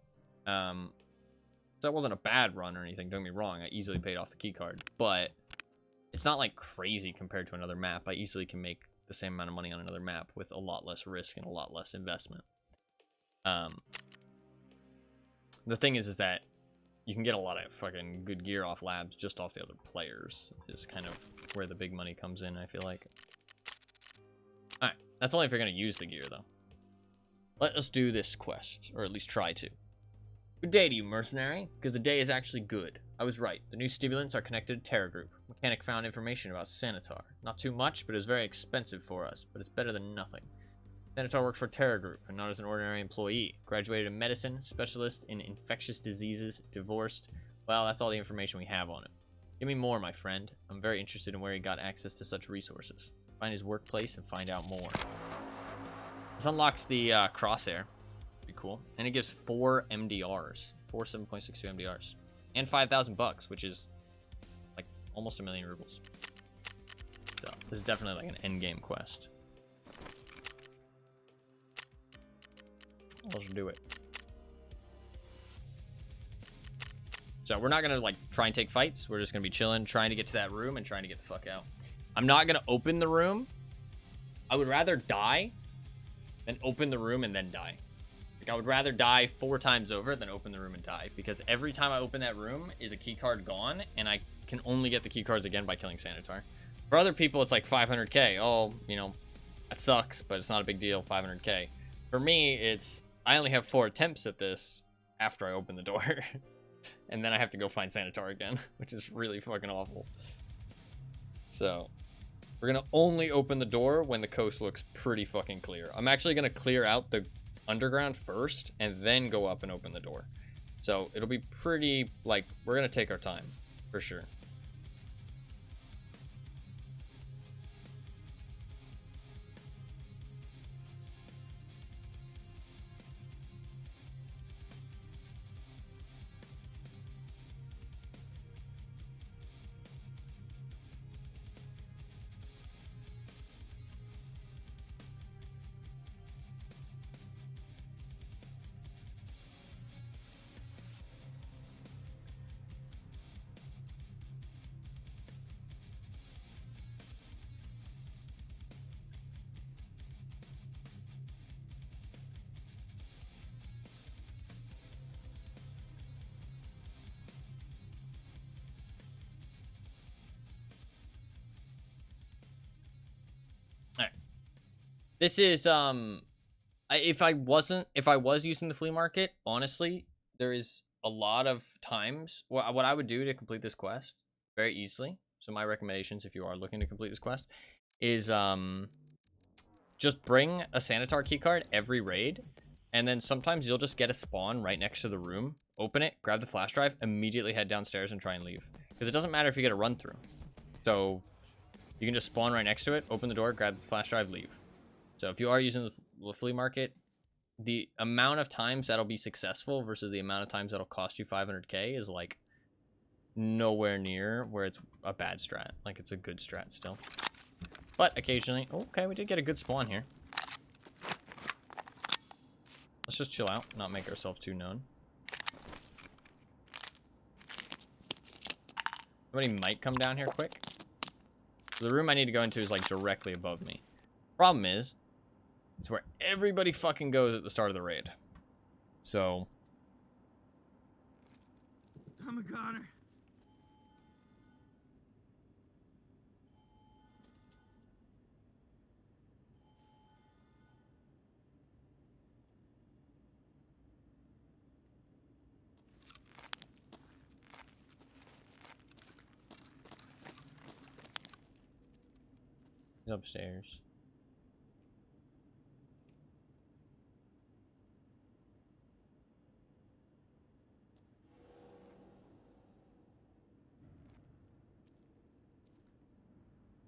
So that wasn't a bad run or anything, don't get me wrong. I easily paid off the key card, but it's not like crazy compared to another map. I easily can make the same amount of money on another map with a lot less risk and a lot less investment. The thing is that you can get a lot of fucking good gear off labs just off the other players is kind of where the big money comes in, I feel like. Alright, that's only if you're going to use the gear, though. Let us do this quest, or at least try to. Good day to you, mercenary, because the day is actually good. I was right. The new stimulants are connected to Terra Group. Mechanic found information about Sanitar. Not too much, but it was very expensive for us, but it's better than nothing. Sanitar works for Terra Group, and not as an ordinary employee. Graduated in medicine, specialist in infectious diseases, divorced. Well, that's all the information we have on him. Give me more, my friend. I'm very interested in where he got access to such resources. Find his workplace and find out more. This unlocks the crosshair. Pretty cool. And it gives 4 MDRs. 4 7.62 MDRs. And 5,000 bucks, which is like almost 1 million rubles. So this is definitely like an endgame quest. Let's do it. So we're not gonna like try and take fights. We're just gonna be chilling, trying to get to that room and trying to get the fuck out. I'm not gonna open the room. I would rather die than open the room and then die. Like, I would rather die 4 times over than open the room and die, because every time I open that room is a key card gone, and I can only get the key cards again by killing Sanitar. For other people, it's like 500k. Oh, you know, that sucks, but it's not a big deal, 500k. For me, it's, I only have 4 attempts at this after I open the door. And then I have to go find Sanitar again, which is really fucking awful. So, we're gonna only open the door when the coast looks pretty fucking clear. I'm actually gonna clear out the underground first and then go up and open the door. So it'll be pretty, like, we're gonna take our time for sure. This is if I was using the flea market, honestly, there is a lot of times what I would do to complete this quest very easily. So my recommendations, if you are looking to complete this quest, is just bring a Sanitar keycard every raid, and then sometimes you'll just get a spawn right next to the room. Open it, grab the flash drive, immediately head downstairs and try and leave. Because it doesn't matter if you get a run through. So you can just spawn right next to it, open the door, grab the flash drive, leave. So if you are using the flea market, the amount of times that'll be successful versus the amount of times that'll cost you 500k is like nowhere near where it's a bad strat. Like it's a good strat still. But occasionally, okay, we did get a good spawn here. Let's just chill out, not make ourselves too known. Somebody might come down here quick. So the room I need to go into is like directly above me. Problem is, it's where everybody fucking goes at the start of the raid. So I'm a goner. he's upstairs.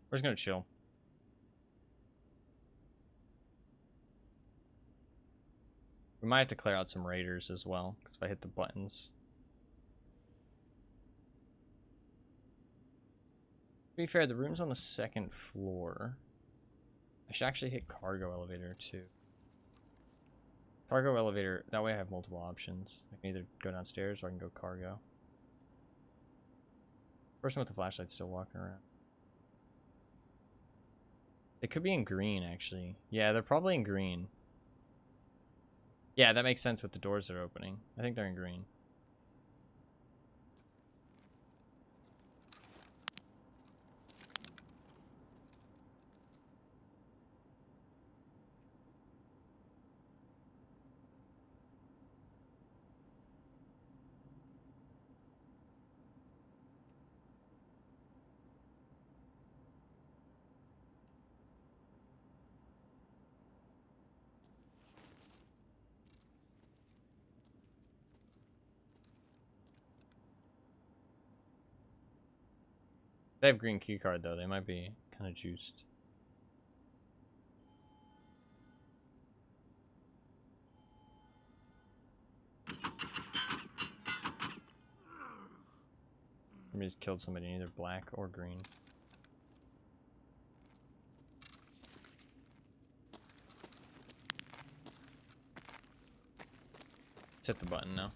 We're just gonna chill. We might have to clear out some raiders as well, because if I hit the buttons. To be fair, the room's on the second floor. I should actually hit cargo elevator too. Cargo elevator, that way I have multiple options. I can either go downstairs or I can go cargo. Person with the flashlight's still walking around. It could be in green, actually. Yeah, they're probably in green. Yeah, that makes sense with the doors they're opening. I think they're in green. They have green keycard though. They might be kind of juiced. Maybe just killed somebody in either black or green. Let's hit the button now.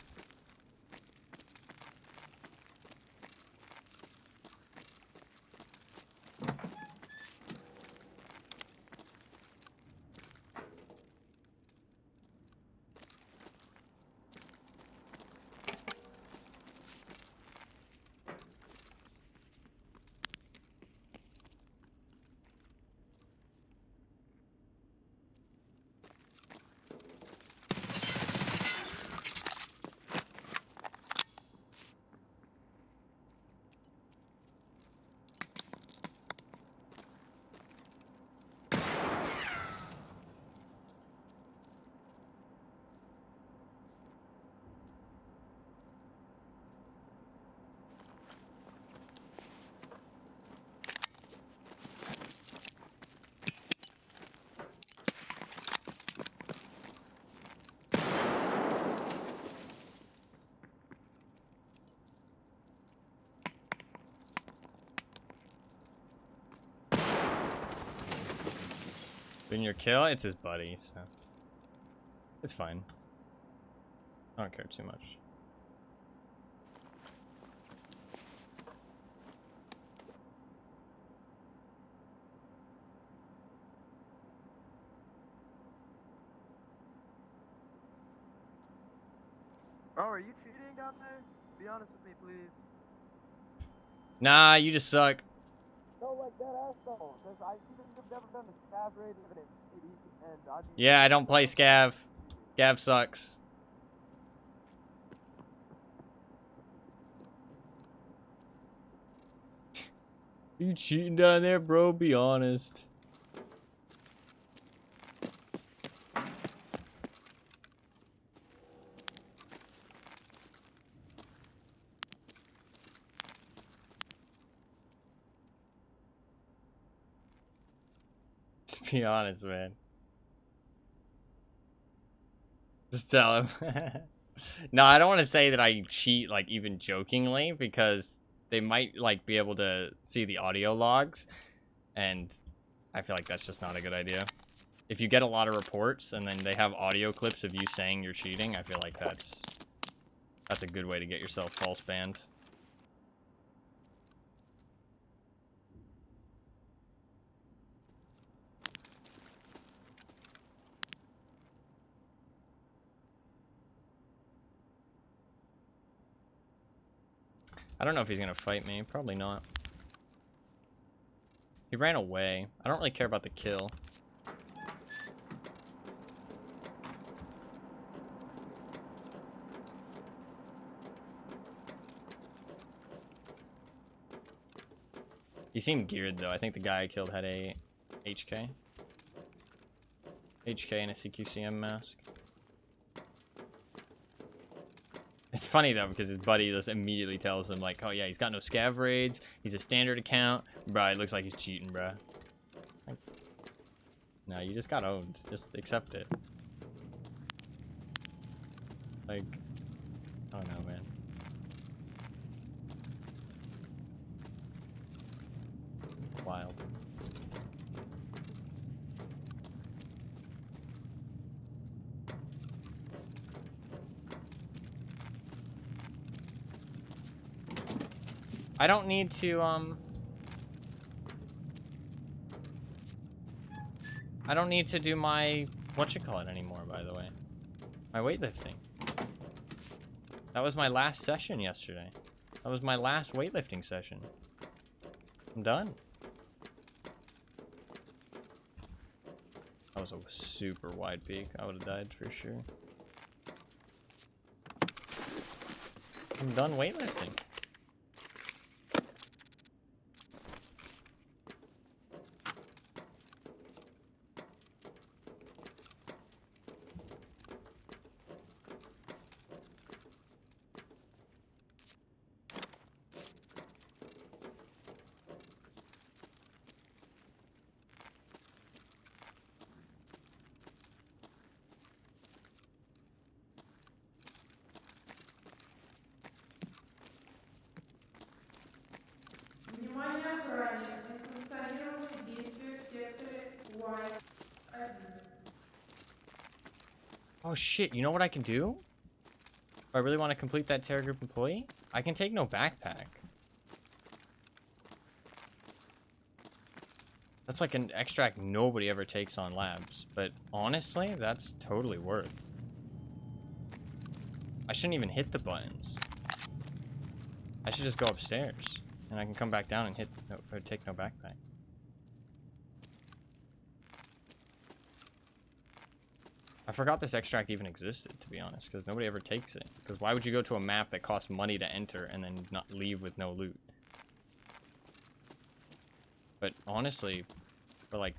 Been your kill? It's his buddy, so it's fine. I don't care too much. Bro, are you cheating down there? Be honest with me, please. Nah, you just suck. No, like that ass though. Cause you've never done a staff raid in an 80 and I'd be Yeah, I don't play Scav. Scav sucks. You cheating down there, bro? Be honest. Just be honest, man. Just tell him. No, I don't want to say that I cheat, like, even jokingly, because they might, like, be able to see the audio logs, and I feel like that's just not a good idea. If you get a lot of reports, and then they have audio clips of you saying you're cheating, I feel like that's a good way to get yourself false banned. I don't know if he's gonna fight me. Probably not. He ran away. I don't really care about the kill. He seemed geared though. I think the guy I killed had a HK. HK and a CQCM mask. It's funny though because his buddy just immediately tells him like, oh yeah, he's got no scav raids. He's a standard account. Bro, it looks like he's cheating, bro. Like, no, you just got owned. Just accept it. Like, I don't know, man. Wild. I don't need to, I don't need to do my, whatchamacallit anymore, by the way. My weightlifting. That was my last session yesterday. That was my last weightlifting session. I'm done. That was a super wide peak. I would have died for sure. I'm done weightlifting. Внимание охране! Несанкционированные действия в секторе Y11. Oh shit, you know what I can do? If I really want to complete that Terror Group employee, I can take no backpack. That's like an extract nobody ever takes on labs, but honestly, that's totally worth. I shouldn't even hit the buttons. I should just go upstairs, and I can come back down and hit no, or take no backpack. I forgot this extract even existed, to be honest, because nobody ever takes it. Because why would you go to a map that costs money to enter and then not leave with no loot? But honestly, for like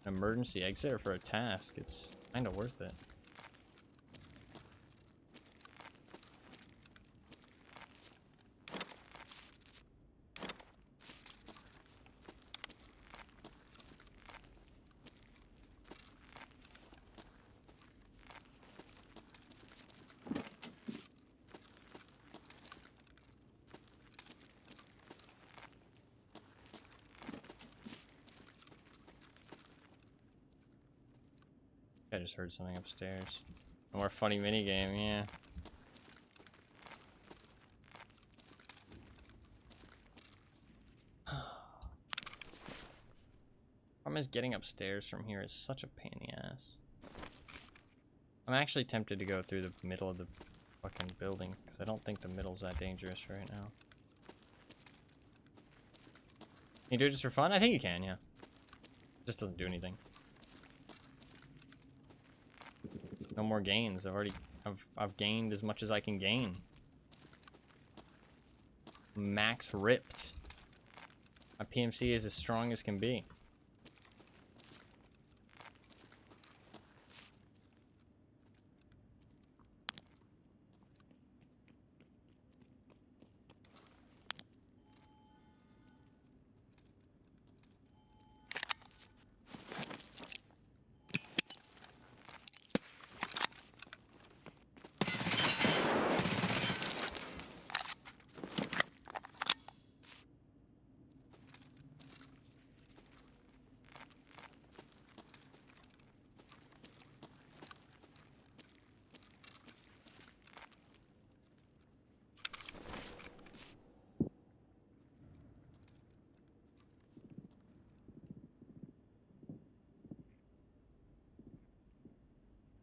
an emergency exit or for a task, it's kind of worth it. I just heard something upstairs. A more funny minigame, yeah. Problem is getting upstairs from here is such a pain in the ass. I'm actually tempted to go through the middle of the fucking building, because I don't think the middle's that dangerous right now. Can you do it just for fun? I think you can, yeah. Just doesn't do anything. No more gains. I've gained as much as I can gain. Max ripped. My PMC is as strong as can be.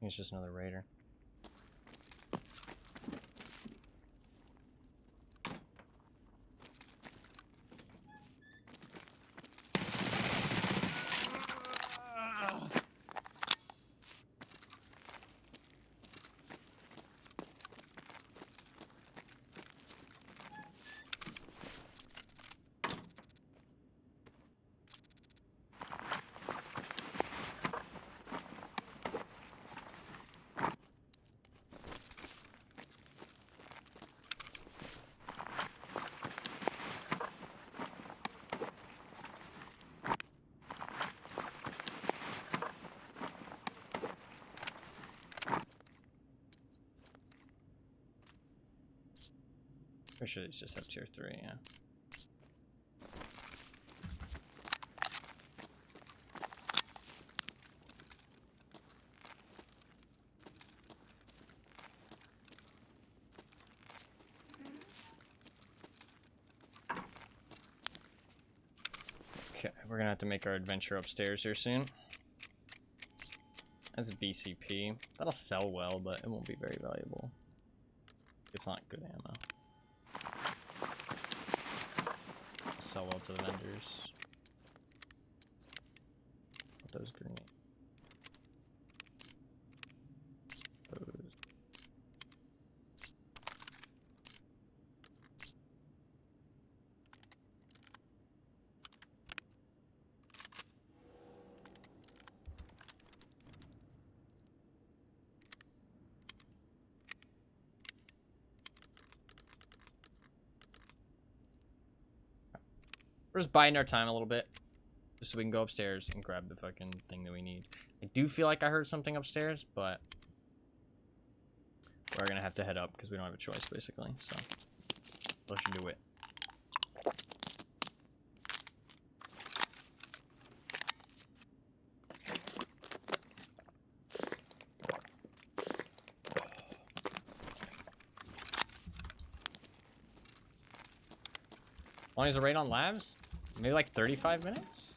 It's just another raider. Pretty sure these just have tier 3, yeah. Okay, we're gonna have to make our adventure upstairs here soon. That's a BCP. That'll sell well, but it won't be very valuable. It's not good ammo. Sell well to the vendors. Put those grenades. Those. We're just biding our time a little bit, just so we can go upstairs and grab the fucking thing that we need. I do feel like I heard something upstairs, but we're gonna have to head up because we don't have a choice, basically. So let's do it. Long as a raid on labs? Maybe like 35 minutes?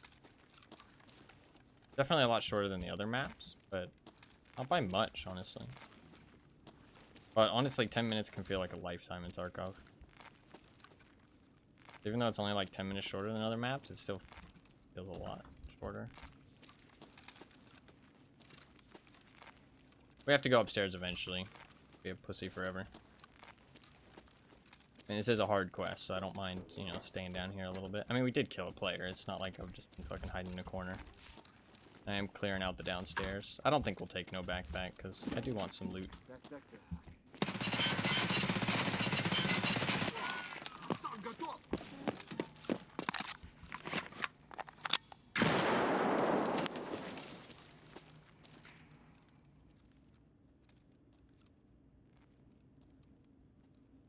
Definitely a lot shorter than the other maps, but not by much, honestly. But honestly, 10 minutes can feel like a lifetime in Tarkov. Even though it's only like 10 minutes shorter than other maps, it still feels a lot shorter. We have to go upstairs eventually. Be a pussy forever. I mean, this is a hard quest, so I don't mind, you know, staying down here a little bit. I mean, we did kill a player. It's not like I've just been fucking hiding in a corner. I am clearing out the downstairs. I don't think we'll take no backpack, because I do want some loot.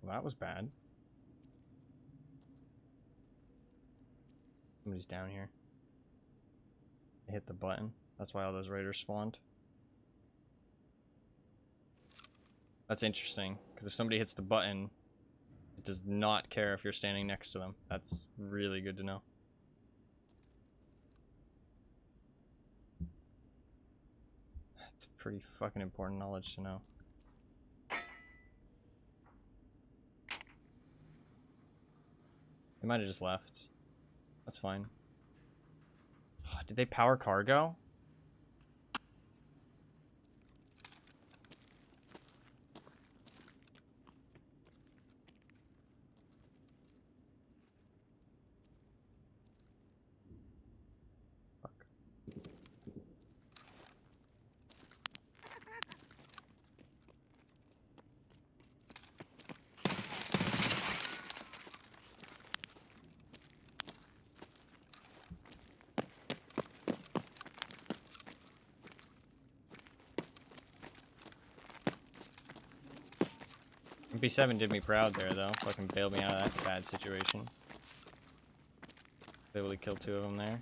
Well, that was bad. Somebody's down here. I hit the button. That's why all those raiders spawned. That's interesting, because if somebody hits the button, it does not care if you're standing next to them. That's really good to know. That's pretty fucking important knowledge to know. They might have just left. That's fine. Did they power cargo? B7 did me proud there, though. Fucking bailed me out of that bad situation. Was able to kill 2 of them there.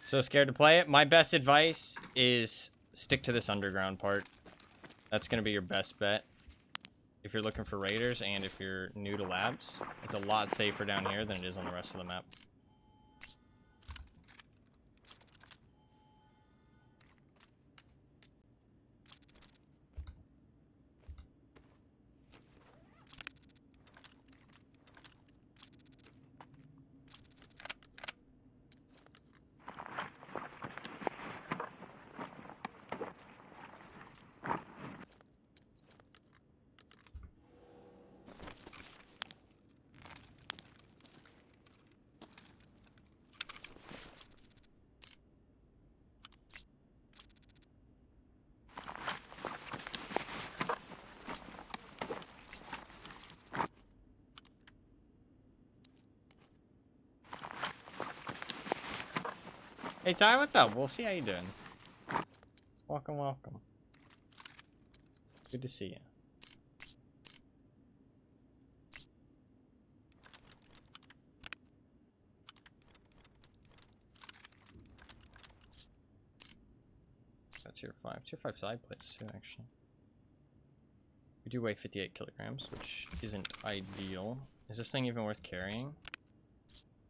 So scared to play it? My best advice is stick to this underground part. That's going to be your best bet. If you're looking for raiders and if you're new to labs, it's a lot safer down here than it is on the rest of the map. Hey Ty, what's up? We'll see how you doing. Welcome, welcome. Good to see you. That's tier 5. Tier 5 side plates too, actually. We do weigh 58 kilograms, which isn't ideal. Is this thing even worth carrying?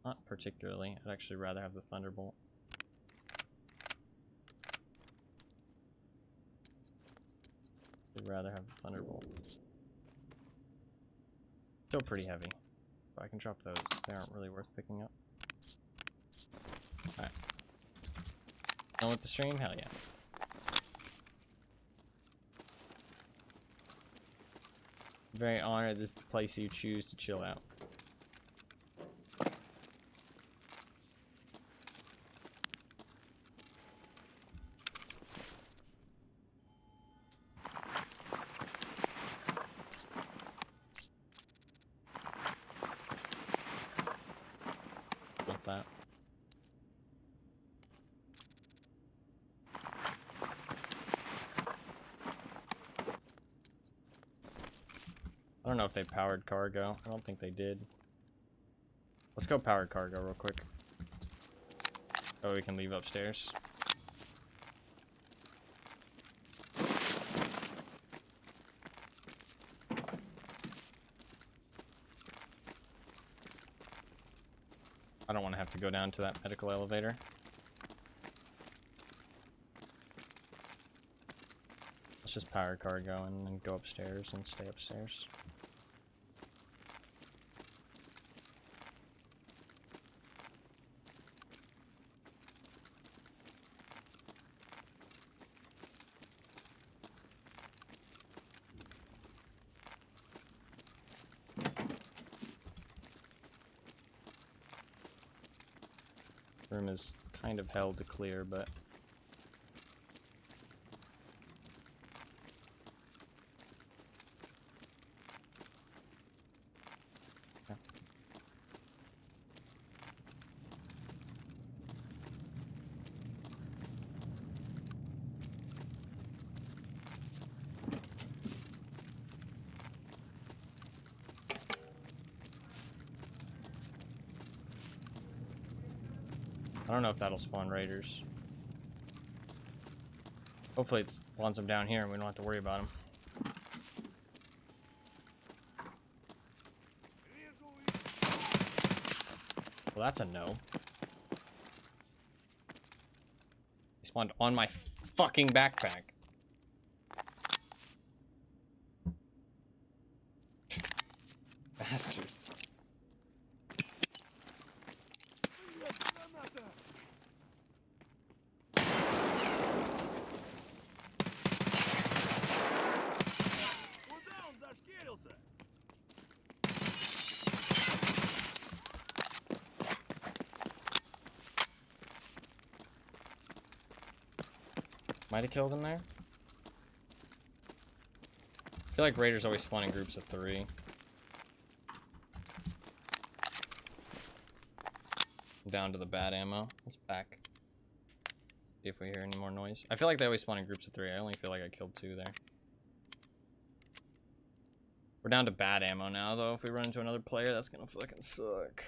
Not particularly. I'd actually rather have the Thunderbolt. I'd rather have the Thunderbolt. Still pretty heavy. But I can drop those. They aren't really worth picking up. Alright. Done with the stream? Hell yeah. Very honored this is the place you choose to chill out. Not that. I don't know if they powered cargo. I don't think they did. Let's go powered cargo real quick. Oh, we can leave upstairs. I don't want to have to go down to that medical elevator. Let's just power cargo and then go upstairs and stay upstairs. Room is kind of held to clear, but yeah. I don't know if that'll spawn raiders. Hopefully it spawns them down here and we don't have to worry about them. Well, that's a no. He spawned on my fucking backpack. Bastards. Might have killed him there. I feel like raiders always spawn in groups of 3. Down to the bad ammo. Let's back. See if we hear any more noise. I feel like they always spawn in groups of 3. I only feel like I killed 2 there. We're down to bad ammo now, though. If we run into another player, that's gonna fucking suck.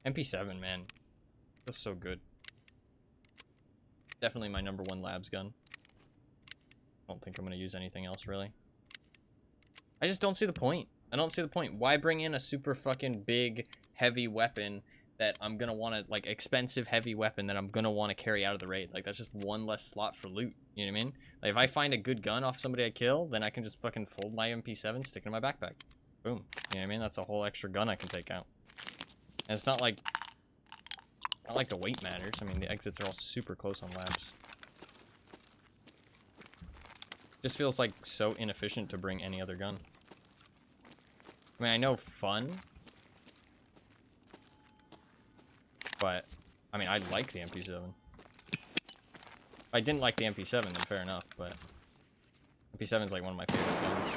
MP7, man. That's so good. Definitely my #1 labs gun. I don't think I'm gonna use anything else, really. I just don't see the point. I don't see the point. Why bring in a super fucking big, heavy weapon that I'm gonna want to, like, expensive, heavy weapon that I'm gonna want to carry out of the raid? Like, that's just one less slot for loot. You know what I mean? Like, if I find a good gun off somebody I kill, then I can just fucking fold my MP7, stick it in my backpack. Boom. You know what I mean? That's a whole extra gun I can take out. And it's not like the weight matters. I mean, the exits are all super close on labs. Just feels like so inefficient to bring any other gun. I mean, I know fun, but I mean, I like the MP7. If I didn't like the MP7, then fair enough, but MP7 is like one of my favorite guns.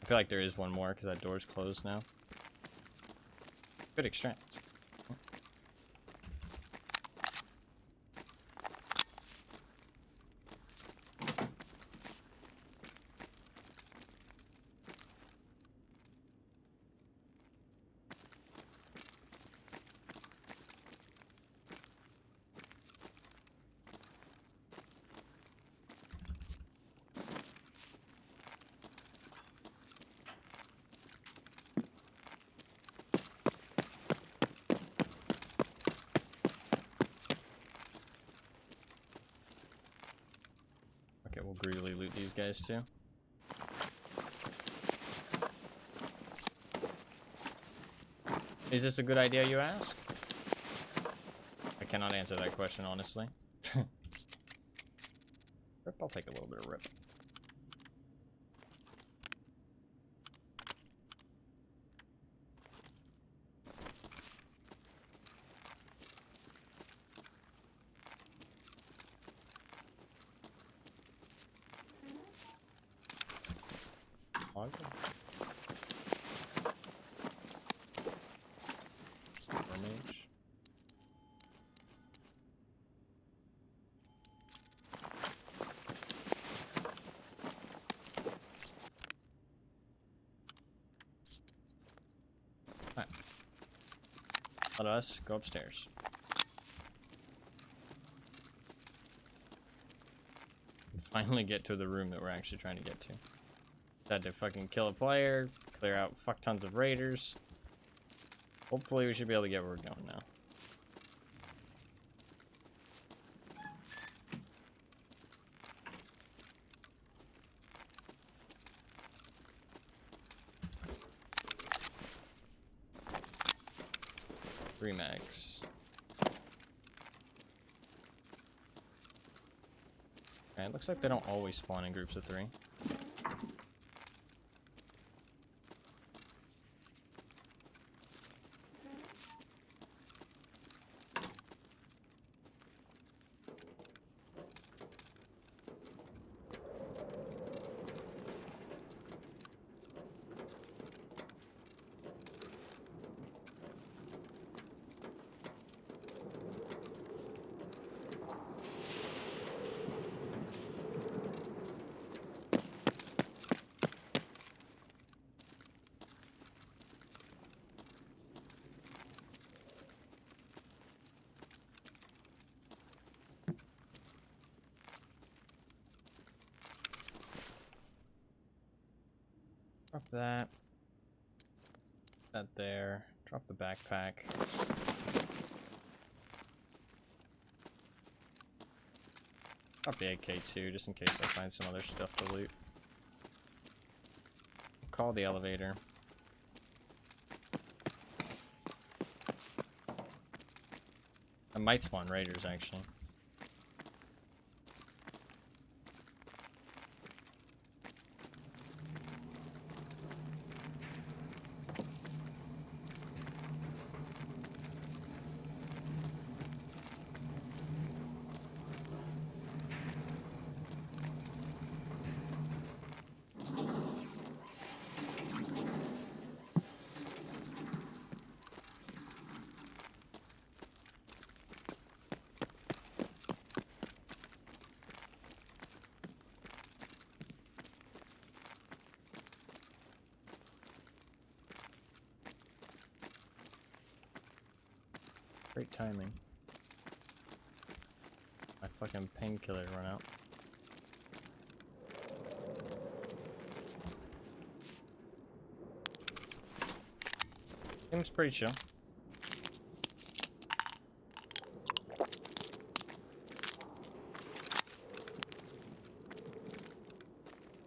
I feel like there is one more because that door's closed now. Good extract. Okay, we'll greedily loot these guys too. Is this a good idea, you ask? I cannot answer that question, honestly. Rip, I'll take a little bit of rip. Okay. Mage. Alright. Let us go upstairs. And finally get to the room that we're actually trying to get to. Had to fucking kill a player, clear out fuck tons of raiders. Hopefully we should be able to get where we're going now. Three mags. Okay, it looks like they don't always spawn in groups of 3. Drop that. That there. Drop the backpack. Drop the AK too, just in case I find some other stuff to loot. Call the elevator. I might spawn raiders, actually. Great timing. My fucking painkiller run out. Seems pretty chill.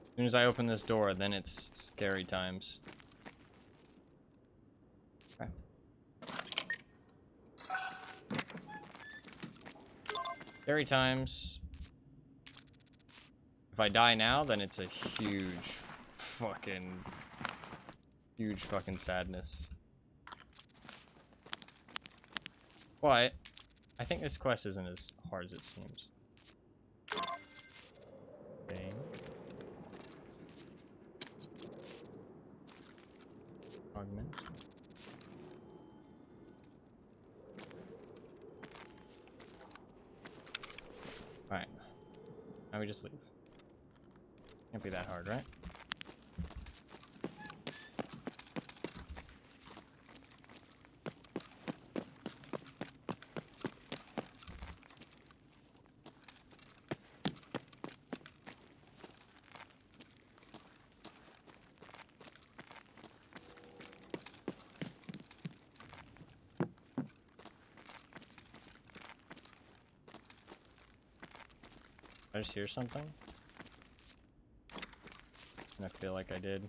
As soon as I open this door, then it's scary times. Okay. Scary times. If I die now, then it's a huge fucking sadness. But I think this quest isn't as hard as it seems. Okay. Augment. Alright. Now we just leave. Can't be that hard, right? I just hear something? And I feel like I did.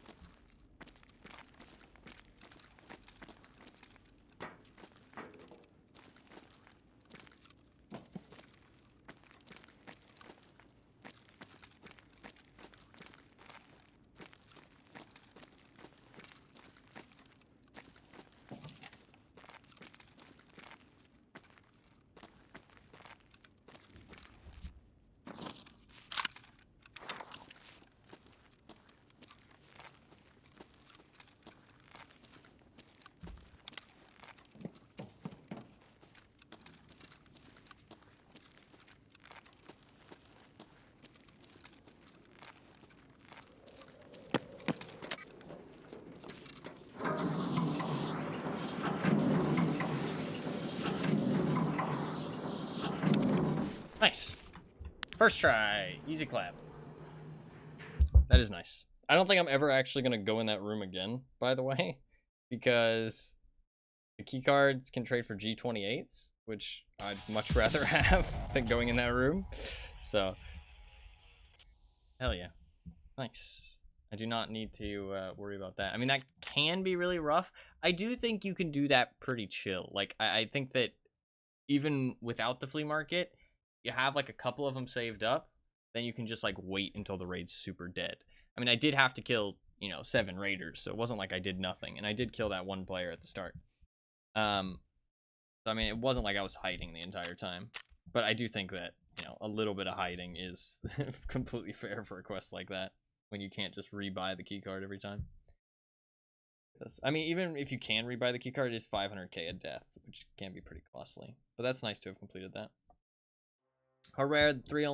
Nice. First try. Easy clap. That is nice. I don't think I'm ever actually going to go in that room again, by the way, because the keycards can trade for G28s, which I'd much rather have than going in that room. So, hell yeah. Nice. I do not need to worry about that. I mean, that can be really rough. I do think you can do that pretty chill. Like, I think that even without the flea market, you have like a couple of them saved up, then you can just like wait until the raid's super dead. I mean, I did have to kill, 7 raiders, so it wasn't like I did nothing, and I did kill that one player at the start. So I mean, it wasn't like I was hiding the entire time, but I do think that, a little bit of hiding is completely fair for a quest like that, when you can't just rebuy the keycard every time. I mean, even if you can rebuy the keycard, it is 500k a death, which can be pretty costly, but that's nice to have completed that. How rare 3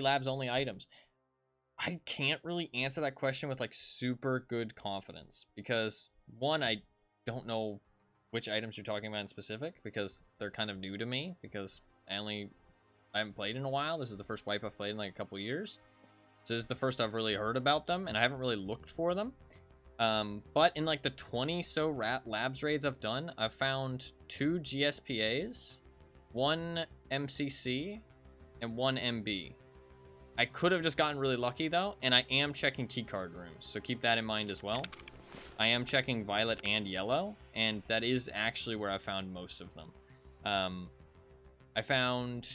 labs only items? I can't really answer that question with like super good confidence, because one, I don't know which items you're talking about in specific, because they're kind of new to me, because I haven't played in a while. This is the first wipe I've played in like a couple years, so this is the first I've really heard about them, and I haven't really looked for them. But in like the 20 so labs raids I've done, I've found 2 GSPAs, 1 MCC, and 1 MB. I could have just gotten really lucky though, and I am checking keycard rooms, so keep that in mind as well. I am checking violet and yellow, and that is actually where I found most of them. I found,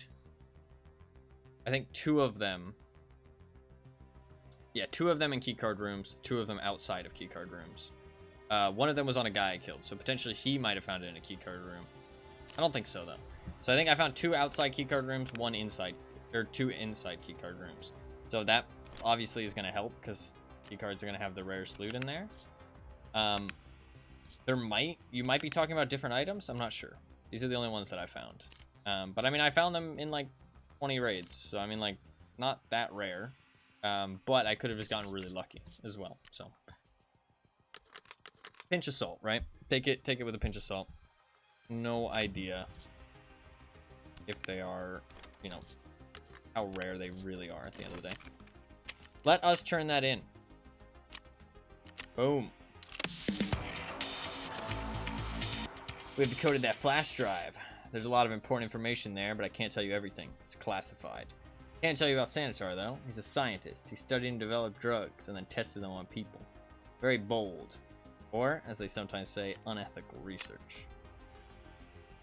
I think 2 of them. Yeah, 2 of them in keycard rooms, 2 of them outside of keycard rooms. One of them was on a guy I killed, so potentially he might have found it in a keycard room. I don't think so though. So I think I found 2 outside keycard rooms, 1 inside, or 2 inside keycard rooms. So that obviously is going to help, because keycards are going to have the rarest loot in there. You might be talking about different items. I'm not sure. These are the only ones that I found. But I mean, I found them in like 20 raids, so I mean, like, not that rare. But I could have just gotten really lucky as well. So pinch of salt, right? Take it with a pinch of salt. No idea if they are, you know, how rare they really are at the end of the day. Let us turn that in. Boom. We've decoded that flash drive. There's a lot of important information there, but I can't tell you everything. It's classified. Can't tell you about Sanitar, though. He's a scientist. He studied and developed drugs and then tested them on people. Very bold. Or, as they sometimes say, unethical research.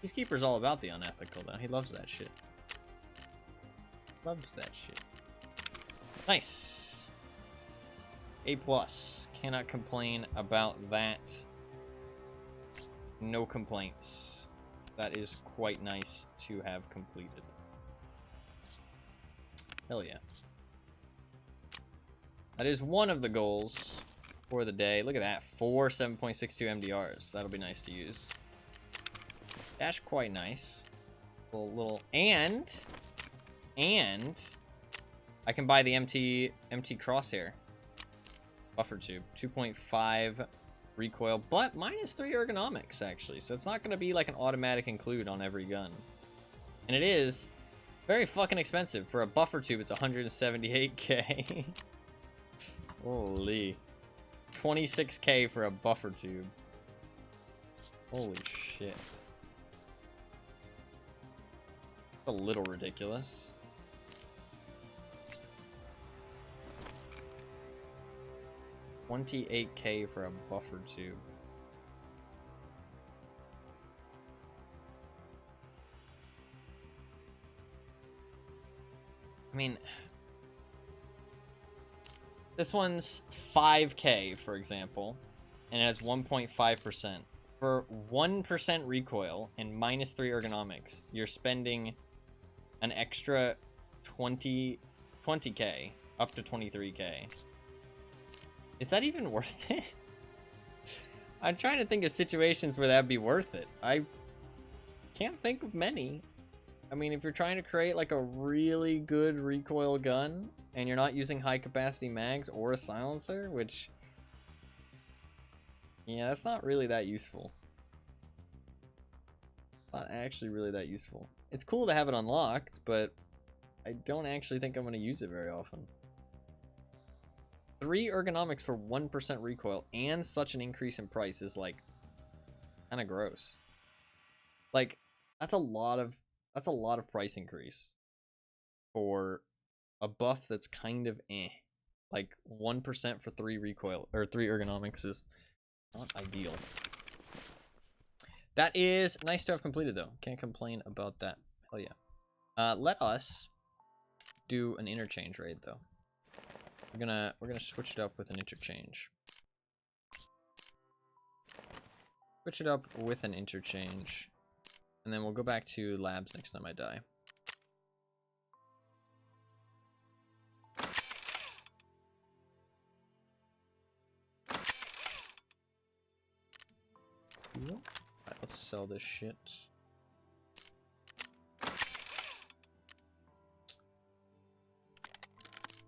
Peacekeeper's all about the unethical, though. He loves that shit. Loves that shit. Nice. A+. Cannot complain about that. No complaints. That is quite nice to have completed. Hell yeah. That is one of the goals for the day. Look at that. 4 7.62 MDRs. That'll be nice to use. Dash quite nice. Little and I can buy the empty crosshair. Buffer tube. 2.5 recoil, but -3 ergonomics, actually. So it's not going to be like an automatic include on every gun. And it is very fucking expensive. For a buffer tube, it's 178k. Holy. 26k for a buffer tube. Holy shit. A little ridiculous. $28k for a buffer tube. I mean, this one's 5k, for example, and it has 1.5%. For 1% recoil and -3 ergonomics, you're spending an extra 20k, up to 23k. Is that even worth it? I'm trying to think of situations where that'd be worth it. I can't think of many. I mean, if you're trying to create like a really good recoil gun and you're not using high capacity mags or a silencer, which, yeah, that's not really that useful. Not actually really that useful. It's cool to have it unlocked, but I don't actually think I'm going to use it very often. 3 ergonomics for 1% recoil and such an increase in price is like kind of gross. Like that's a lot of price increase for a buff that's kind of eh. Like 1% for 3 recoil or 3 ergonomics is not ideal. That is nice to have completed though. Can't complain about that. Hell yeah. Let us do an interchange raid though. We're gonna switch it up with an interchange. Switch it up with an interchange. And then we'll go back to labs next time I die. Alright, let's sell this shit.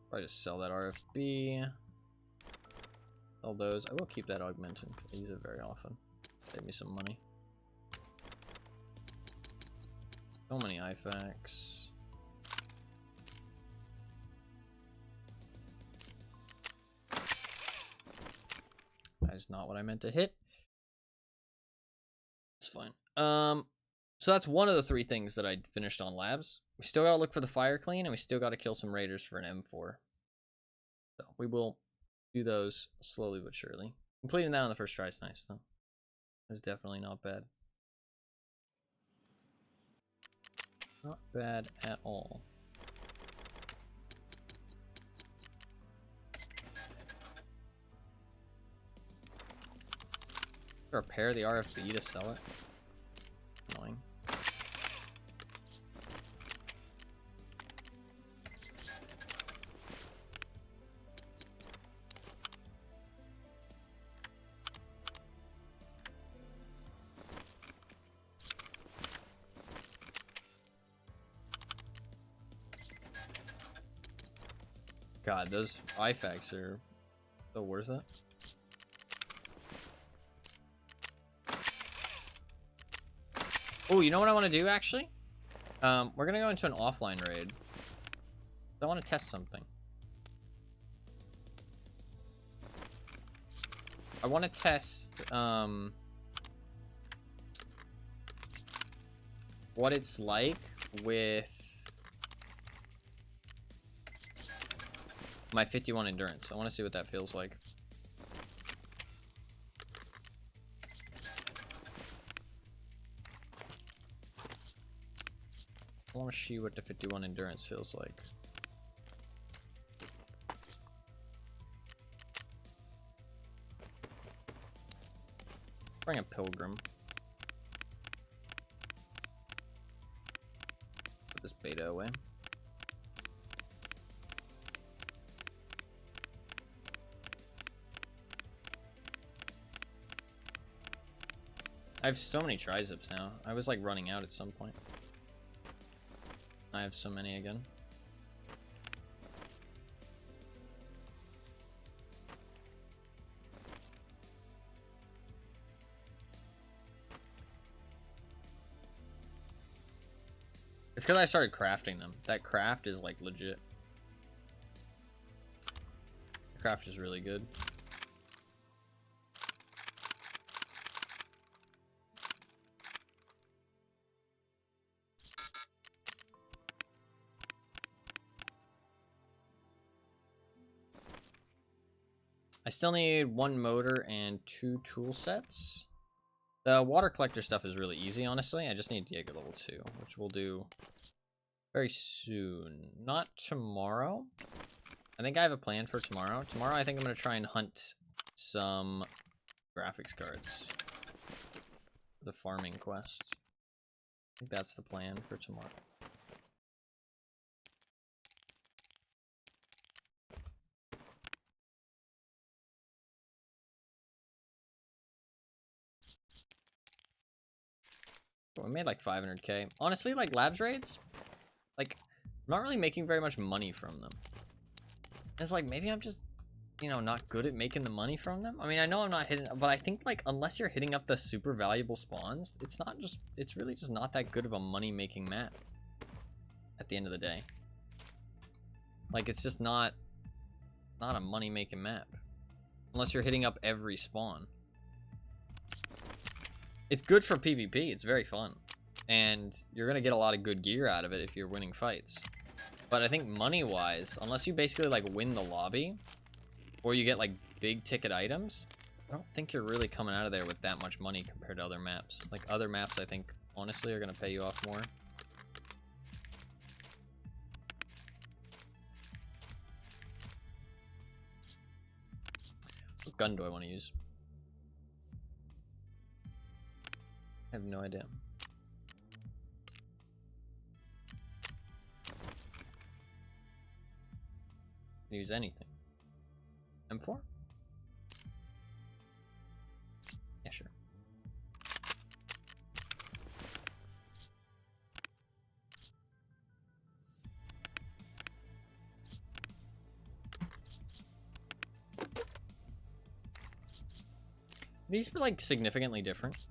Probably just sell that RFB. Sell those. I will keep that augmented. I use it very often. Save me some money. So many IFAKs. That is not what I meant to hit. It's fine. So that's one of the 3 things that I finished on labs. We still gotta look for the fire clean, and we still gotta kill some raiders for an M4. So we will do those slowly but surely. Completing that on the first try is nice, though. It's definitely not bad. Not bad at all. Repair the RFB to sell it. Annoying. God, those IFAKs are so worth it. Oh, you know what I want to do, actually? We're gonna go into an offline raid. I want to test something. I want to test what it's like with my 51 endurance. I want to see what that feels like. I want to see what the 51 endurance feels like. Bring a pilgrim. Put this beta away. I have so many triceps now. I was like running out at some point. I have so many again. It's because I started crafting them. That craft is like legit. The craft is really good. I still need 1 motor and 2 tool sets. The water collector stuff is really easy, honestly. I just need Jaeger level 2, which we'll do very soon. Not tomorrow. I think I have a plan for tomorrow. Tomorrow I think I'm going to try and hunt some graphics cards for the farming quest. I think that's the plan for tomorrow. We made like 500k. Honestly, like labs raids, like I'm not really making very much money from them. It's like maybe I'm just, you know, not good at making the money from them. I mean, I know I'm not hitting, but I think like unless you're hitting up the super valuable spawns, it's really just not that good of a money making map at the end of the day. Like it's just not a money making map unless you're hitting up every spawn. It's good for PvP, it's very fun. And you're gonna get a lot of good gear out of it if you're winning fights. But I think money-wise, unless you basically like win the lobby, or you get like big ticket items, I don't think you're really coming out of there with that much money compared to other maps. Like other maps I think, honestly, are gonna pay you off more. What gun do I want to use? I have no idea. Use anything. M4? Yeah, sure. These were like significantly different.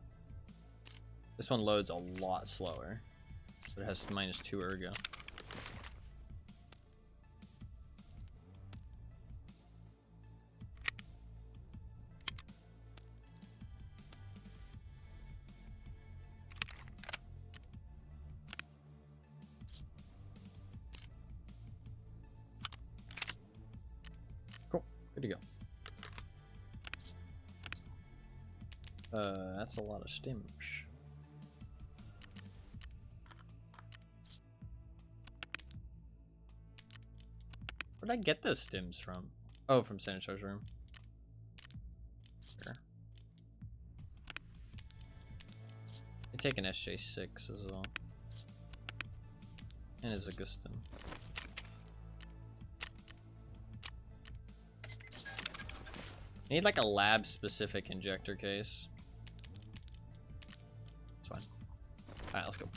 This one loads a lot slower, but it has -2 ergo. Cool, good to go. That's a lot of stims. Where'd I get those stims from? Oh, from Sanitire's room. Sure. I take an SJ6 as well. And his Augustin. I need like a lab specific injector case. It's fine. Alright, let's go.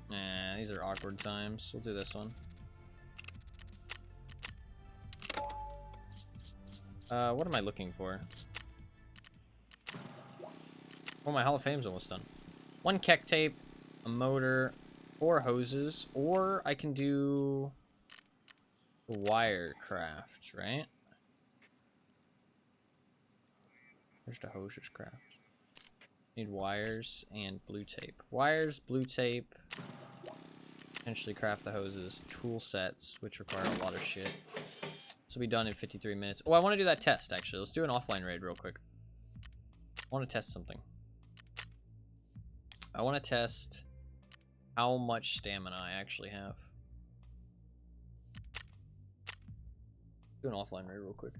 Nah, these are awkward times. We'll do this one. What am I looking for? Oh, my Hall of Fame's almost done. 1 keck tape, a motor, 4 hoses, or I can do wire craft, right? Where's the hoses craft? Need wires and blue tape. Wires, blue tape. Potentially craft the hoses. Tool sets, which require a lot of shit. This will be done in 53 minutes. Oh, I want to do that test, actually. Let's do an offline raid real quick. I want to test something. I want to test how much stamina I actually have. Do an offline raid real quick.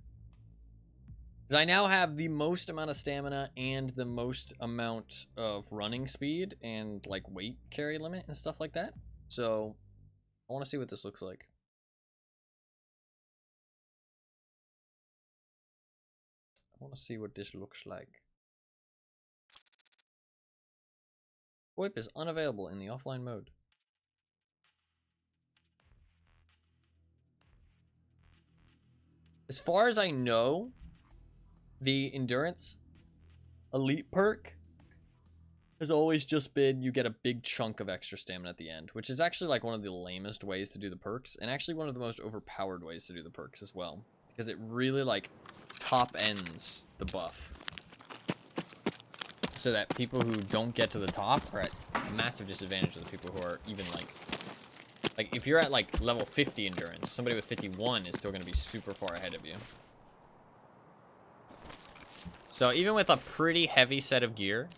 Because I now have the most amount of stamina and the most amount of running speed and like weight carry limit and stuff like that. So I want to see what this looks like. I want to see what this looks like. VoIP is unavailable in the offline mode. As far as I know, the endurance elite perk has always just been you get a big chunk of extra stamina at the end, which is actually like one of the lamest ways to do the perks, and actually one of the most overpowered ways to do the perks as well, because it really like top ends the buff, so that people who don't get to the top are at a massive disadvantage of the people who are even like if you're at like level 50 endurance, somebody with 51 is still going to be super far ahead of you. So even with a pretty heavy set of gear,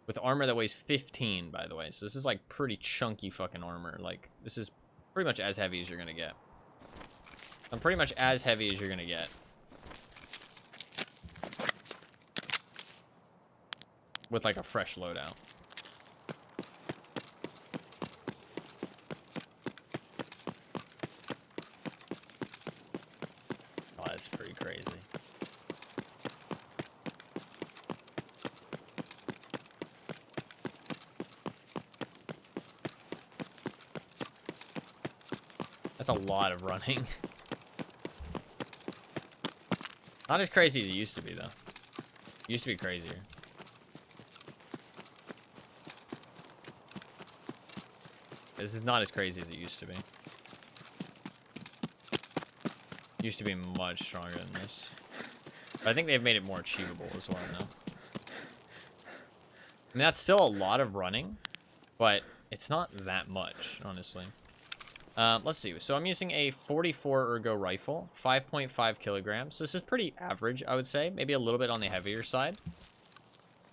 with armor that weighs 15, by the way, so this is like pretty chunky fucking armor. Like this is pretty much as heavy as you're gonna get. I'm pretty much as heavy as you're gonna get with like a fresh loadout. Oh, that's pretty crazy. That's a lot of running. Not as crazy as it used to be, though. It used to be crazier. This is not as crazy as it used to be. It used to be much stronger than this. But I think they've made it more achievable as well now. I mean, that's still a lot of running, but it's not that much, honestly. Let's see. So I'm using a 44 ergo rifle, 5.5 kilograms. So this is pretty average, I would say. Maybe a little bit on the heavier side.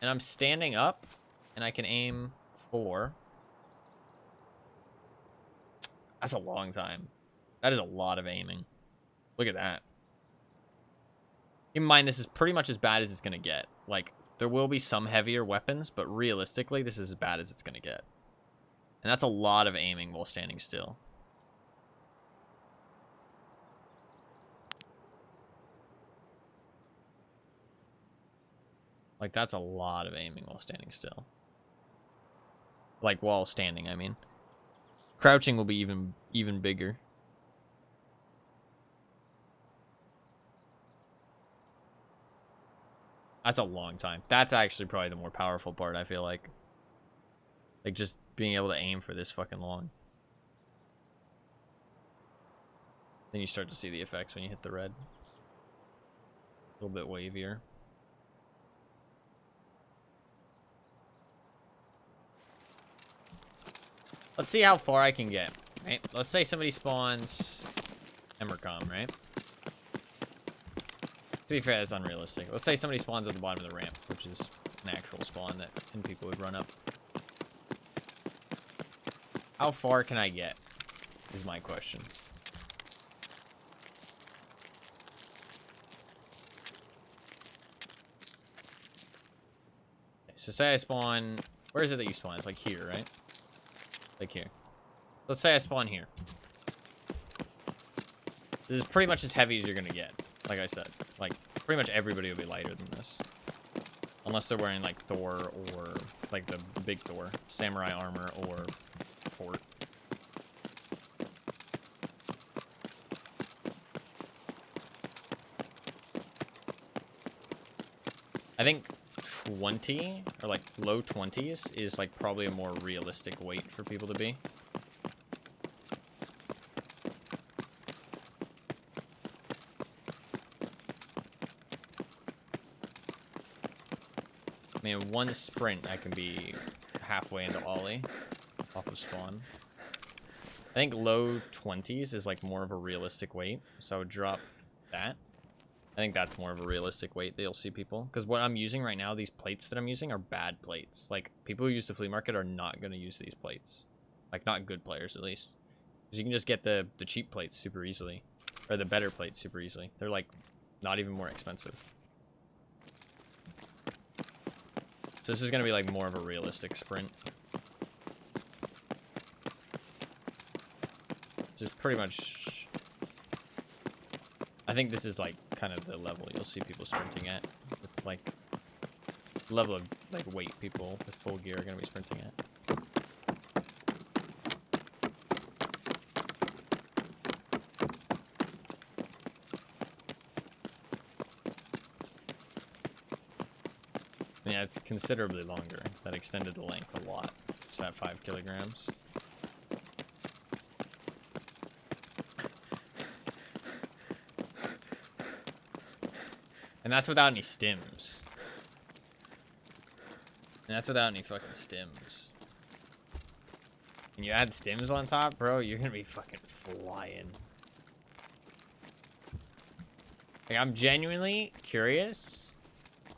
And I'm standing up, and I can aim 4. That's a long time. That is a lot of aiming. Look at that. Keep in mind, this is pretty much as bad as it's going to get. Like, there will be some heavier weapons, but realistically, this is as bad as it's going to get. And that's a lot of aiming while standing still. Like, that's a lot of aiming while standing still. Like, while standing, I mean. Crouching will be even bigger. That's a long time. That's actually probably the more powerful part, I feel like. Like, just being able to aim for this fucking long. Then you start to see the effects when you hit the red. A little bit wavier. Let's see how far I can get. Right? Let's say somebody spawns Emercom, right? To be fair, that's unrealistic. Let's say somebody spawns at the bottom of the ramp, which is an actual spawn that people would run up. How far can I get? Is my question. Okay, so say I spawn... Where is it that you spawn? It's like here, right? Like here. Let's say I spawn here. This is pretty much as heavy as you're gonna get. Like I said. Like, pretty much everybody will be lighter than this. Unless they're wearing, like, Thor or, like, the big Thor. Samurai armor or Fort. I think 20 or like low 20s is like probably a more realistic weight for people to be. I mean, one sprint I can be halfway into ollie off of spawn. I think low 20s is like more of a realistic weight, so I would drop that. I think that's more of a realistic weight that you'll see people. Because what I'm using right now, these plates that I'm using are bad plates. Like, people who use the flea market are not going to use these plates. Like, not good players, at least. Because you can just get the cheap plates super easily. Or the better plates super easily. They're, like, not even more expensive. So this is going to be, like, more of a realistic sprint. This is pretty much... I think this is, like, kind of the level you'll see people sprinting at. With, like, level of, like, weight people with full gear are going to be sprinting at. Yeah, it's considerably longer. That extended the length a lot. It's at 5 kilograms. And that's without any stims. And that's without any fucking stims. And you add stims on top, bro, you're gonna be fucking flying. Like, I'm genuinely curious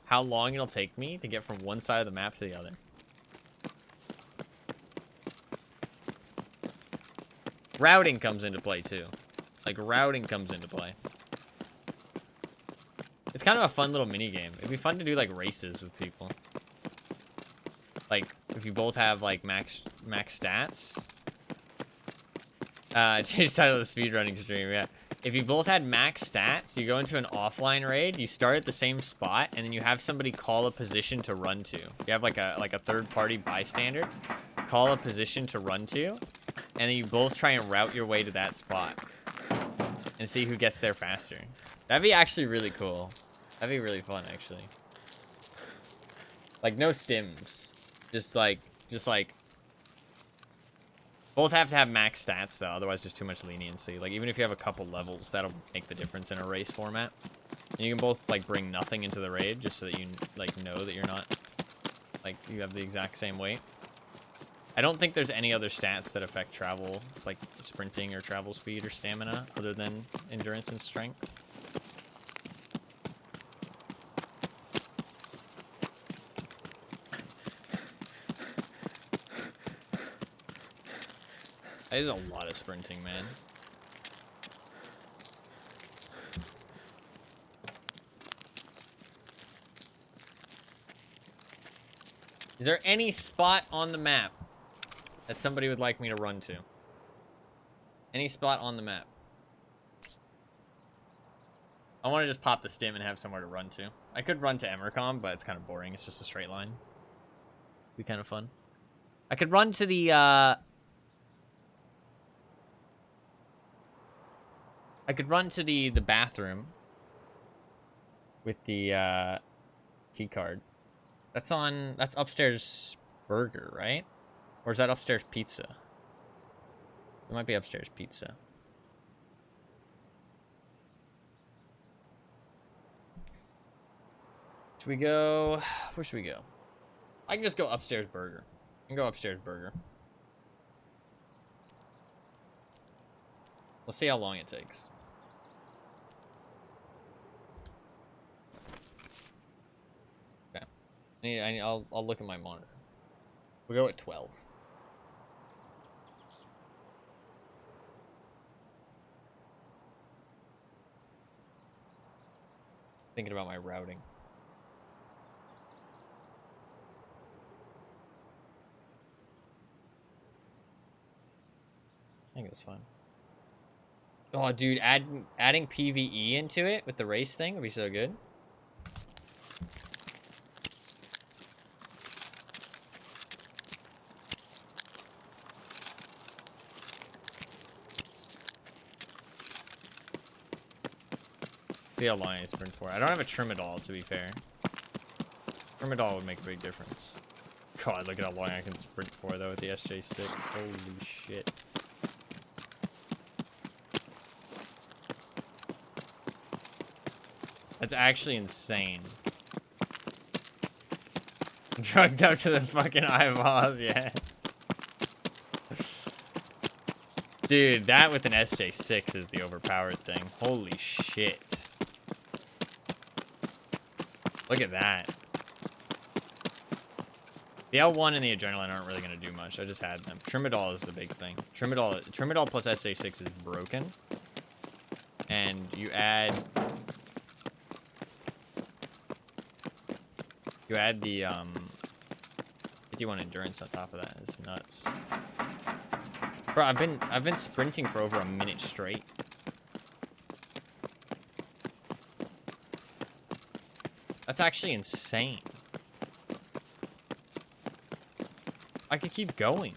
how long it'll take me to get from one side of the map to the other. Routing comes into play, too. Like, routing comes into play. It's kind of a fun little mini game. It'd be fun to do like races with people. Like if you both have like max stats. Change title of the speedrunning stream. Yeah. If you both had max stats, you go into an offline raid. You start at the same spot, and then you have somebody call a position to run to. You have like a third-party bystander call a position to run to, and then you both try and route your way to that spot and see who gets there faster. That'd be actually really cool. That'd be really fun, actually. Like, no stims. Just like... Both have to have max stats, though. Otherwise, there's too much leniency. Like, even if you have a couple levels, that'll make the difference in a race format. And you can both, like, bring nothing into the raid, just so that you, like, know that you're not... Like, you have the exact same weight. I don't think there's any other stats that affect travel, like sprinting or travel speed or stamina, other than endurance and strength. That is a lot of sprinting, man. Is there any spot on the map that somebody would like me to run to? Any spot on the map? I want to just pop the stim and have somewhere to run to. I could run to Emercom, but it's kind of boring. It's just a straight line. Be kind of fun. I could run to the, I could run to the bathroom with the, key card. That's upstairs burger, right? Or is that upstairs pizza? It might be upstairs pizza. Should we go... Where should we go? I can just go upstairs burger. I can go upstairs burger. Let's see how long it takes. Okay. I'll look at my monitor. We'll go at 12. Thinking about my routing. I think it's fine. Oh, dude, adding PvE into it with the race thing would be so good. See how long I sprint for. I don't have a trim at all, to be fair. Trimidol would make a big difference. God, look at how long I can sprint for, though, with the SJ6. Holy shit. That's actually insane. Drugged up to the fucking eyeballs, yeah. Dude, that with an SJ6 is the overpowered thing. Holy shit. Look at that. The L1 and the Adrenaline aren't really going to do much. I just had them. Trimidol is the big thing. Trimidol plus SJ6 is broken. And you add the 51 endurance on top of that. It's nuts. Bro, I've been sprinting for over a minute straight. That's actually insane. I could keep going.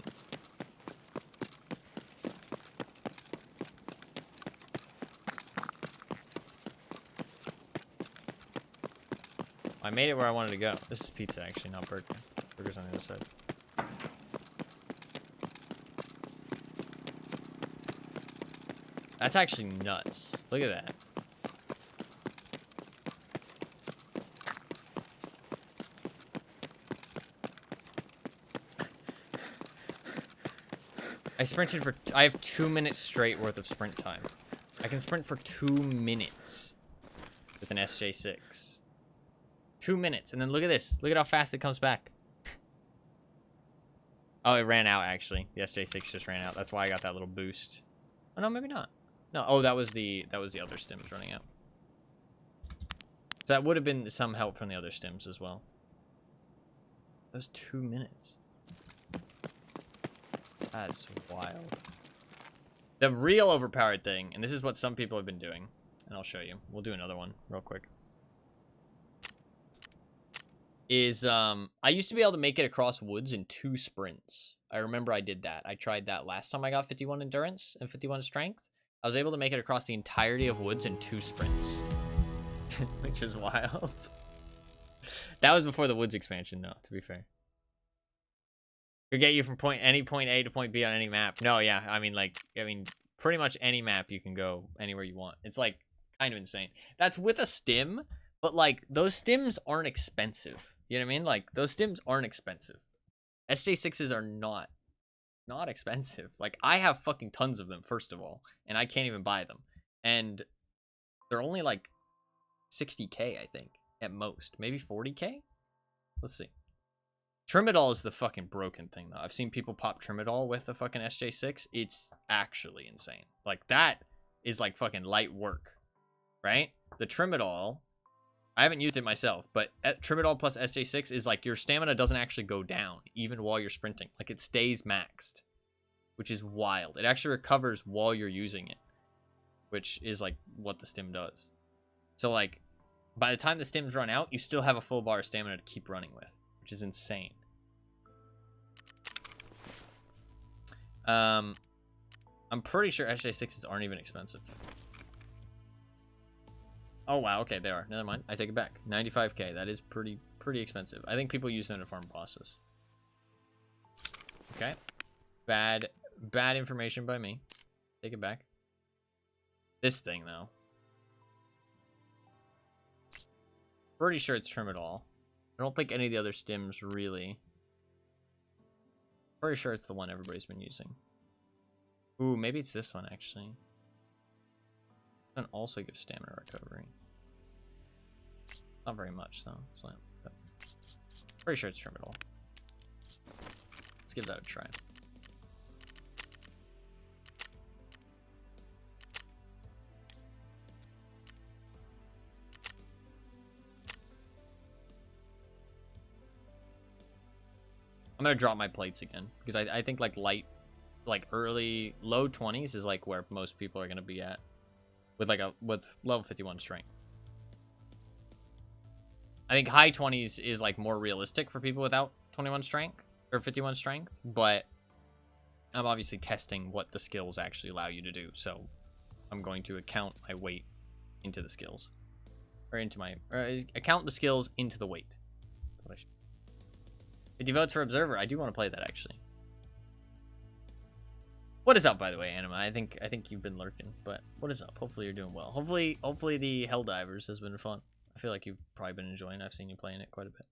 I made it where I wanted to go. This is pizza, actually, not burger. Burger's on the other side. That's actually nuts. Look at that. I have 2 minutes straight worth of sprint time. I can sprint for 2 minutes with an SJ6. 2 minutes, and then look at this. Look at how fast it comes back. Oh, it ran out, actually. The SJ6 just ran out. That's why I got that little boost. Oh, no, maybe not. No, oh, that was the other stims running out. So that would have been some help from the other stims as well. That was 2 minutes. That's wild. The real overpowered thing, and this is what some people have been doing, and I'll show you. We'll do another one real quick. Is, I used to be able to make it across woods in 2 sprints. I remember I did that. I tried that last time I got 51 endurance and 51 strength. I was able to make it across the entirety of woods in 2 sprints. Which is wild. That was before the woods expansion, though, to be fair. Could get you from any point A to point B on any map. No, yeah, I mean, pretty much any map you can go anywhere you want. It's, like, kind of insane. That's with a stim, but, like, those stims aren't expensive. You know what I mean? Like, those stims aren't expensive. SJ6s are not expensive. Like, I have fucking tons of them, first of all, and I can't even buy them. And they're only, like, 60k, I think, at most. Maybe 40k? Let's see. Trimidol is the fucking broken thing, though. I've seen people pop Trimidol with the fucking SJ6. It's actually insane. Like, that is, like, fucking light work, right? The Trimidol, I haven't used it myself, but Trimidol plus SJ6 is, like, your stamina doesn't actually go down, even while you're sprinting. Like, it stays maxed, which is wild. It actually recovers while you're using it, which is, like, what the stim does. So, like, by the time the stims run out, you still have a full bar of stamina to keep running with, which is insane. I'm pretty sure SJ6s aren't even expensive. Oh, wow. Okay, they are. Never mind. I take it back. 95k. That is pretty expensive. I think people use them to farm bosses. Okay. Bad information by me. Take it back. This thing, though. Pretty sure it's Trimidol. I don't think any of the other stims really. Pretty sure it's the one everybody's been using. Ooh, maybe it's this one, actually. This one also gives stamina recovery. Not very much, though. So, pretty sure it's Trimidol. Let's give that a try. I'm gonna drop my plates again because I think like early low 20s is like where most people are gonna be at with with level 51 strength. I think high 20s is like more realistic for people without 21 strength or 51 strength, but I'm obviously testing what the skills actually allow you to do, so I'm going to account my weight into the skills, or account the skills into the weight. what I should... 50 votes for Observer. I do want to play that, actually. What is up, by the way, Anima? I think you've been lurking, but what is up? Hopefully you're doing well. Hopefully the Helldivers has been fun. I feel like you've probably been enjoying it. I've seen you playing it quite a bit.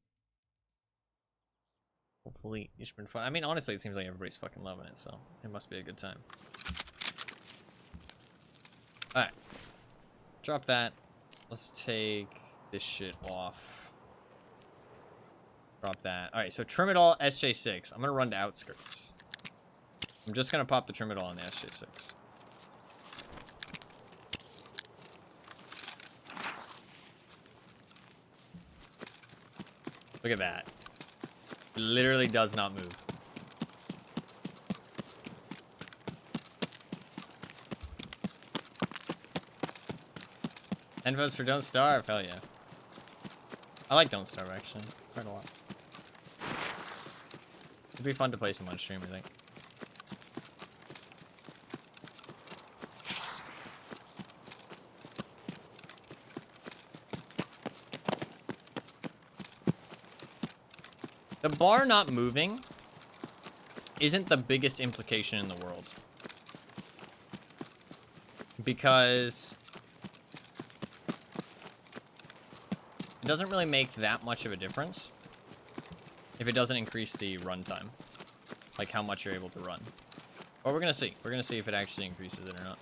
Hopefully it's been fun. I mean, honestly, it seems like everybody's fucking loving it, so it must be a good time. Alright. Drop that. Let's take this shit off. Drop that. Alright, so trim it all SJ6. I'm gonna run to outskirts. I'm just gonna pop the trim it all on the SJ6. Look at that. It literally does not move. And votes for Don't Starve. Hell yeah. I like Don't Starve, actually. Quite a lot. It'd be fun to play some on stream, I think. The bar not moving isn't the biggest implication in the world. Because it doesn't really make that much of a difference if it doesn't increase the runtime. Like how much you're able to run. But we're gonna see. We're gonna see if it actually increases it or not.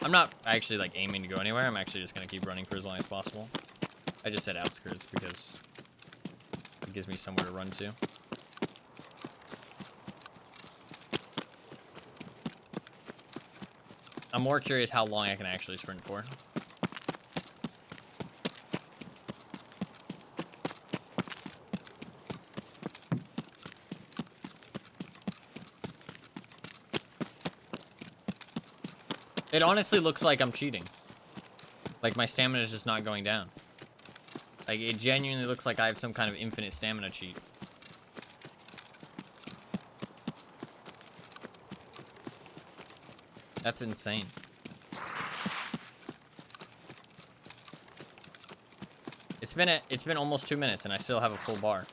I'm not actually like aiming to go anywhere. I'm actually just gonna keep running for as long as possible. I just said outskirts because it gives me somewhere to run to. I'm more curious how long I can actually sprint for. It honestly looks like I'm cheating. Like my stamina is just not going down. Like, it genuinely looks like I have some kind of infinite stamina cheat. That's insane. It's been almost 2 minutes and I still have a full bar.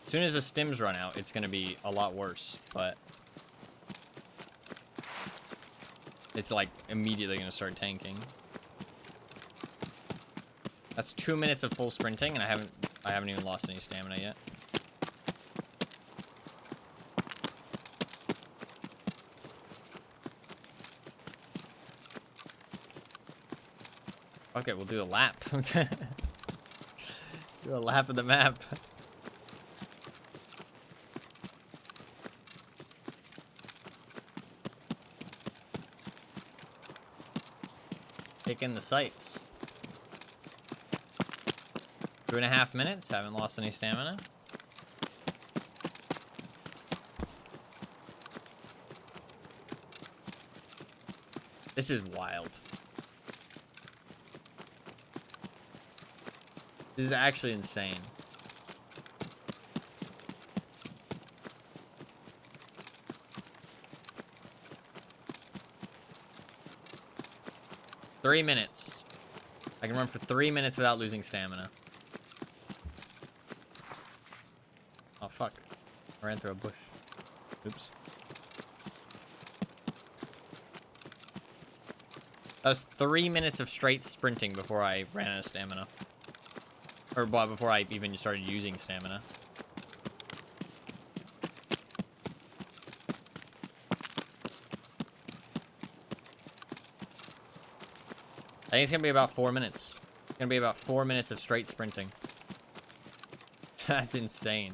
As soon as the stims run out, it's gonna be a lot worse, but it's like immediately gonna start tanking. That's 2 minutes of full sprinting, and I haven't even lost any stamina yet. Okay, we'll do a lap. Do a lap of the map. Take in the sights. 2.5 minutes, haven't lost any stamina. This is wild. This is actually insane. Three minutes. I can run for 3 minutes without losing stamina. Oh, fuck. I ran through a bush. Oops. That was 3 minutes of straight sprinting before I ran out of stamina. Or before I even started using stamina. I think it's gonna be about 4 minutes. It's gonna be about 4 minutes of straight sprinting. That's insane.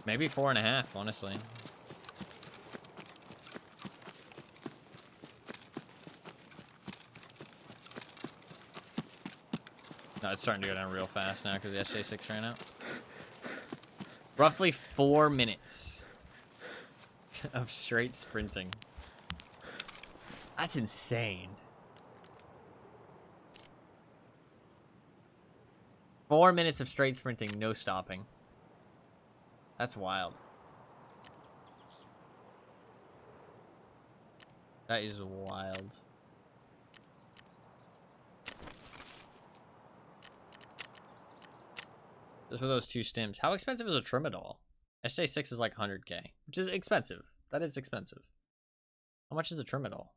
Maybe 4.5, honestly. No, it's starting to go down real fast now because the SJ6 ran out. Roughly 4 minutes of straight sprinting. That's insane. 4 minutes of straight sprinting, no stopping. That's wild. That is wild. Just for those 2 stims. How expensive is a Trimadol? SJ6 is like 100k, which is expensive. That is expensive. How much is a Trimadol?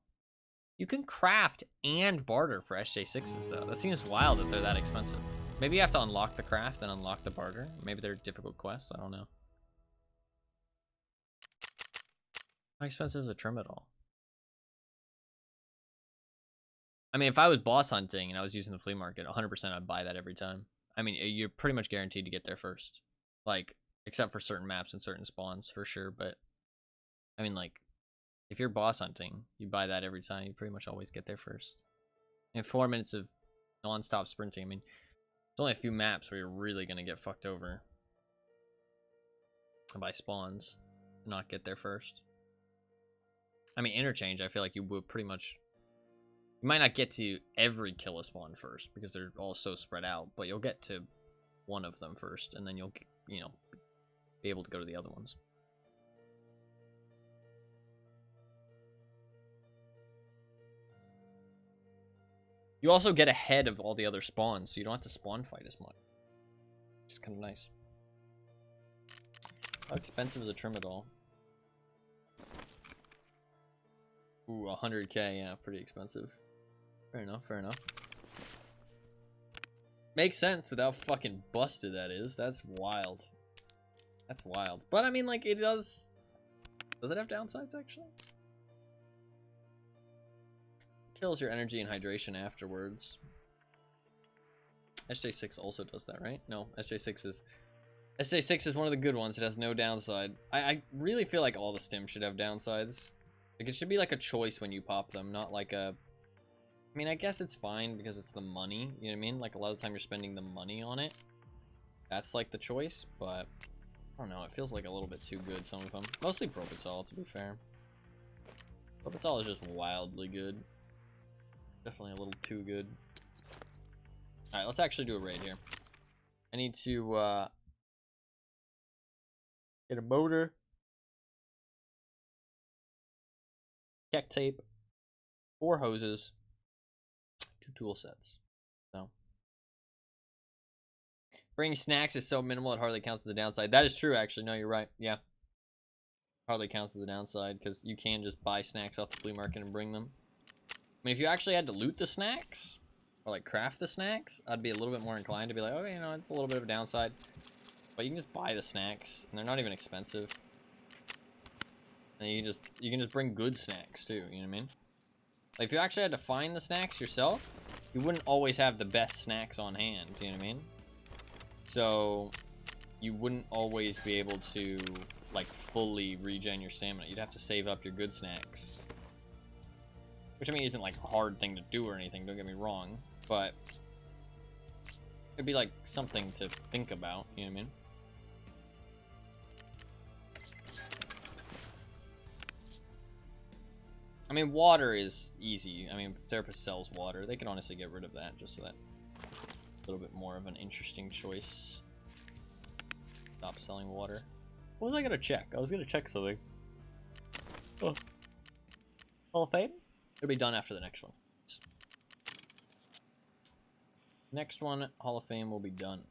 You can craft and barter for SJ6s though. That seems wild that they're that expensive. Maybe you have to unlock the craft and unlock the barter. Maybe they're difficult quests. I don't know. How expensive is a Trimadol? I mean, if I was boss hunting and I was using the flea market, 100% I'd buy that every time. I mean, you're pretty much guaranteed to get there first. Like, except for certain maps and certain spawns, for sure. But, I mean, like, if you're boss hunting, you buy that every time. You pretty much always get there first. And 4 minutes of non-stop sprinting, I mean, it's only a few maps where you're really going to get fucked over by spawns to not get there first. I mean, interchange, I feel like you would pretty much... You might not get to every kill a spawn first because they're all so spread out, but you'll get to one of them first, and then you'll, you know, be able to go to the other ones. You also get ahead of all the other spawns, so you don't have to spawn fight as much. Which is kind of nice. How expensive is a Trimadol? Ooh, 100k, yeah, pretty expensive. Fair enough, fair enough. Makes sense with how fucking busted that is. That's wild. That's wild. But I mean, like, it does... Does it have downsides, actually? Kills your energy and hydration afterwards. SJ6 also does that, right? No, SJ6 is one of the good ones. It has no downside. I really feel like all the stims should have downsides. Like, it should be like a choice when you pop them, not like a... I mean, I guess it's fine because it's the money, you know what I mean? Like, a lot of the time you're spending the money on it. That's, like, the choice, but... I don't know, it feels like a little bit too good, some of them. Mostly Propitzol, to be fair. Propitzol is just wildly good. Definitely a little too good. Alright, let's actually do a raid here. I need to, get a motor. Check tape. 4 hoses. 2 tool sets. So. Bringing snacks is so minimal it hardly counts as a downside. That is true, actually. No, you're right. Yeah. Hardly counts as a downside because you can just buy snacks off the flea market and bring them. I mean, if you actually had to loot the snacks or like craft the snacks, I'd be a little bit more inclined to be like, okay, you know, it's a little bit of a downside. But you can just buy the snacks and they're not even expensive. And you can just bring good snacks too, you know what I mean? Like, if you actually had to find the snacks yourself, you wouldn't always have the best snacks on hand, you know what I mean? So, you wouldn't always be able to, like, fully regen your stamina. You'd have to save up your good snacks. Which, I mean, isn't, like, a hard thing to do or anything, don't get me wrong. But, it'd be, like, something to think about, you know what I mean? I mean, water is easy. I mean, Therapist sells water. They can honestly get rid of that just so that a little bit more of an interesting choice. Stop selling water. What was I gonna check? I was gonna check something. Oh. Hall of Fame? It'll be done after the next one. Next one, Hall of Fame will be done.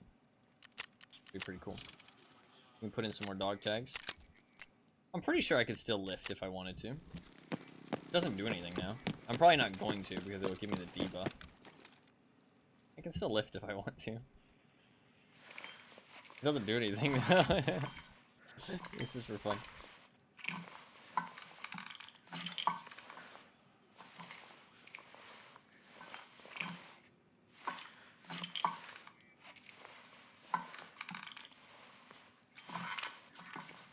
Be pretty cool. We can put in some more dog tags. I'm pretty sure I could still lift if I wanted to. It doesn't do anything now. I'm probably not going to because it will give me the debuff. I can still lift if I want to. It doesn't do anything though. This is for fun.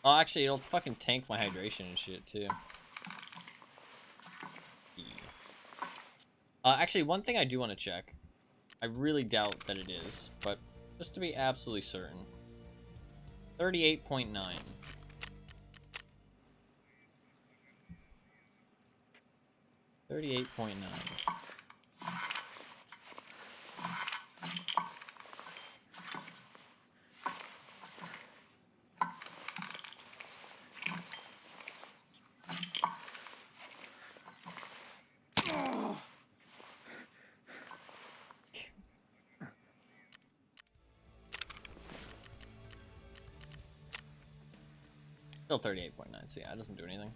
Oh, actually, it'll fucking tank my hydration and shit too. Actually, one thing I do want to check. I really doubt that it is, but just to be absolutely certain. 38.9. 38.9. 38.9. Still 38.9, so yeah, it doesn't do anything.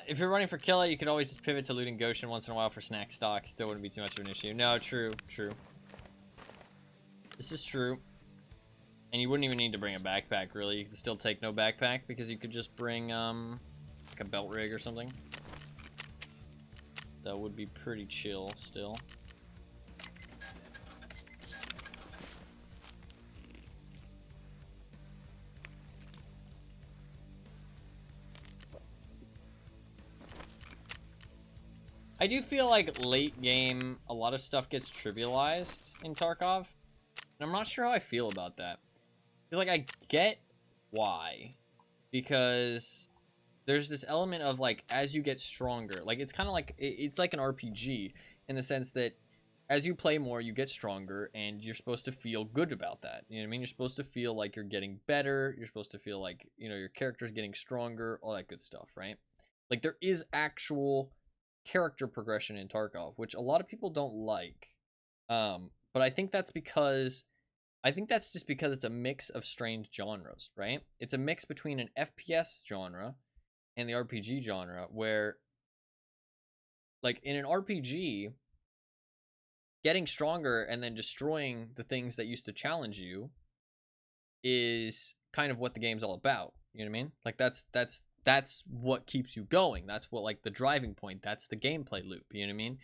If you're running for Killa, you could always just pivot to looting Goshen once in a while for snack stock. Still wouldn't be too much of an issue. No, true. This is true. And you wouldn't even need to bring a backpack, really. You could still take no backpack because you could just bring, like a belt rig or something. That would be pretty chill still. I do feel like late game, a lot of stuff gets trivialized in Tarkov. And I'm not sure how I feel about that. Because, like, I get why. Because there's this element of, like, as you get stronger. Like, it's kind of like, it's like an RPG. In the sense that as you play more, you get stronger. And you're supposed to feel good about that. You know what I mean? You're supposed to feel like you're getting better. You're supposed to feel like, you know, your character's getting stronger. All that good stuff, right? Like, there is actual character progression in Tarkov, which a lot of people don't like. But I think that's just because it's a mix of strange genres, right? It's a mix between an FPS genre and the RPG genre, where, like, in an RPG, getting stronger and then destroying the things that used to challenge you is kind of what the game's all about. You know what I mean? Like, that's what keeps you going. That's what, like, the driving point. That's the gameplay loop. You know what I mean?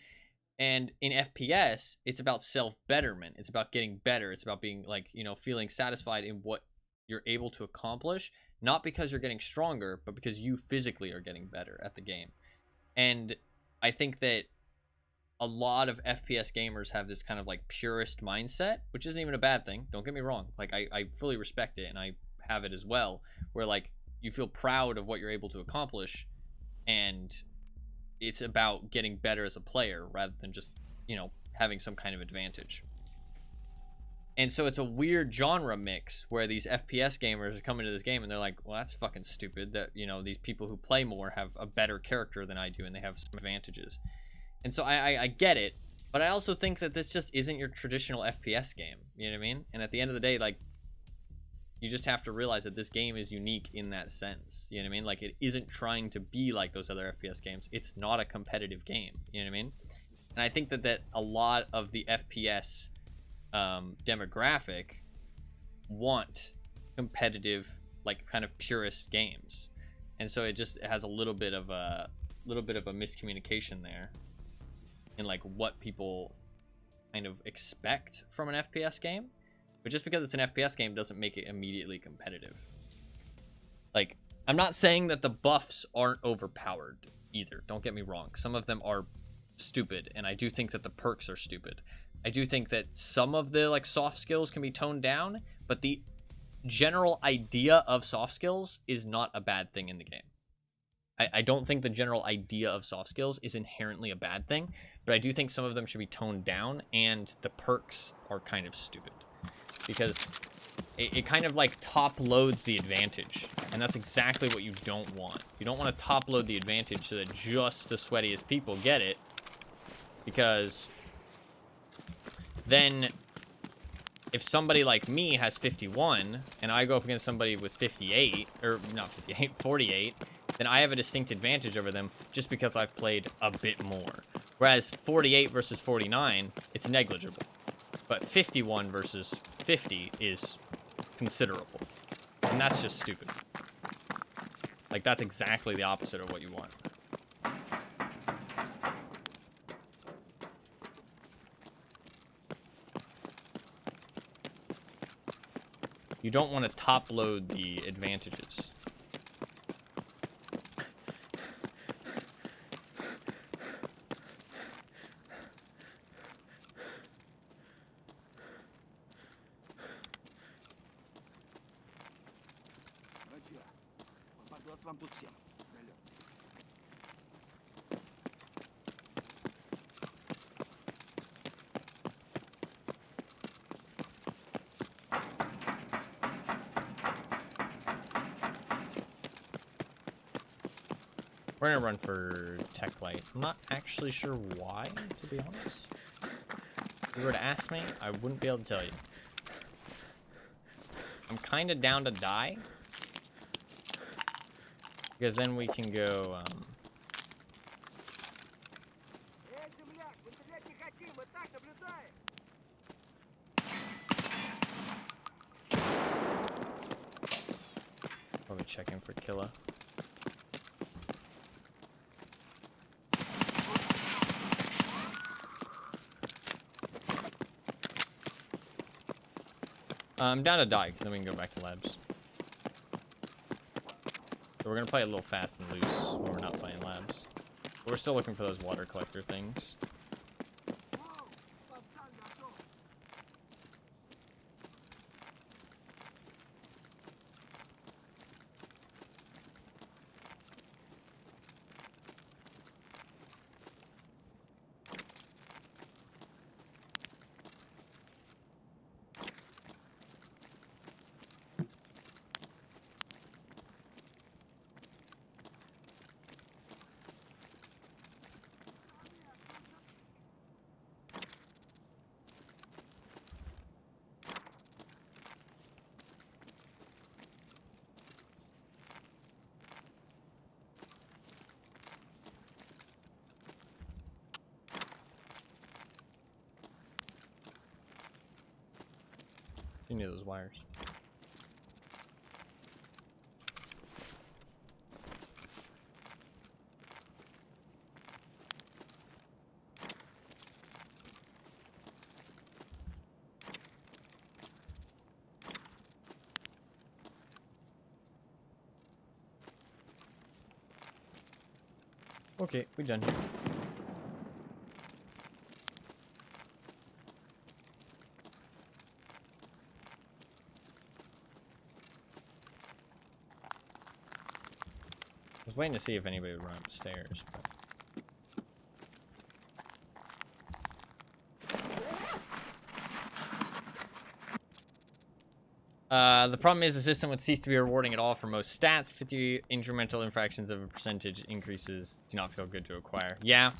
And in FPS, it's about self-betterment. It's about getting better. It's about being, like, you know, feeling satisfied in what you're able to accomplish. Not because you're getting stronger, but because you physically are getting better at the game. And I think that a lot of FPS gamers have this kind of, like, purist mindset, which isn't even a bad thing. Don't get me wrong. Like, I fully respect it, and I have it as well, where, like, you feel proud of what you're able to accomplish, and it's about getting better as a player rather than just, you know, having some kind of advantage. And so it's a weird genre mix where these FPS gamers are coming to this game and they're like, well, that's fucking stupid that, you know, these people who play more have a better character than I do and they have some advantages. And so I get it, but I also think that this just isn't your traditional FPS game. You know what I mean? And at the end of the day, like, you just have to realize that this game is unique in that sense. You know what I mean? Like, it isn't trying to be like those other FPS games. It's not a competitive game. You know what I mean? And I think that a lot of the FPS demographic want competitive, like, kind of purist games. And so it has a little bit of a miscommunication there in, like, what people kind of expect from an FPS game. But just because it's an FPS game doesn't make it immediately competitive. Like, I'm not saying that the buffs aren't overpowered either. Don't get me wrong. Some of them are stupid, and I do think that the perks are stupid. I do think that some of the, like, soft skills can be toned down, but the general idea of soft skills is not a bad thing in the game. I don't think the general idea of soft skills is inherently a bad thing, but I do think some of them should be toned down, and the perks are kind of stupid. Because it kind of, like, top loads the advantage, and that's exactly what you don't want. You don't want to top load the advantage so that just the sweatiest people get it, because then if somebody like me has 51 and I go up against somebody with 58, or not 58, 48, then I have a distinct advantage over them just because I've played a bit more. Whereas 48 versus 49, it's negligible. But 51 versus 50 is considerable. And that's just stupid. Like, that's exactly the opposite of what you want. You don't want to top load the advantages. Братья, попадос вам тут всем. Залет. We're gonna run for Tech Light. I'm not actually sure why, to be honest. If you were to ask me, I wouldn't be able to tell you. I'm kind of down to die. Because then we can go, probably check in for Killa. I'm down to die, because then we can go back to labs. So we're going to play a little fast and loose when we're not playing labs. But we're still looking for those water collector things. You need those wires. Okay, we're done. I was waiting to see if anybody would run up the stairs, but... the problem is the system would cease to be rewarding at all for most stats. 50 incremental infractions of a percentage increases do not feel good to acquire. Yeah.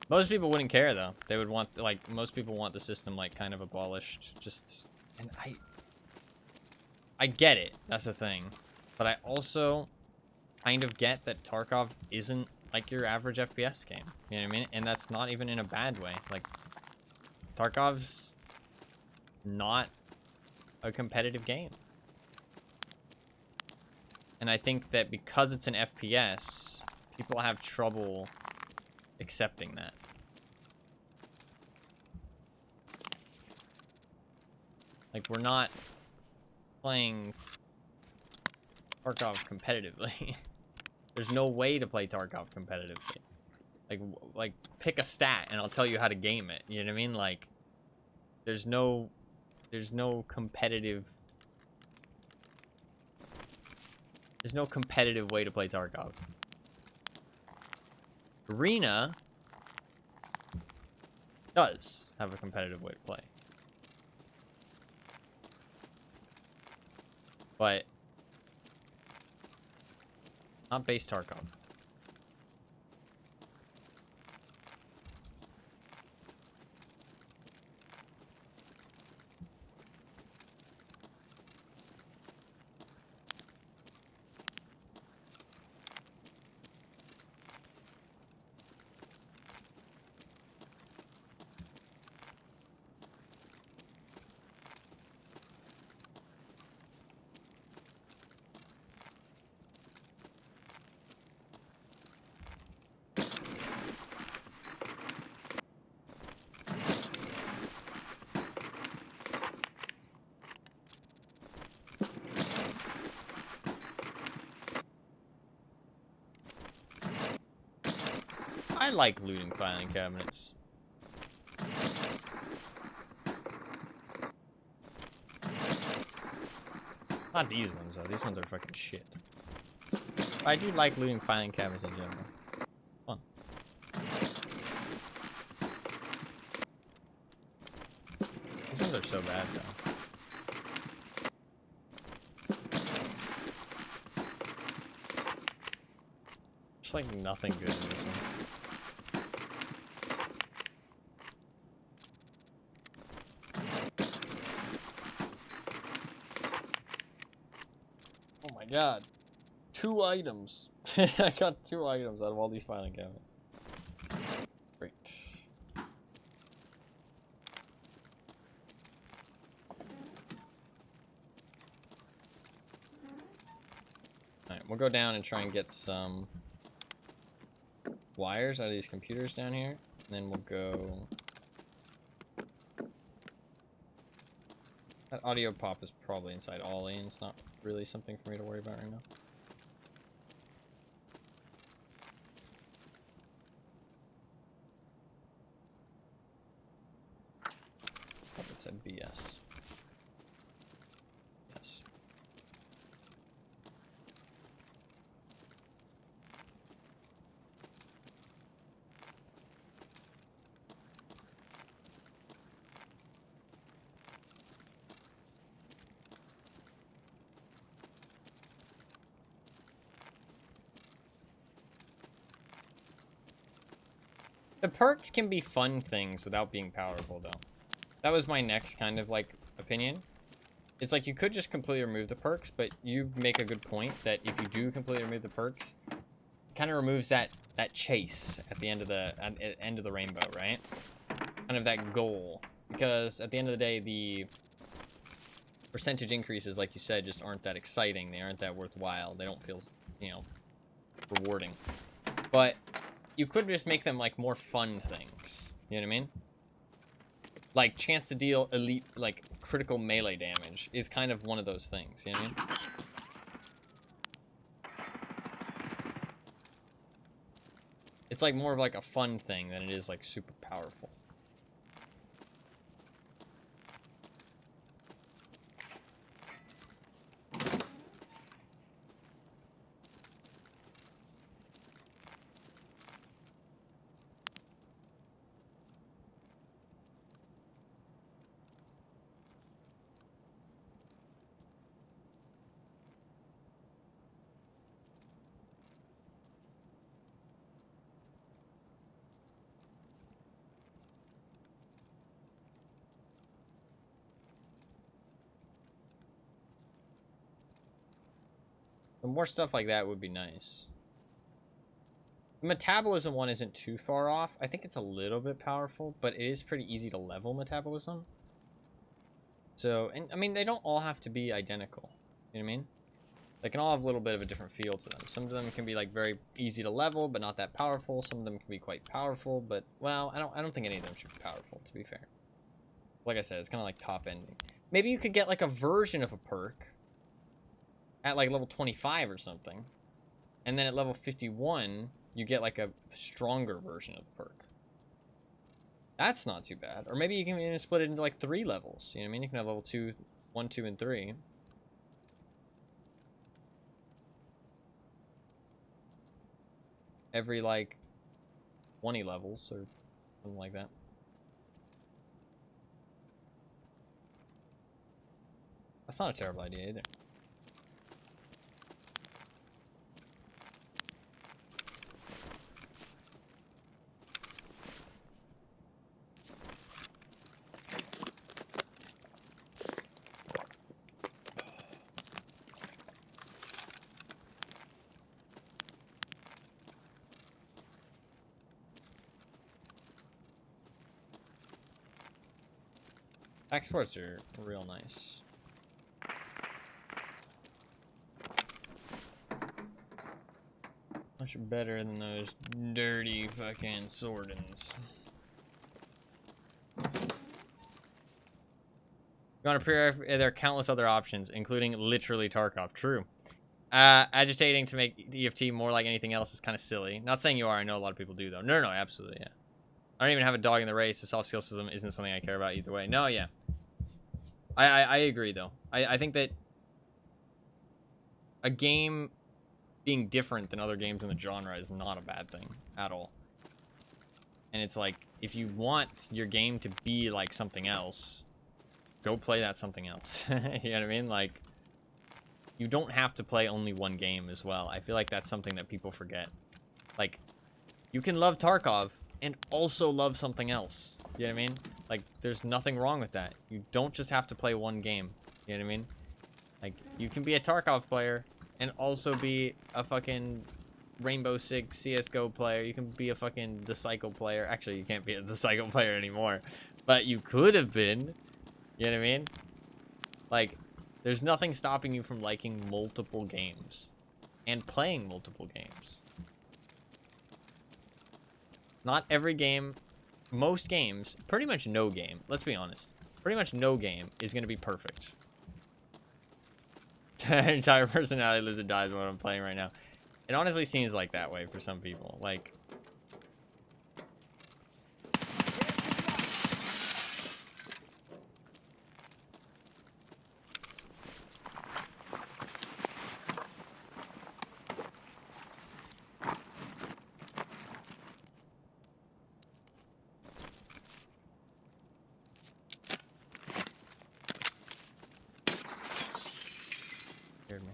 Most people wouldn't care, though. They would want, like, most people want the system, like, kind of abolished. Just, and I get it. That's the thing. But I also kind of get that Tarkov isn't, like, your average FPS game. You know what I mean? And that's not even in a bad way. Like, Tarkov's not a competitive game. And I think that because it's an FPS, people have trouble accepting that. Like, we're not playing Tarkov competitively. There's no way to play Tarkov competitively. Like, pick a stat and I'll tell you how to game it. You know what I mean? Like, there's no competitive... There's no competitive way to play Tarkov. Arena does have a competitive way to play. But not base Tarkov. I like looting filing cabinets. Not these ones, though. These ones are fucking shit. I do like looting filing cabinets in general. Fun. These ones are so bad, though. There's like nothing good in this one. Oh my god. 2 items. I got 2 items out of all these filing cabinets. Great. Alright, we'll go down and try and get some wires out of these computers down here. And then we'll go... That audio pop is probably inside Ollie, and it's not really something for me to worry about right now. Oh, it said BS. Yes. The perks can be fun things without being powerful, though. That was my next kind of, like, opinion. It's like you could just completely remove the perks, but you make a good point that if you do completely remove the perks, it kind of removes that chase at the end of the rainbow, right? Kind of that goal. Because at the end of the day, the percentage increases, like you said, just aren't that exciting. They aren't that worthwhile. They don't feel, you know, rewarding. But you could just make them, like, more fun things. You know what I mean? Like, chance to deal elite, like, critical melee damage is kind of one of those things. You know what I mean? It's, like, more of, like, a fun thing than it is, like, super powerful. The more stuff like that would be nice. The metabolism one isn't too far off. I think it's a little bit powerful, but it is pretty easy to level metabolism. So, and I mean, they don't all have to be identical. You know what I mean? They can all have a little bit of a different feel to them. Some of them can be like very easy to level, but not that powerful. Some of them can be quite powerful, but well, I don't think any of them should be powerful, to be fair. Like I said, it's kind of like top ending. Maybe you could get like a version of a perk at like level 25 or something, and then at level 51 you get like a stronger version of the perk. That's not too bad. Or maybe you can even split it into like 3 levels. You know what I mean? You can have level 2, 1, 2, and 3. Every like 20 levels or something like that. That's not a terrible idea either. Exports are real nice. Much better than those dirty fucking swordins. You want to there are countless other options, including literally Tarkov. True. Agitating to make EFT more like anything else is kind of silly. Not saying you are. I know a lot of people do, though. No, absolutely, yeah. I don't even have a dog in the race. The soft skill system isn't something I care about either way. No, yeah. I agree, though. I think that a game being different than other games in the genre is not a bad thing at all. And it's like, if you want your game to be like something else, go play that something else. You know what I mean? Like, you don't have to play only one game as well. I feel like that's something that people forget. Like, you can love Tarkov and also love something else. You know what I mean? Like, there's nothing wrong with that. You don't just have to play one game. You know what I mean? Like, you can be a Tarkov player and also be a fucking Rainbow Six CSGO player. You can be a fucking The Cycle player. Actually, you can't be a The Cycle player anymore. But you could have been. You know what I mean? Like, there's nothing stopping you from liking multiple games and playing multiple games. Not every game, most games, pretty much no game, let's be honest, pretty much no game is going to be perfect. The entire personality lives and dies with what I'm playing right now. It honestly seems like that way for some people. Like, scared me.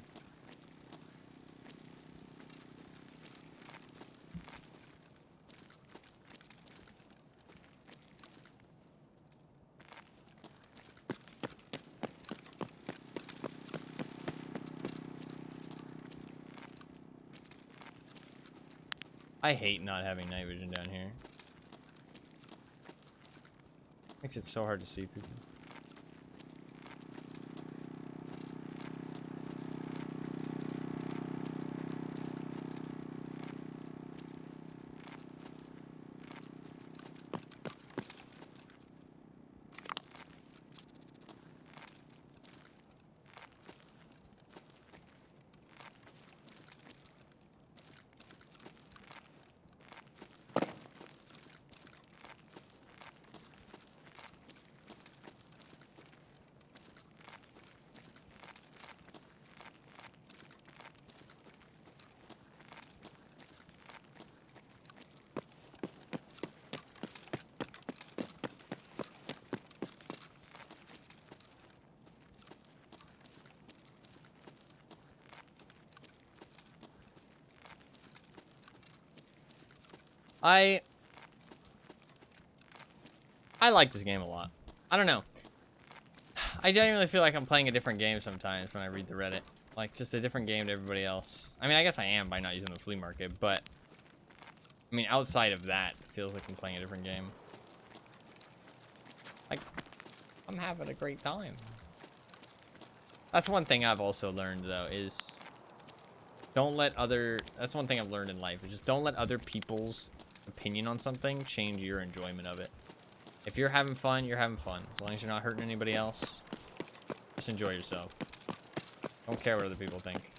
I hate not having night vision down here. Makes it so hard to see people. I like this game a lot. I don't know. I genuinely feel like I'm playing a different game sometimes when I read the Reddit. Like, just a different game to everybody else. I mean, I guess I am by not using the flea market, but... I mean, outside of that, it feels like I'm playing a different game. Like, I'm having a great time. That's one thing I've also learned, though, is... Don't let other... That's one thing I've learned in life, is just don't let other people's opinion on something change your enjoyment of it. If you're having fun, you're having fun. As long as you're not hurting anybody else, just enjoy yourself. Don't care what other people think.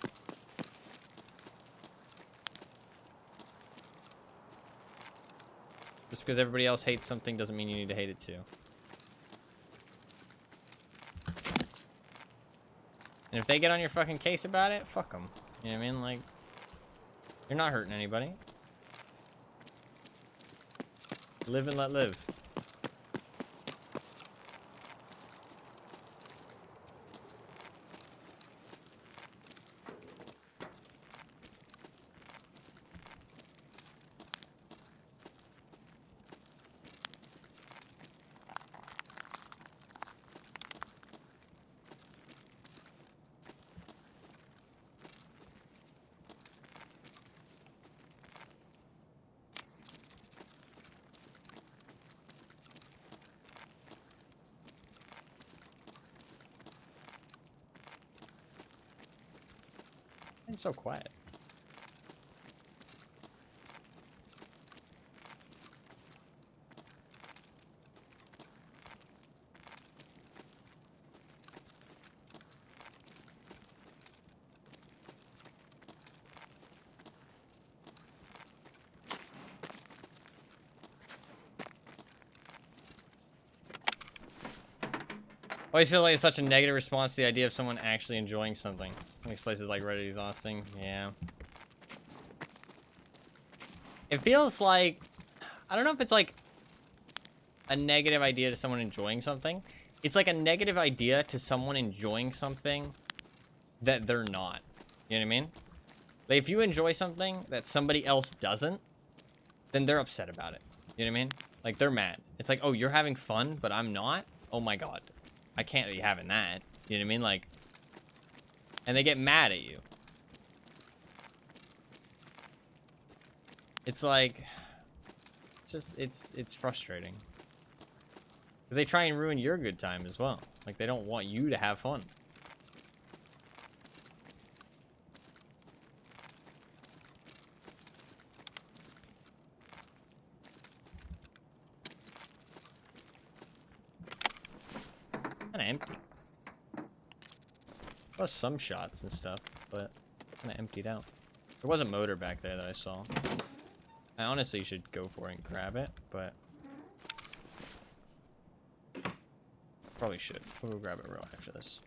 Just because everybody else hates something doesn't mean you need to hate it too. And if they get on your fucking case about it, fuck them. You know what I mean? Like, you're not hurting anybody. Live and let live. It's so quiet. I always feel like it's such a negative response to the idea of someone actually enjoying something. These places like Reddit is exhausting. Yeah. It feels like... I don't know if it's like a negative idea to someone enjoying something. It's like a negative idea to someone enjoying something that they're not. You know what I mean? Like, if you enjoy something that somebody else doesn't, then they're upset about it. You know what I mean? Like, they're mad. It's like, oh, you're having fun, but I'm not? Oh my god. I can't be having that. You know what I mean? Like, and they get mad at you. It's like, it's just, it's frustrating. Because they try and ruin your good time as well. Like, they don't want you to have fun. Kind of empty. There was some shots and stuff, but kind of emptied out. There was a motor back there that I saw. I honestly should go for it and grab it, but probably should. We'll go grab it real after this.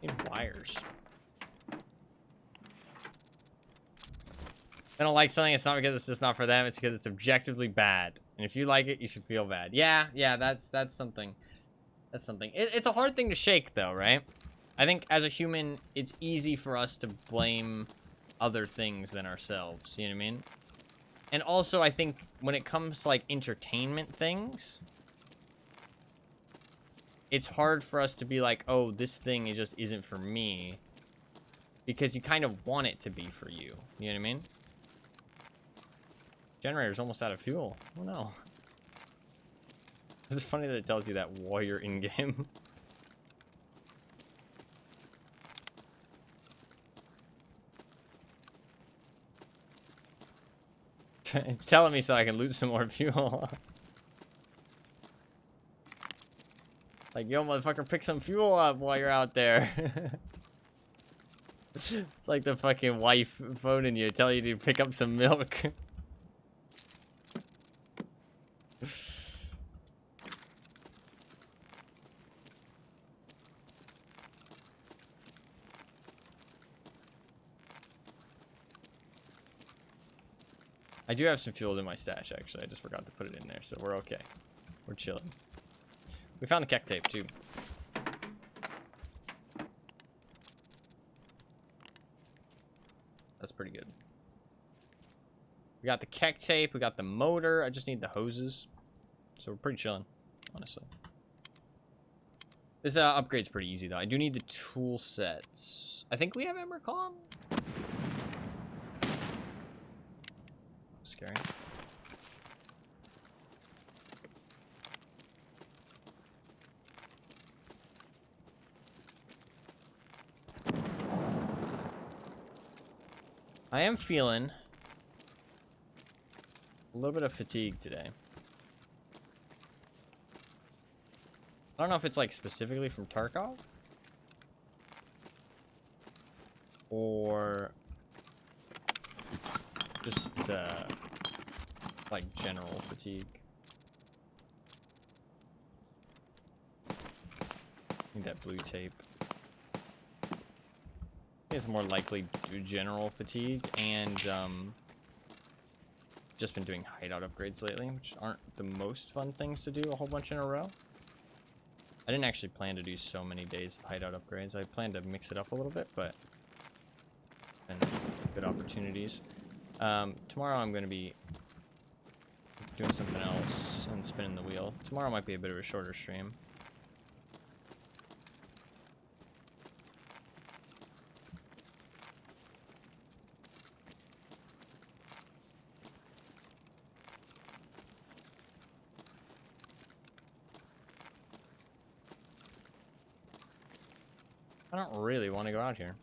Need wires. I don't like something, it's not because it's just not for them, it's because it's objectively bad. And if you like it, you should feel bad. Yeah, that's something. That's something. It's a hard thing to shake, though, right? I think as a human, it's easy for us to blame other things than ourselves. You know what I mean? And also, I think when it comes to, like, entertainment things, it's hard for us to be like, oh, this thing just isn't for me. Because you kind of want it to be for you. You know what I mean? Generator's almost out of fuel. Oh, no. It's funny that it tells you that while you're in-game. It's telling me so I can loot some more fuel. Like, yo, motherfucker, pick some fuel up while you're out there. It's like the fucking wife phoning you, telling you to pick up some milk. I do have some fuel in my stash, actually. I just forgot to put it in there, so we're okay. We're chilling. We found the keck tape, too. That's pretty good. We got the keck tape. We got the motor. I just need the hoses. So we're pretty chilling, honestly. This upgrade's pretty easy, though. I do need the tool sets. I think we have Emercom. Scary. I am feeling a little bit of fatigue today. I don't know if it's like specifically from Tarkov or just like general fatigue. Need that blue tape. I think it's more likely due to general fatigue and just been doing hideout upgrades lately, which aren't the most fun things to do a whole bunch in a row. I didn't actually plan to do so many days of hideout upgrades. I planned to mix it up a little bit, but and good opportunities. Tomorrow I'm going to be doing something else and spinning the wheel. Tomorrow might be a bit of a shorter stream. I don't really want to go out here.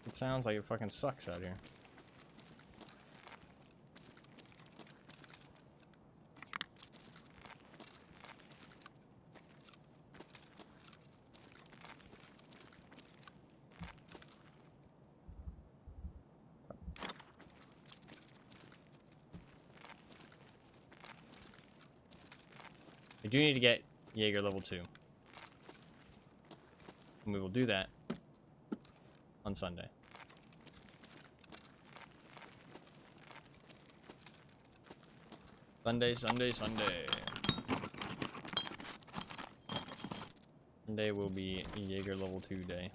It sounds like it fucking sucks out here. We do need to get Jaeger level 2. And we will do that on Sunday. Sunday. Sunday will be Jaeger level 2 day.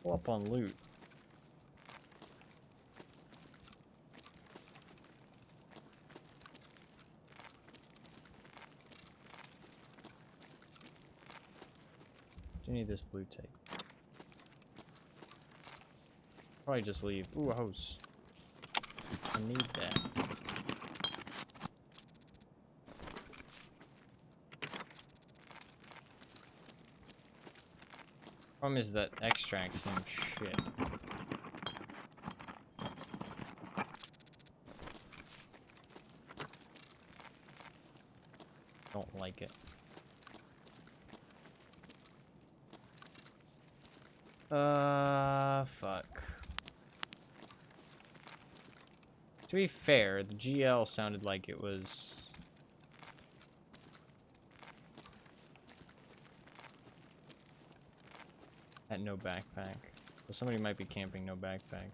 Pull up on loot. Do you need this blue tape? Probably just leave. Ooh, a hose. I need that. Problem is that extracts some shit. Don't like it. Fuck. To be fair, the GL sounded like it was... at no backpack. So somebody might be camping no backpack.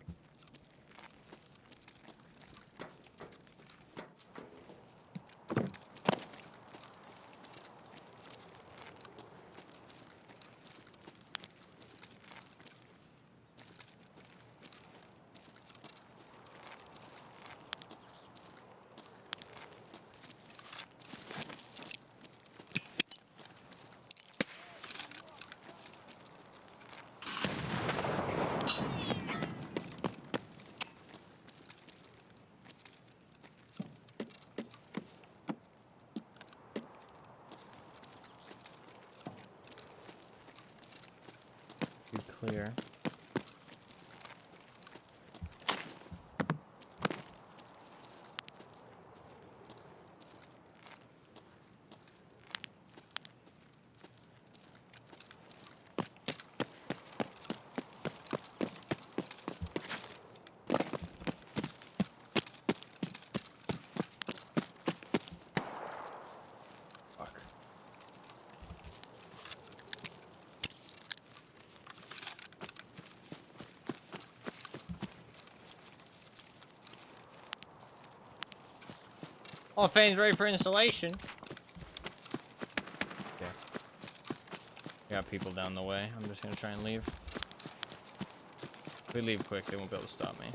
Be clear. Fuck. All fans ready for installation. Okay. We got people down the way. I'm just gonna try and leave. If we leave quick, they won't be able to stop me.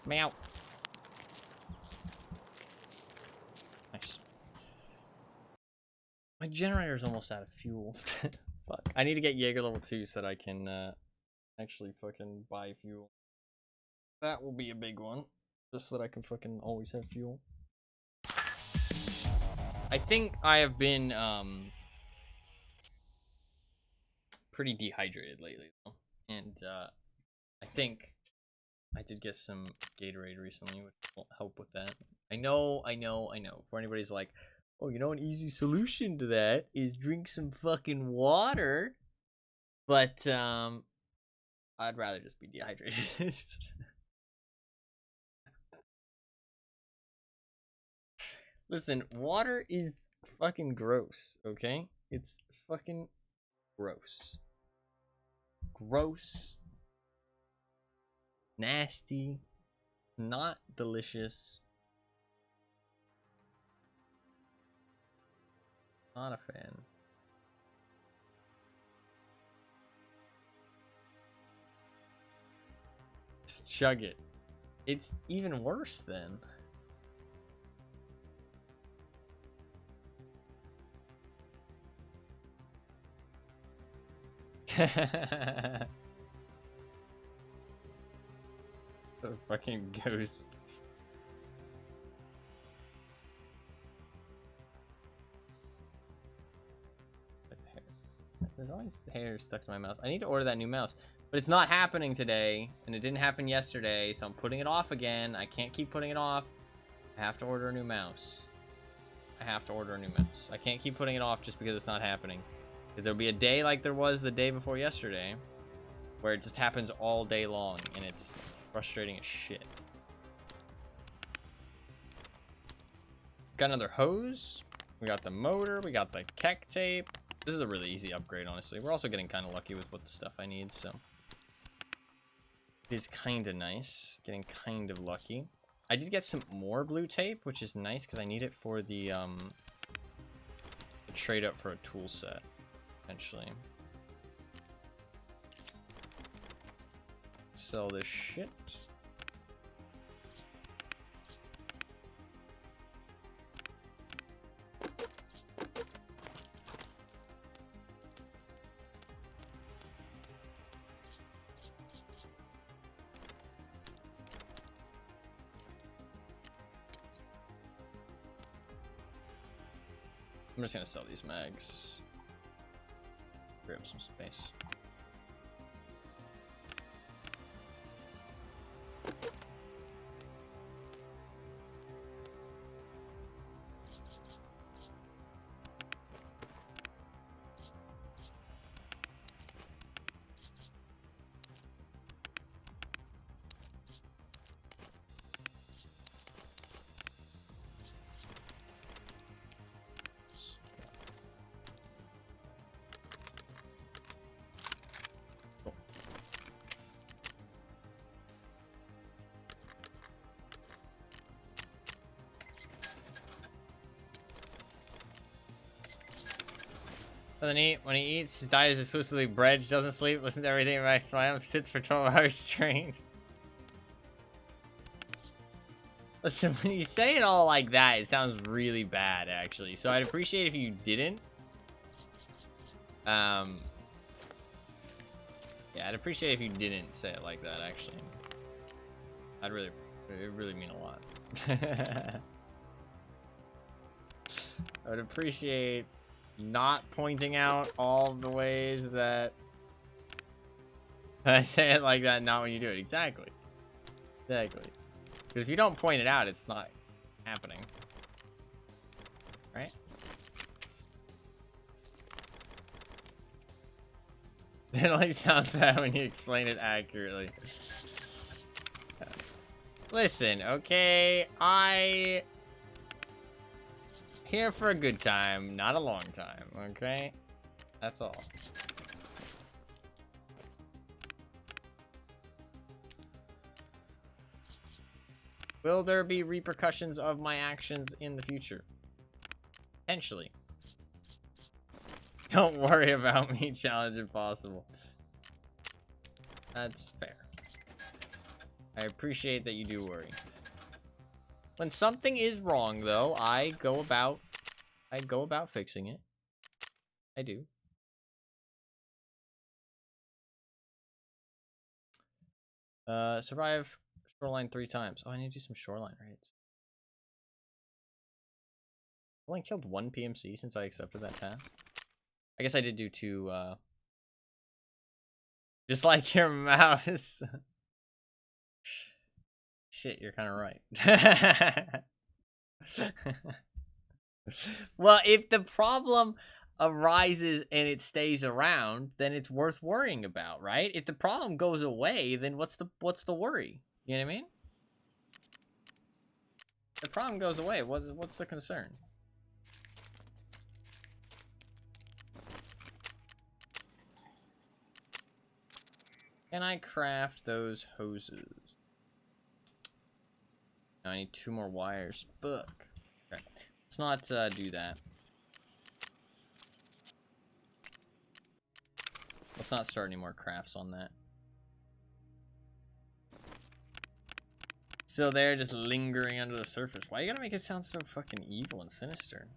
Meow. Nice. My generator's almost out of fuel. Fuck. I need to get Jaeger level 2 so that I can actually fucking buy fuel. That will be a big one. Just so that I can fucking always have fuel. I think I have been pretty dehydrated lately though. And I think I did get some Gatorade recently, which will help with that. I know. For anybody's like, oh, you know, an easy solution to that is drink some fucking water. But I'd rather just be dehydrated. Listen, water is fucking gross, okay? It's fucking gross. Gross. Nasty. Not delicious. Not a fan. Just chug it. It's even worse then. The fucking ghost. There's always hair stuck to my mouse. I need to order that new mouse. But it's not happening today, and it didn't happen yesterday, so I'm putting it off again. I can't keep putting it off. I have to order a new mouse. I have to order a new mouse. I can't keep putting it off just because it's not happening. Because there'll be a day like there was the day before yesterday, where it just happens all day long, and it's frustrating as shit. Got another hose. We got the motor. We got the Keck tape. This is a really easy upgrade, honestly. We're also getting kind of lucky with what the stuff I need, so it is kind of nice. Getting kind of lucky. I did get some more blue tape, which is nice because I need it for the trade up for a tool set, eventually. Sell this shit. I'm just gonna sell these mags. Free up some space. When he eats, his diet is exclusively bread, doesn't sleep, listens to everything about X sits for 12 hours straight. Listen, when you say it all like that, it sounds really bad, actually. So I'd appreciate if you didn't. Yeah, I'd appreciate if you didn't say it like that, actually. It really mean a lot. I would appreciate not pointing out all the ways that I say it like that, not when you do it. Exactly. Because if you don't point it out, it's not happening. Right? It only sounds bad when you explain it accurately. Listen, okay? Here for a good time, not a long time, okay? That's all. Will there be repercussions of my actions in the future? Potentially. Don't worry about me, challenge impossible. That's fair. I appreciate that you do worry. When something is wrong, though, I go about fixing it. I do. Survive shoreline 3 times. Oh, I need to do some shoreline raids. I only killed 1 PMC since I accepted that task. I guess I did do 2, just like your mouse. Shit, you're kind of right. Well, if the problem arises and it stays around, then it's worth worrying about, right? If the problem goes away, then what's the worry? You know what I mean? If the problem goes away, what's the concern? Can I craft those hoses? I need 2 more wires. Fuck. Okay. Let's not do that. Let's not start any more crafts on that. Still there, just lingering under the surface. Why you gotta make it sound so fucking evil and sinister?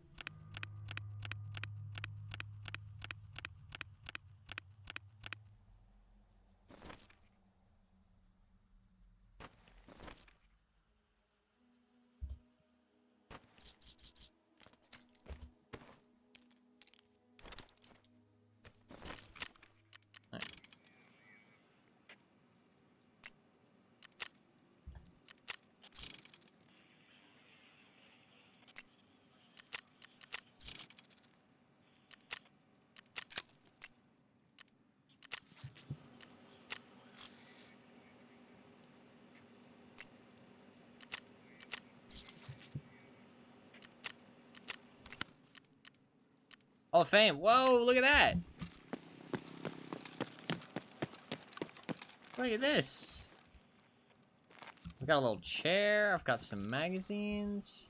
Hall of Fame. Whoa, look at that. Look at this. I've got a little chair. I've got some magazines.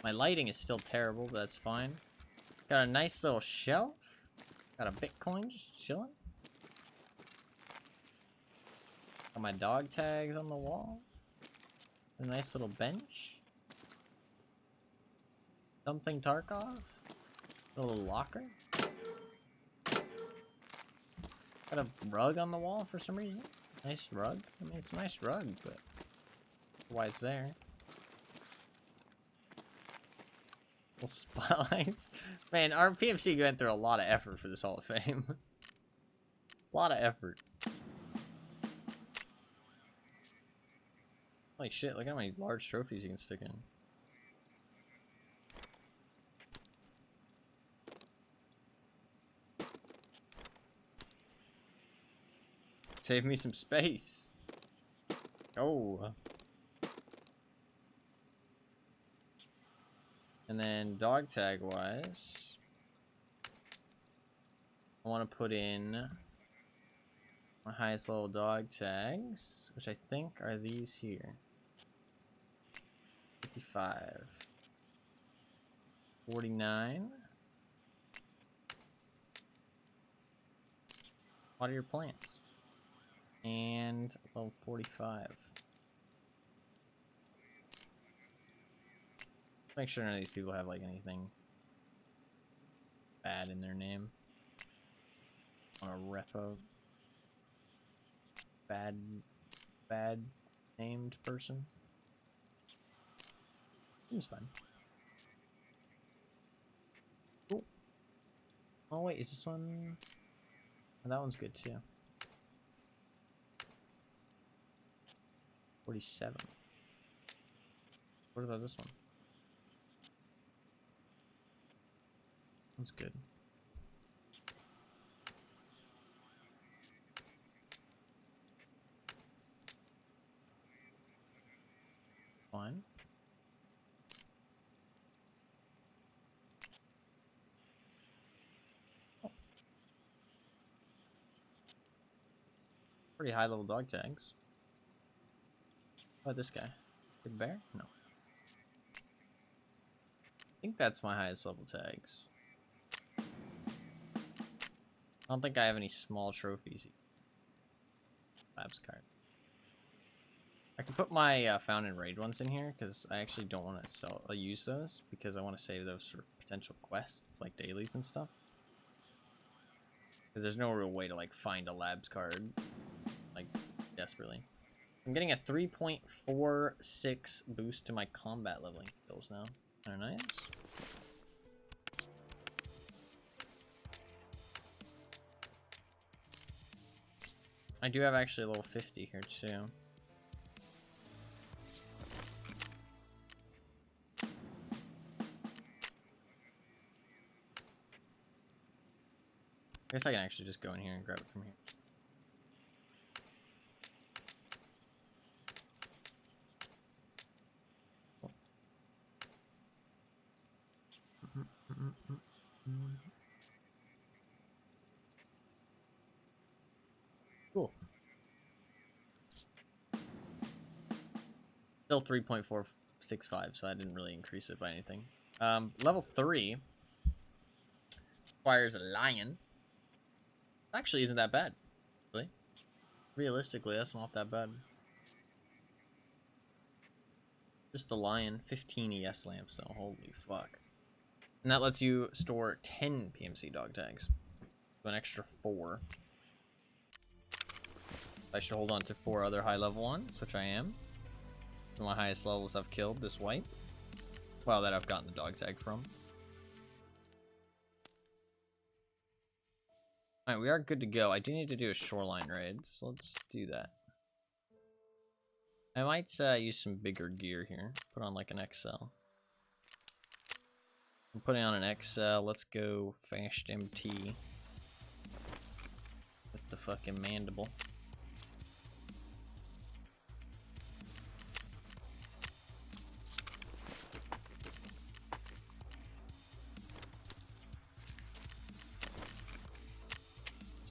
My lighting is still terrible, but that's fine. It's got a nice little shelf. Got a Bitcoin just chilling. Got my dog tags on the wall. A nice little bench. Something Tarkov. A little locker. Got a rug on the wall for some reason. Nice rug. I mean, it's a nice rug, but why it's there? Little spotlights. Man, our PMC went through a lot of effort for this Hall of Fame. A lot of effort. Holy shit, look how many large trophies you can stick in. Save me some space. Oh. And then dog tag wise, I want to put in my highest level dog tags, which I think are these here. 55. 49. Water your plants. And level 45. Make sure none of these people have like anything bad in their name. On a repo. Bad named person. Seems fine. Cool. Oh wait, is this one? Oh, that one's good too. 47. What about this one? That's good. Fine. Oh. Pretty high level dog tags. How about this guy? Big bear? No. I think that's my highest level tags. I don't think I have any small trophies. Labs card. I can put my found and raid ones in here because I actually don't want to use those because I want to save those for potential quests like dailies and stuff. Because there's no real way to like find a labs card like desperately. I'm getting a 3.46 boost to my combat leveling skills now. They're nice. I do have actually a level 50 here too. I guess I can actually just go in here and grab it from here. Cool. Still 3.465, so I didn't really increase it by anything. Level 3 requires a lion. Actually isn't that bad, really. Realistically, that's not that bad. Just the lion, 15 ES lamps though. Holy fuck. And that lets you store 10 PMC dog tags. So an extra 4. I should hold on to 4 other high level ones, which I am. Some of my highest levels I've killed this wipe. Well, that I've gotten the dog tag from. Alright, we are good to go. I do need to do a shoreline raid, so let's do that. I might use some bigger gear here. Put on like an XL. I'm putting on an XL. Let's go fast MT. With the fucking mandible.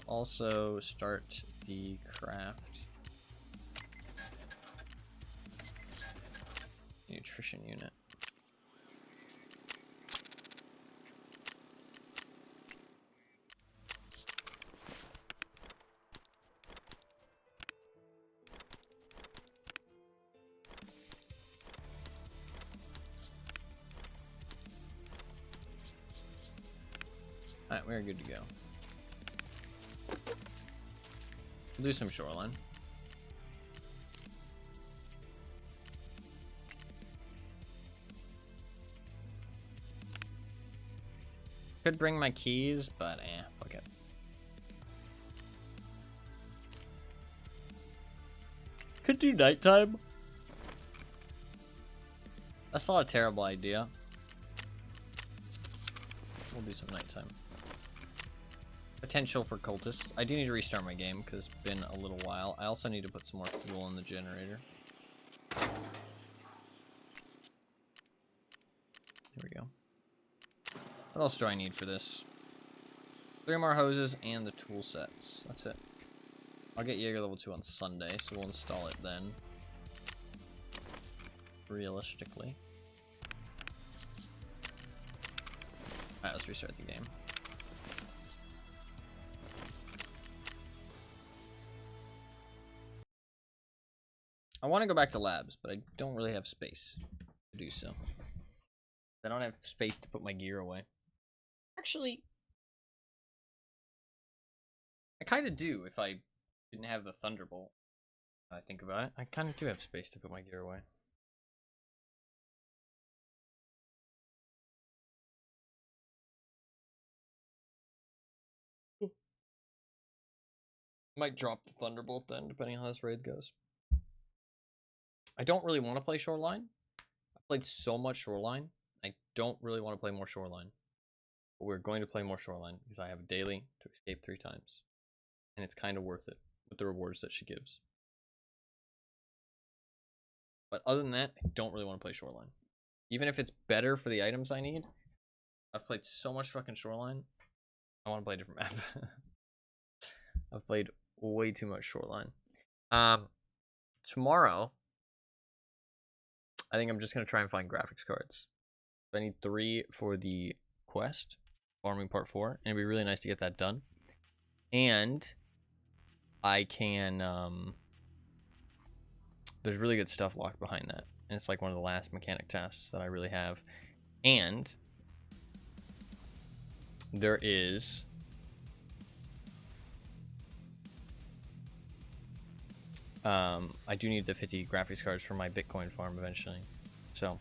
Also start the craft nutrition unit. Alright, we're good to go. We'll do some shoreline. Could bring my keys, but fuck it. Could do nighttime. That's not a terrible idea. We'll do some nighttime. Potential for cultists. I do need to restart my game because it's been a little while. I also need to put some more fuel in the generator. Here we go. What else do I need for this? 3 more hoses and the tool sets. That's it. I'll get Jaeger level 2 on Sunday, so we'll install it then. Realistically. Alright, let's restart the game. I want to go back to labs, but I don't really have space to do so. I don't have space to put my gear away. Actually, I kind of do if I didn't have the Thunderbolt. I think about it. I kind of do have space to put my gear away. Might drop the Thunderbolt then, depending on how this raid goes. I don't really want to play Shoreline. I've played so much Shoreline. I don't really want to play more Shoreline. But we're going to play more Shoreline because I have a daily to escape 3 times. And it's kind of worth it with the rewards that she gives. But other than that, I don't really want to play Shoreline. Even if it's better for the items I need, I've played so much fucking Shoreline. I want to play a different map. I've played way too much Shoreline. Tomorrow, I think I'm just going to try and find graphics cards. I need 3 for the quest, Farming Part 4, and it'd be really nice to get that done. And I can, there's really good stuff locked behind that. And it's like one of the last mechanic tasks that I really have. And there is I do need the 50 graphics cards for my Bitcoin farm eventually. So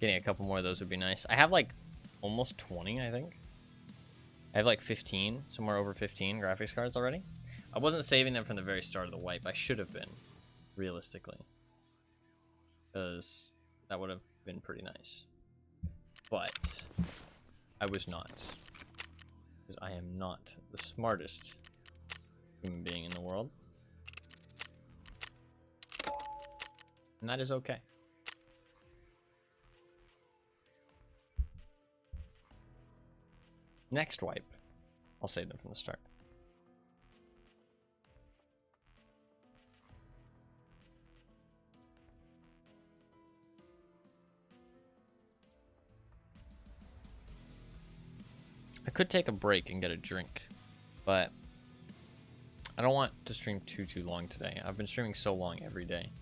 getting a couple more of those would be nice. I have like almost 20, I think. I have like 15, somewhere over 15 graphics cards already. I wasn't saving them from the very start of the wipe. I should have been, realistically. Because that would have been pretty nice. But I was not. Because I am not the smartest human being in the world. And that is okay. Next wipe, I'll save them from the start. I could take a break and get a drink, but I don't want to stream too long today. I've been streaming so long every day.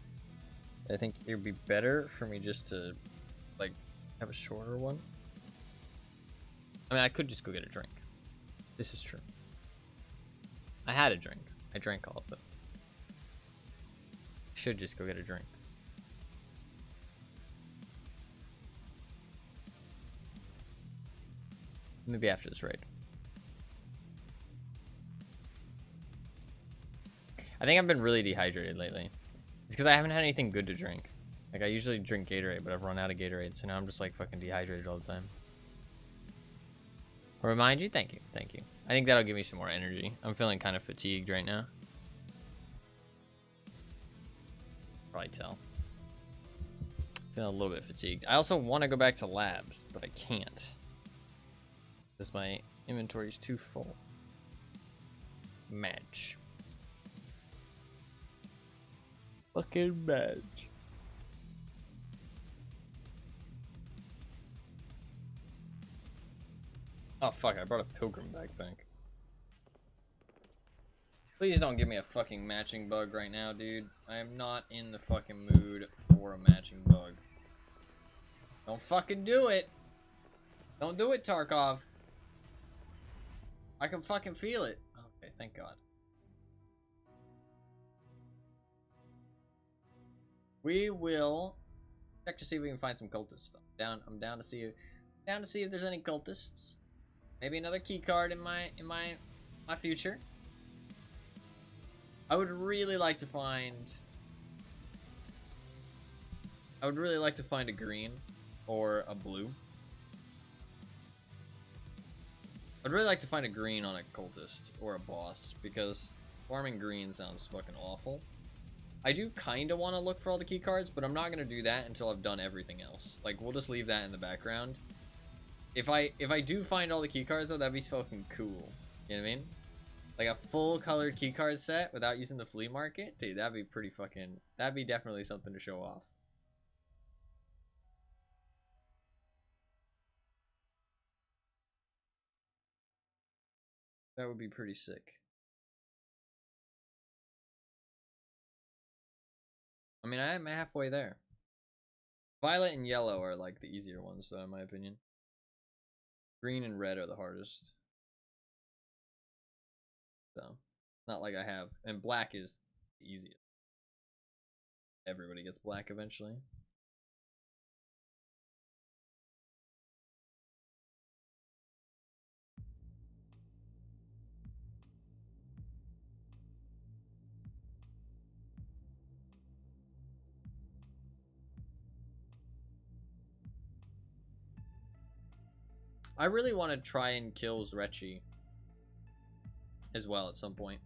I think it would be better for me just to, like, have a shorter one. I mean, I could just go get a drink. This is true. I had a drink. I drank all of it. Should just go get a drink. Maybe after this raid. I think I've been really dehydrated lately. It's because I haven't had anything good to drink. Like, I usually drink Gatorade, but I've run out of Gatorade, so now I'm just, like, fucking dehydrated all the time. I'll remind you? Thank you. Thank you. I think that'll give me some more energy. I'm feeling kind of fatigued right now. Probably tell. Feeling a little bit fatigued. I also want to go back to labs, but I can't. Because my inventory is too full. Match. Fucking match. Oh fuck, I brought a pilgrim backpack. Please don't give me a fucking matching bug right now, dude. I am not in the fucking mood for a matching bug. Don't fucking do it! Don't do it, Tarkov. I can fucking feel it. Okay, thank God. We will check to see if we can find some cultists. I'm down to see if there's any cultists. Maybe another key card in my future. I would really like to find a green or a blue. I'd really like to find a green on a cultist or a boss, because farming green sounds fucking awful. I do kind of want to look for all the key cards, but I'm not going to do that until I've done everything else. Like, we'll just leave that in the background. If I do find all the key cards, though, that'd be fucking cool. You know what I mean? Like a full colored key card set without using the flea market? Dude, that'd be pretty fucking... That'd be definitely something to show off. That would be pretty sick. I mean, I'm halfway there. Violet and yellow are like the easier ones, though, in my opinion. Green and red are the hardest. So, not like I have... And black is the easiest. Everybody gets black eventually. I really want to try and kill Zrechi as well at some point.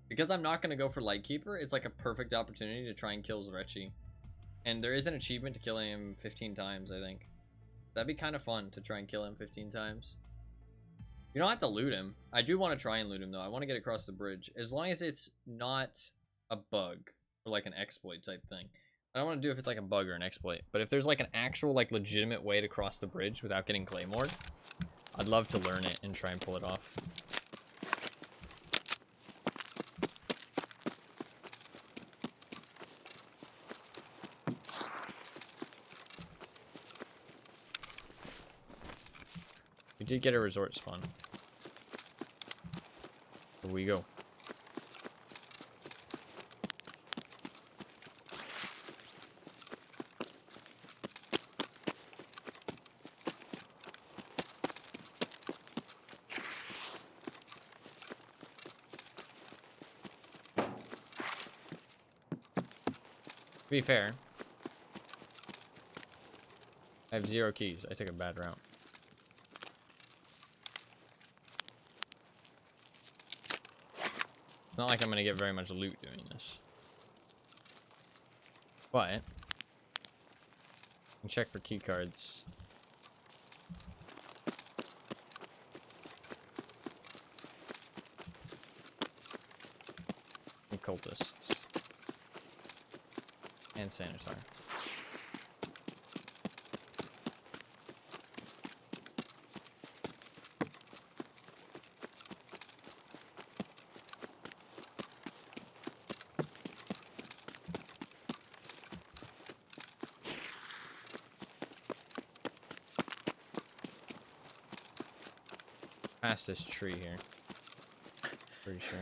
Because I'm not going to go for Lightkeeper, it's like a perfect opportunity to try and kill Zrechi. And there is an achievement to killing him 15 times, I think. That'd be kind of fun to try and kill him 15 times. You don't have to loot him. I do want to try and loot him, though. I want to get across the bridge. As long as it's not a bug or like an exploit type thing. I don't want to do if it's like a bug or an exploit. But if there's like an actual, like, legitimate way to cross the bridge without getting claymored, I'd love to learn it and try and pull it off. We did get a resort spawn. Here we go. To be fair, I have 0 keys. I took a bad route. It's not like I'm going to get very much loot doing this. But I can check for key cards. And cultists. And Sanitar. Past this tree here. Pretty sure.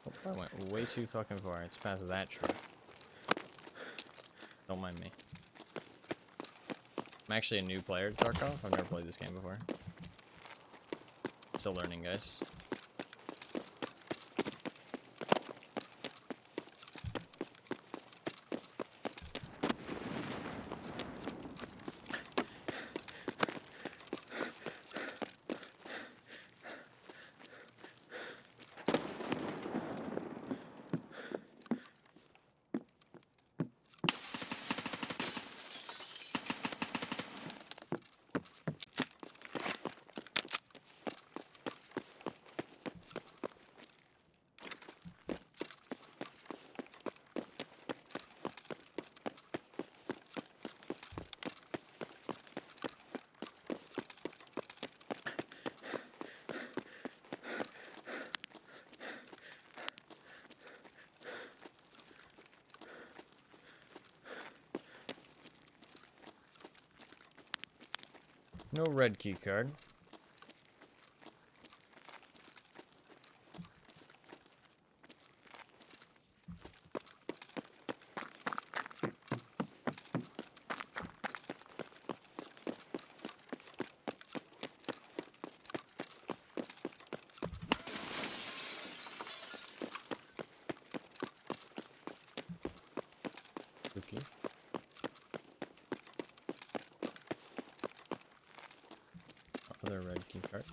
Oh, I went way too fucking far. It's past that tree. Don't mind me. I'm actually a new player to Tarkov. I've never played this game before. Still learning, guys. No red key card. Spooky. Other red key card.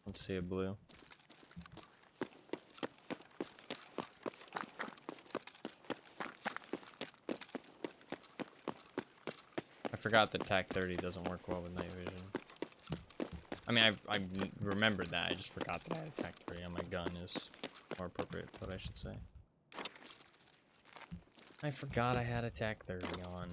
Let's see a blue. I forgot that TAC 30 doesn't work well with night vision. I mean, I remembered that. I just forgot that I had TAC 30 on my gun is more appropriate, what I should say. I forgot I had a TAC 30 on.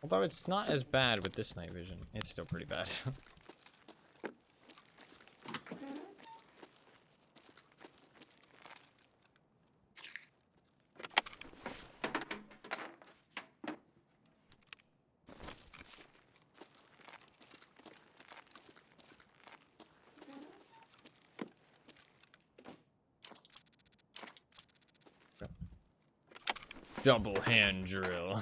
Although it's not as bad with this night vision. It's still pretty bad. Double hand drill.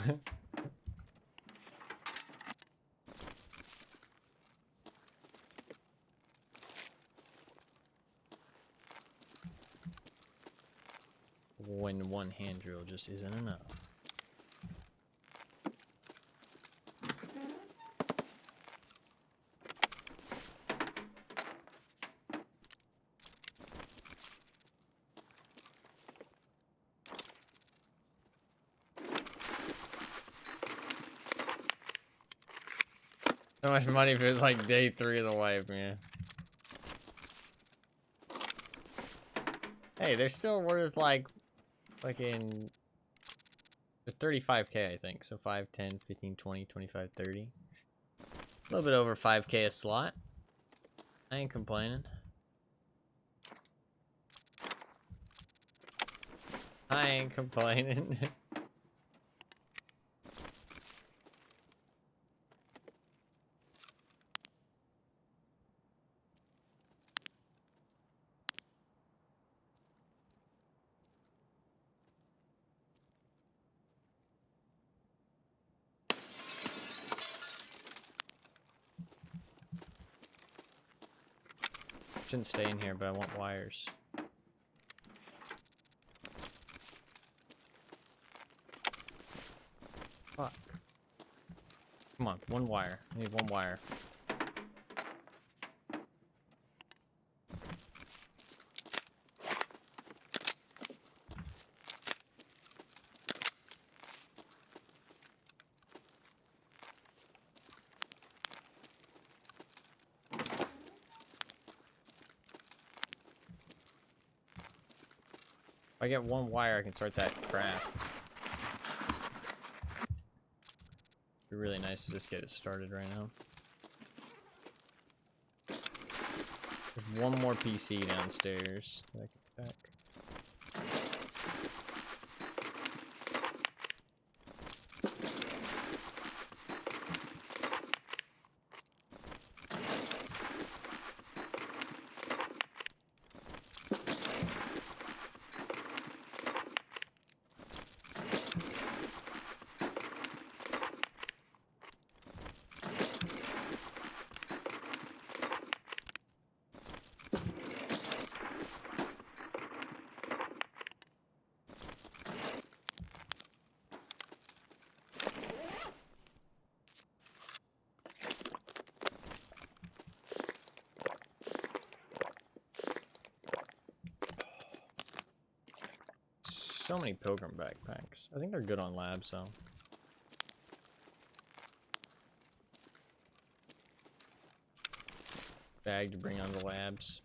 When one hand drill just isn't enough. So much money for like day 3 of the wipe, man. Hey, they're still worth like fucking 35k, I think. So 5, 10, 15, 20, 25, 30. A little bit over 5k a slot. I ain't complaining. I ain't complaining. Shouldn't stay in here, but I want wires. Fuck. Come on, one wire. I need one wire. If I get one wire, I can start that craft. It'd be really nice to just get it started right now. There's one more PC downstairs that I can pack. So many pilgrim backpacks. I think they're good on labs though. Bag to bring on the labs.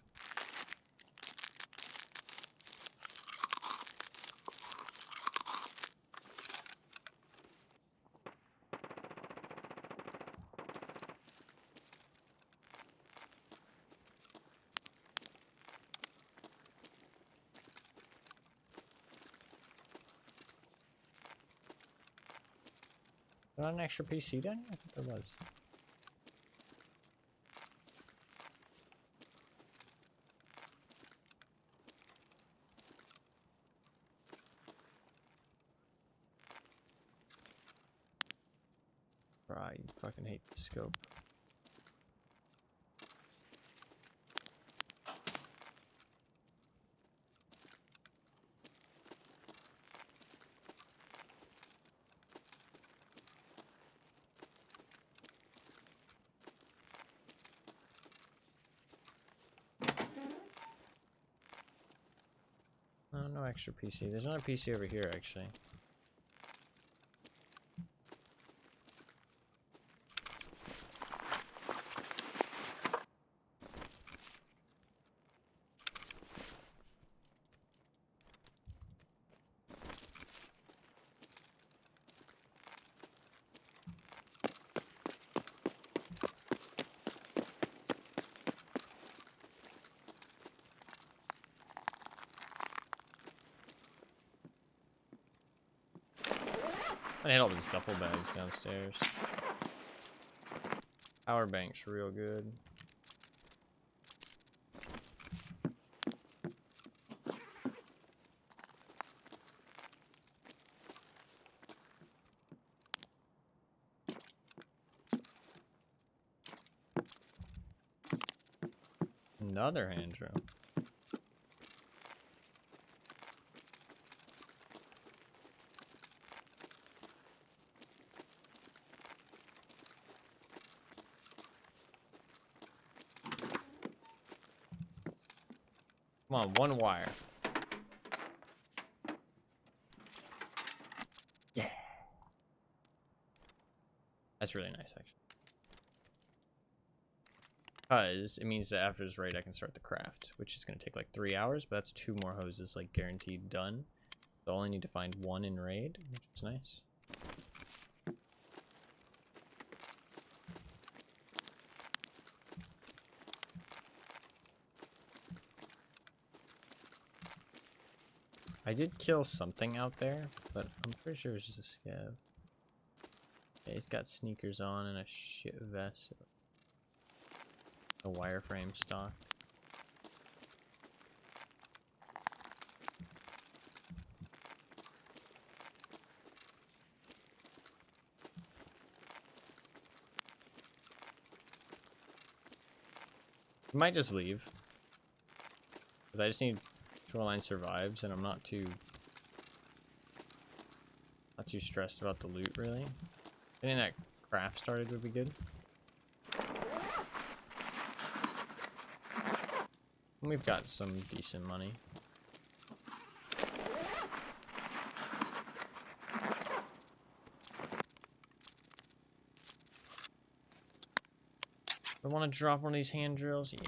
Not an extra PC down here? I thought there was. Right, you fucking hate the scope. Oh, no extra PC. There's another PC over here, actually. I hit all these duffel bags downstairs. Power bank's real good. Another hand drill. Come on, one wire. Yeah. That's really nice, actually. Because it means that after this raid, I can start the craft, which is going to take like 3 hours, but that's 2 more hoses, like guaranteed done. So I only need to find 1 in raid, which is nice. I did kill something out there, but I'm pretty sure it's just a scav. Yeah, he's got sneakers on and a shit vest. A wireframe stock. I might just leave. Because I just need Shoreline survives, and I'm not too stressed about the loot, really. Getting that craft started would be good. And we've got some decent money. I want to drop one of these hand drills. Yeah.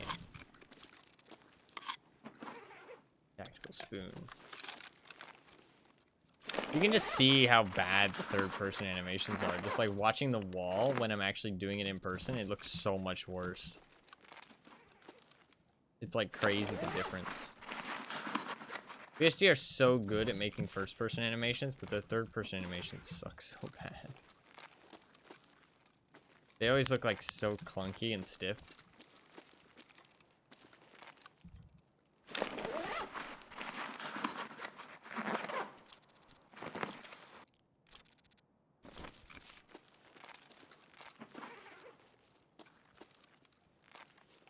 Tactical spoon. You can just see how bad the third-person animations are. Just like watching the wall when I'm actually doing it in person, it looks so much worse. It's like crazy the difference. VSD are so good at making first-person animations, but their third-person animations suck so bad. They always look like so clunky and stiff.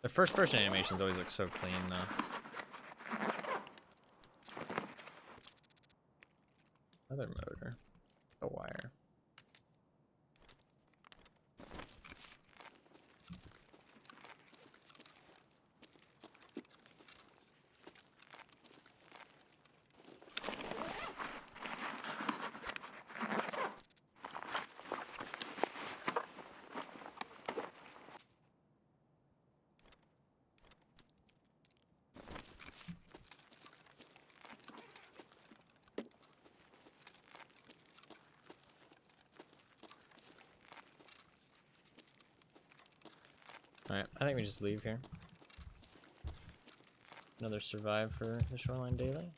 The first-person animations always look so clean, though. Another motor. A wire. Alright, I think we just leave here. Another survive for the Shoreline Daily.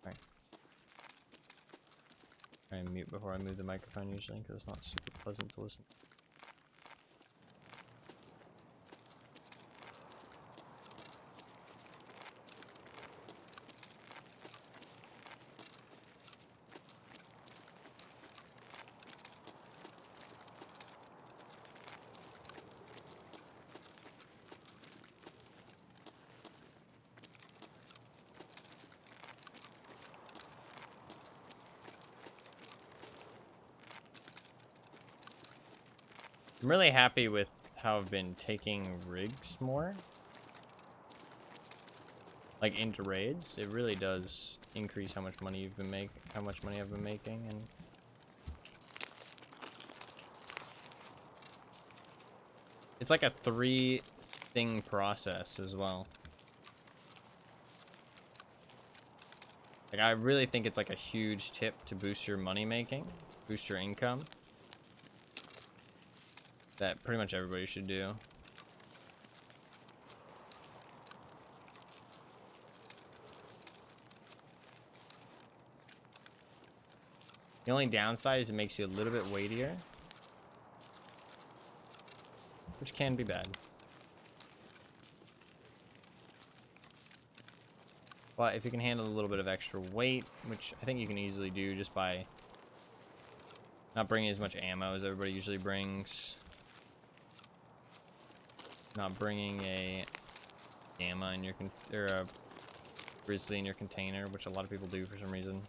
Alright. Try and mute before I move the microphone usually, because it's not super pleasant to listen. I'm really happy with how I've been taking rigs more. Like into raids. It really does increase how much money I've been making, and it's like a 3-thing process as well. Like I really think it's like a huge tip to boost your money making, boost your income. That pretty much everybody should do. The only downside is it makes you a little bit weightier, which can be bad. But if you can handle a little bit of extra weight, which I think you can easily do just by not bringing as much ammo as everybody usually brings. Not bringing a gamma in your or a grizzly in your container, which a lot of people do for some reason.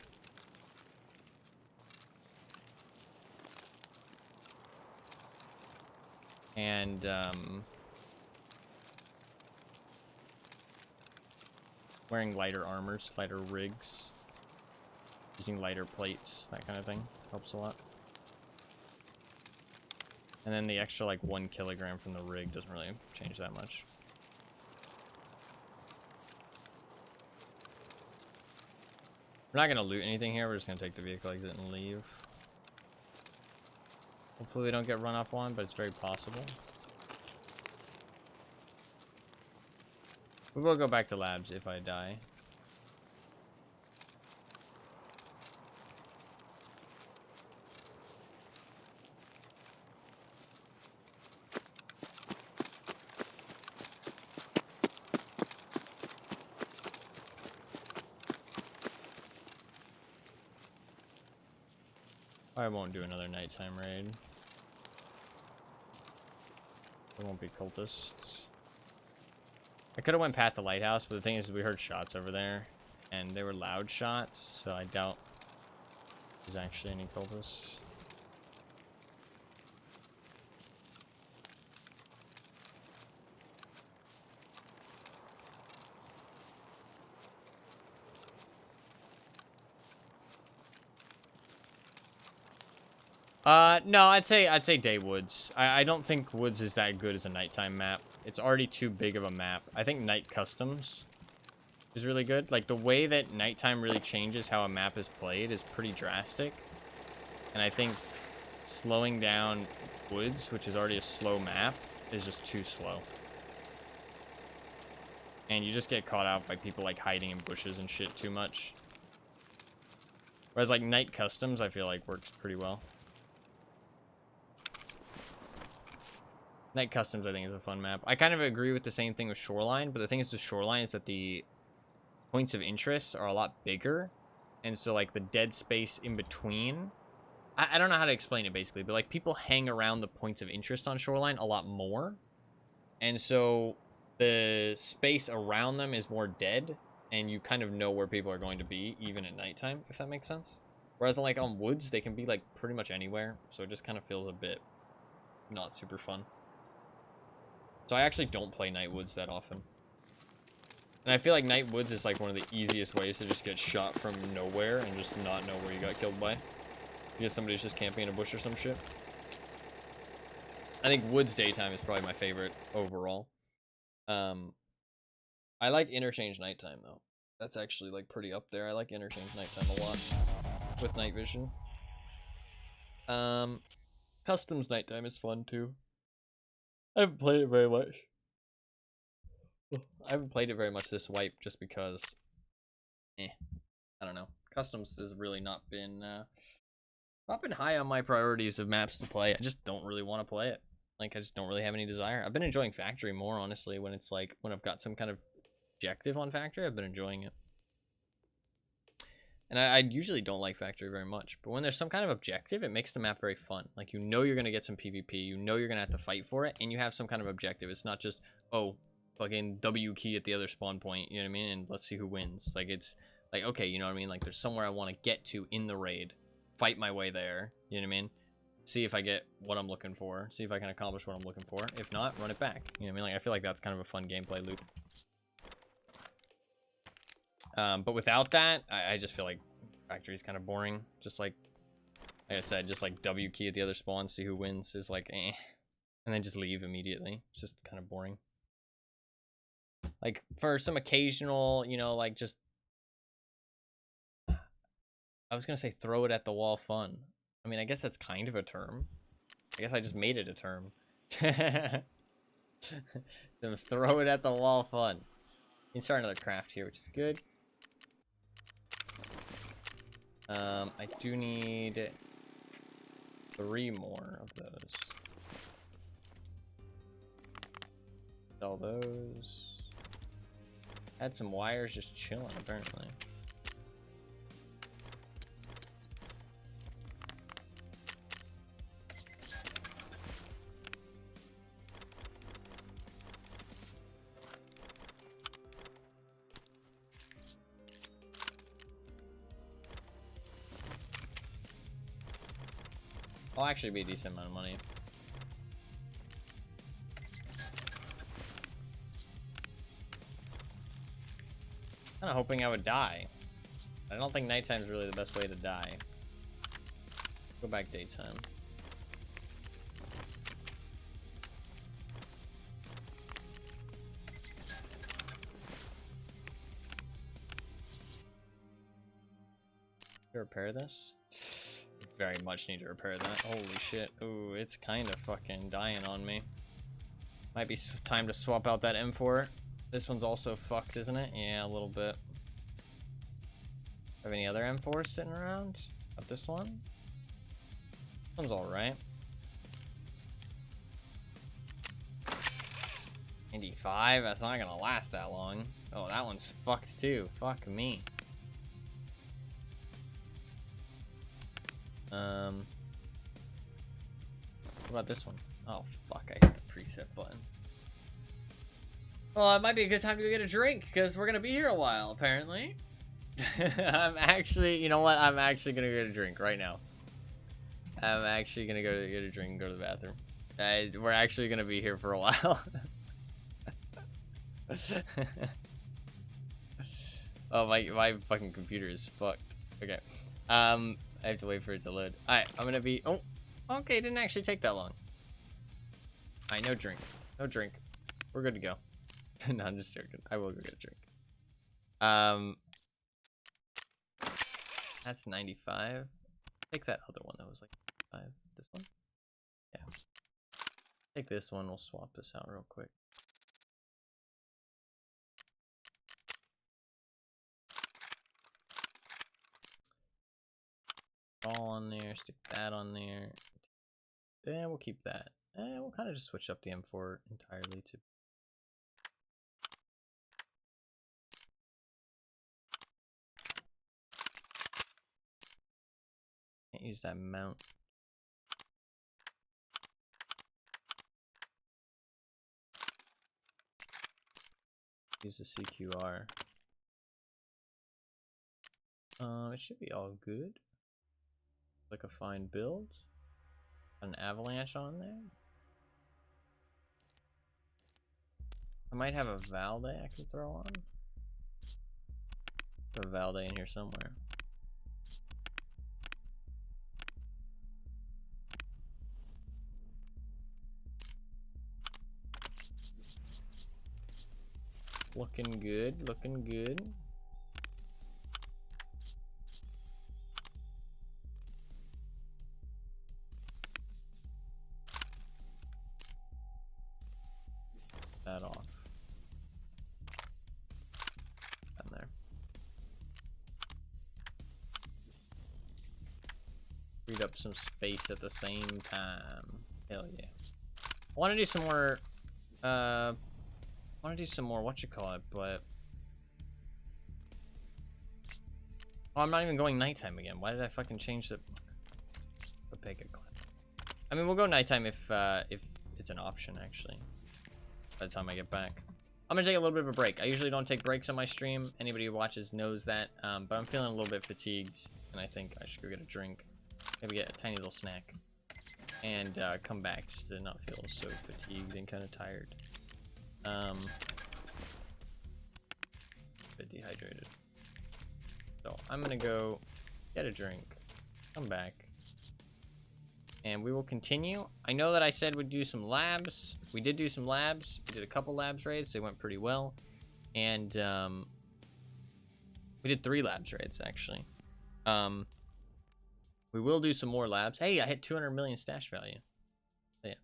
And wearing lighter armors, lighter rigs, using lighter plates, that kind of thing helps a lot. And then the extra like 1 kilogram from the rig doesn't really change that much. We're not gonna loot anything here. We're just gonna take the vehicle exit and leave. Hopefully we don't get run up on, but it's very possible. We will go back to labs if I die. I won't do another nighttime raid. There won't be cultists. I could have went past the lighthouse, but the thing is we heard shots over there, and they were loud shots, so I doubt there's actually any cultists. No, I'd say day woods. I don't think woods is that good as a nighttime map. It's already too big of a map. I think night customs is really good. Like, the way that nighttime really changes how a map is played is pretty drastic. And I think slowing down woods, which is already a slow map, is just too slow. And you just get caught out by people, like, hiding in bushes and shit too much. Whereas, like, night customs, I feel like works pretty well. Night customs, I think, is a fun map. I kind of agree with the same thing with Shoreline, but the thing is with Shoreline is that the points of interest are a lot bigger. And so, like, the dead space in between... I don't know how to explain it, basically, but, like, people hang around the points of interest on Shoreline a lot more. And so the space around them is more dead, and you kind of know where people are going to be, even at nighttime, if that makes sense. Whereas, like, on woods, they can be, like, pretty much anywhere, so it just kind of feels a bit not super fun. So I actually don't play night woods that often. And I feel like night woods is, like, one of the easiest ways to just get shot from nowhere and just not know where you got killed by. Because somebody's just camping in a bush or some shit. I think woods daytime is probably my favorite overall. I like interchange nighttime though. That's actually like pretty up there. I like interchange nighttime a lot with night vision. Customs nighttime is fun too. I haven't played it very much. I haven't played it very much this wipe just because I don't know. Customs has really not been high on my priorities of maps to play. I just don't really want to play it. Like, I just don't really have any desire. I've been enjoying Factory more, honestly, when it's like, when I've got some kind of objective on Factory, I've been enjoying it. And I usually don't like Factory very much, but when there's some kind of objective, it makes the map very fun. Like, you know you're going to get some PvP, you know you're going to have to fight for it, and you have some kind of objective. It's not just, oh, fucking W key at the other spawn point, you know what I mean? And let's see who wins. Like, it's like, okay, you know what I mean? Like, there's somewhere I want to get to in the raid, fight my way there, you know what I mean? See if I get what I'm looking for. See if I can accomplish what I'm looking for. If not, run it back. You know what I mean? Like, I feel like that's kind of a fun gameplay loop. But without that, I just feel like Factory is kind of boring. Just like I said, just like W key at the other spawn, see who wins is like, eh. And then just leave immediately. It's just kind of boring. Like, for some occasional, you know, like just... I was going to say throw it at the wall fun. I mean, I guess that's kind of a term. I guess I just made it a term. Then throw it at the wall fun. You can start another craft here, which is good. I do need 3 more of those. Sell those. Had some wires just chilling, apparently. I'll actually be a decent amount of money. Kinda hoping I would die. I don't think nighttime's really the best way to die. Go back daytime. To repair this? Very much need to repair that. Holy shit. Ooh, it's kind of fucking dying on me. Might be time to swap out that M4. This one's also fucked, isn't it? Yeah, a little bit. Have any other M4s sitting around? Not this one? This one's alright. 95? That's not gonna last that long. Oh, that one's fucked too. Fuck me. What about this one? Oh, fuck, I hit the preset button. Well, it might be a good time to go get a drink, because we're going to be here a while, apparently. I'm actually, you know what? I'm actually going to go get a drink right now. I'm actually going to go get a drink and go to the bathroom. We're actually going to be here for a while. Oh, my fucking computer is fucked. Okay. I have to wait for it to load. Alright, I'm gonna be... Oh, okay, it didn't actually take that long. Alright, no drink. No drink. We're good to go. No, I'm just joking. I will go get a drink. That's 95. Take that other one that was like 5. This one? Yeah. Take this one. We'll swap this out real quick. All on there. Stick that on there. Then we'll keep that. And we'll kind of just switch up the M4 entirely to. Can't use that mount. Use the CQR. It should be all good. Like a fine build. An avalanche on there. I might have a Valde I can throw on. Put a Valde in here somewhere. Looking good, looking good. That off. Down there. Freed up some space at the same time. Hell yeah. I want to do some more, whatchamacallit, but... Oh, I'm not even going nighttime again. Why did I fucking change the pick a clip? I mean, we'll go nighttime if it's an option, actually. By the time I get back. I'm gonna take a little bit of a break. I usually don't take breaks on my stream. Anybody who watches knows that. But I'm feeling a little bit fatigued, and I think I should go get a drink. Maybe get a tiny little snack. And come back just to not feel so fatigued and kind of tired. A bit dehydrated. So I'm gonna go get a drink, come back, and we will continue. I know that I said we'd do some labs. We did do some labs. We did a couple labs raids. They went pretty well. And we did 3 labs raids, actually. We will do some more labs. Hey, I hit 200 million stash value. So, yeah.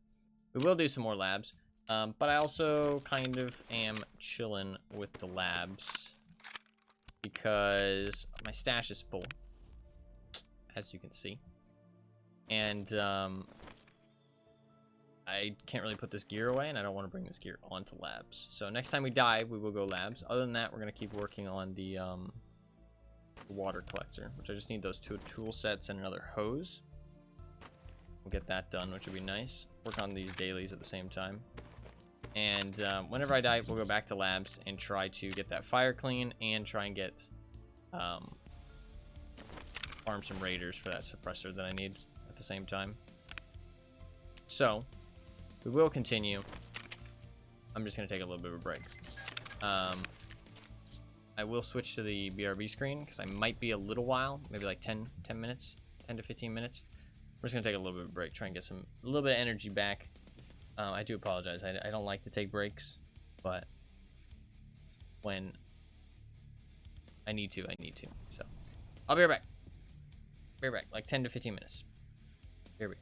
We will do some more labs. But I also kind of am chilling with the labs because my stash is full, as you can see. And I can't really put this gear away, and I don't want to bring this gear onto labs. So next time we dive, we will go labs. Other than that, we're going to keep working on the water collector, which I just need those 2 tool sets and another hose. We'll get that done, which would be nice. Work on these dailies at the same time. And whenever I dive, we'll go back to labs and try to get that fire clean and try and get farm some raiders for that suppressor that I need at the same time. So we will continue. I'm just gonna take a little bit of a break. I will switch to the BRB screen because I might be a little while, maybe like 10 minutes, 10 to 15 minutes. We're just gonna take a little bit of a break, try and get a little bit of energy back. I do apologize. I don't like to take breaks, but when I need to, I need to. So I'll be right back. Be right back, like 10 to 15 minutes. Here we go.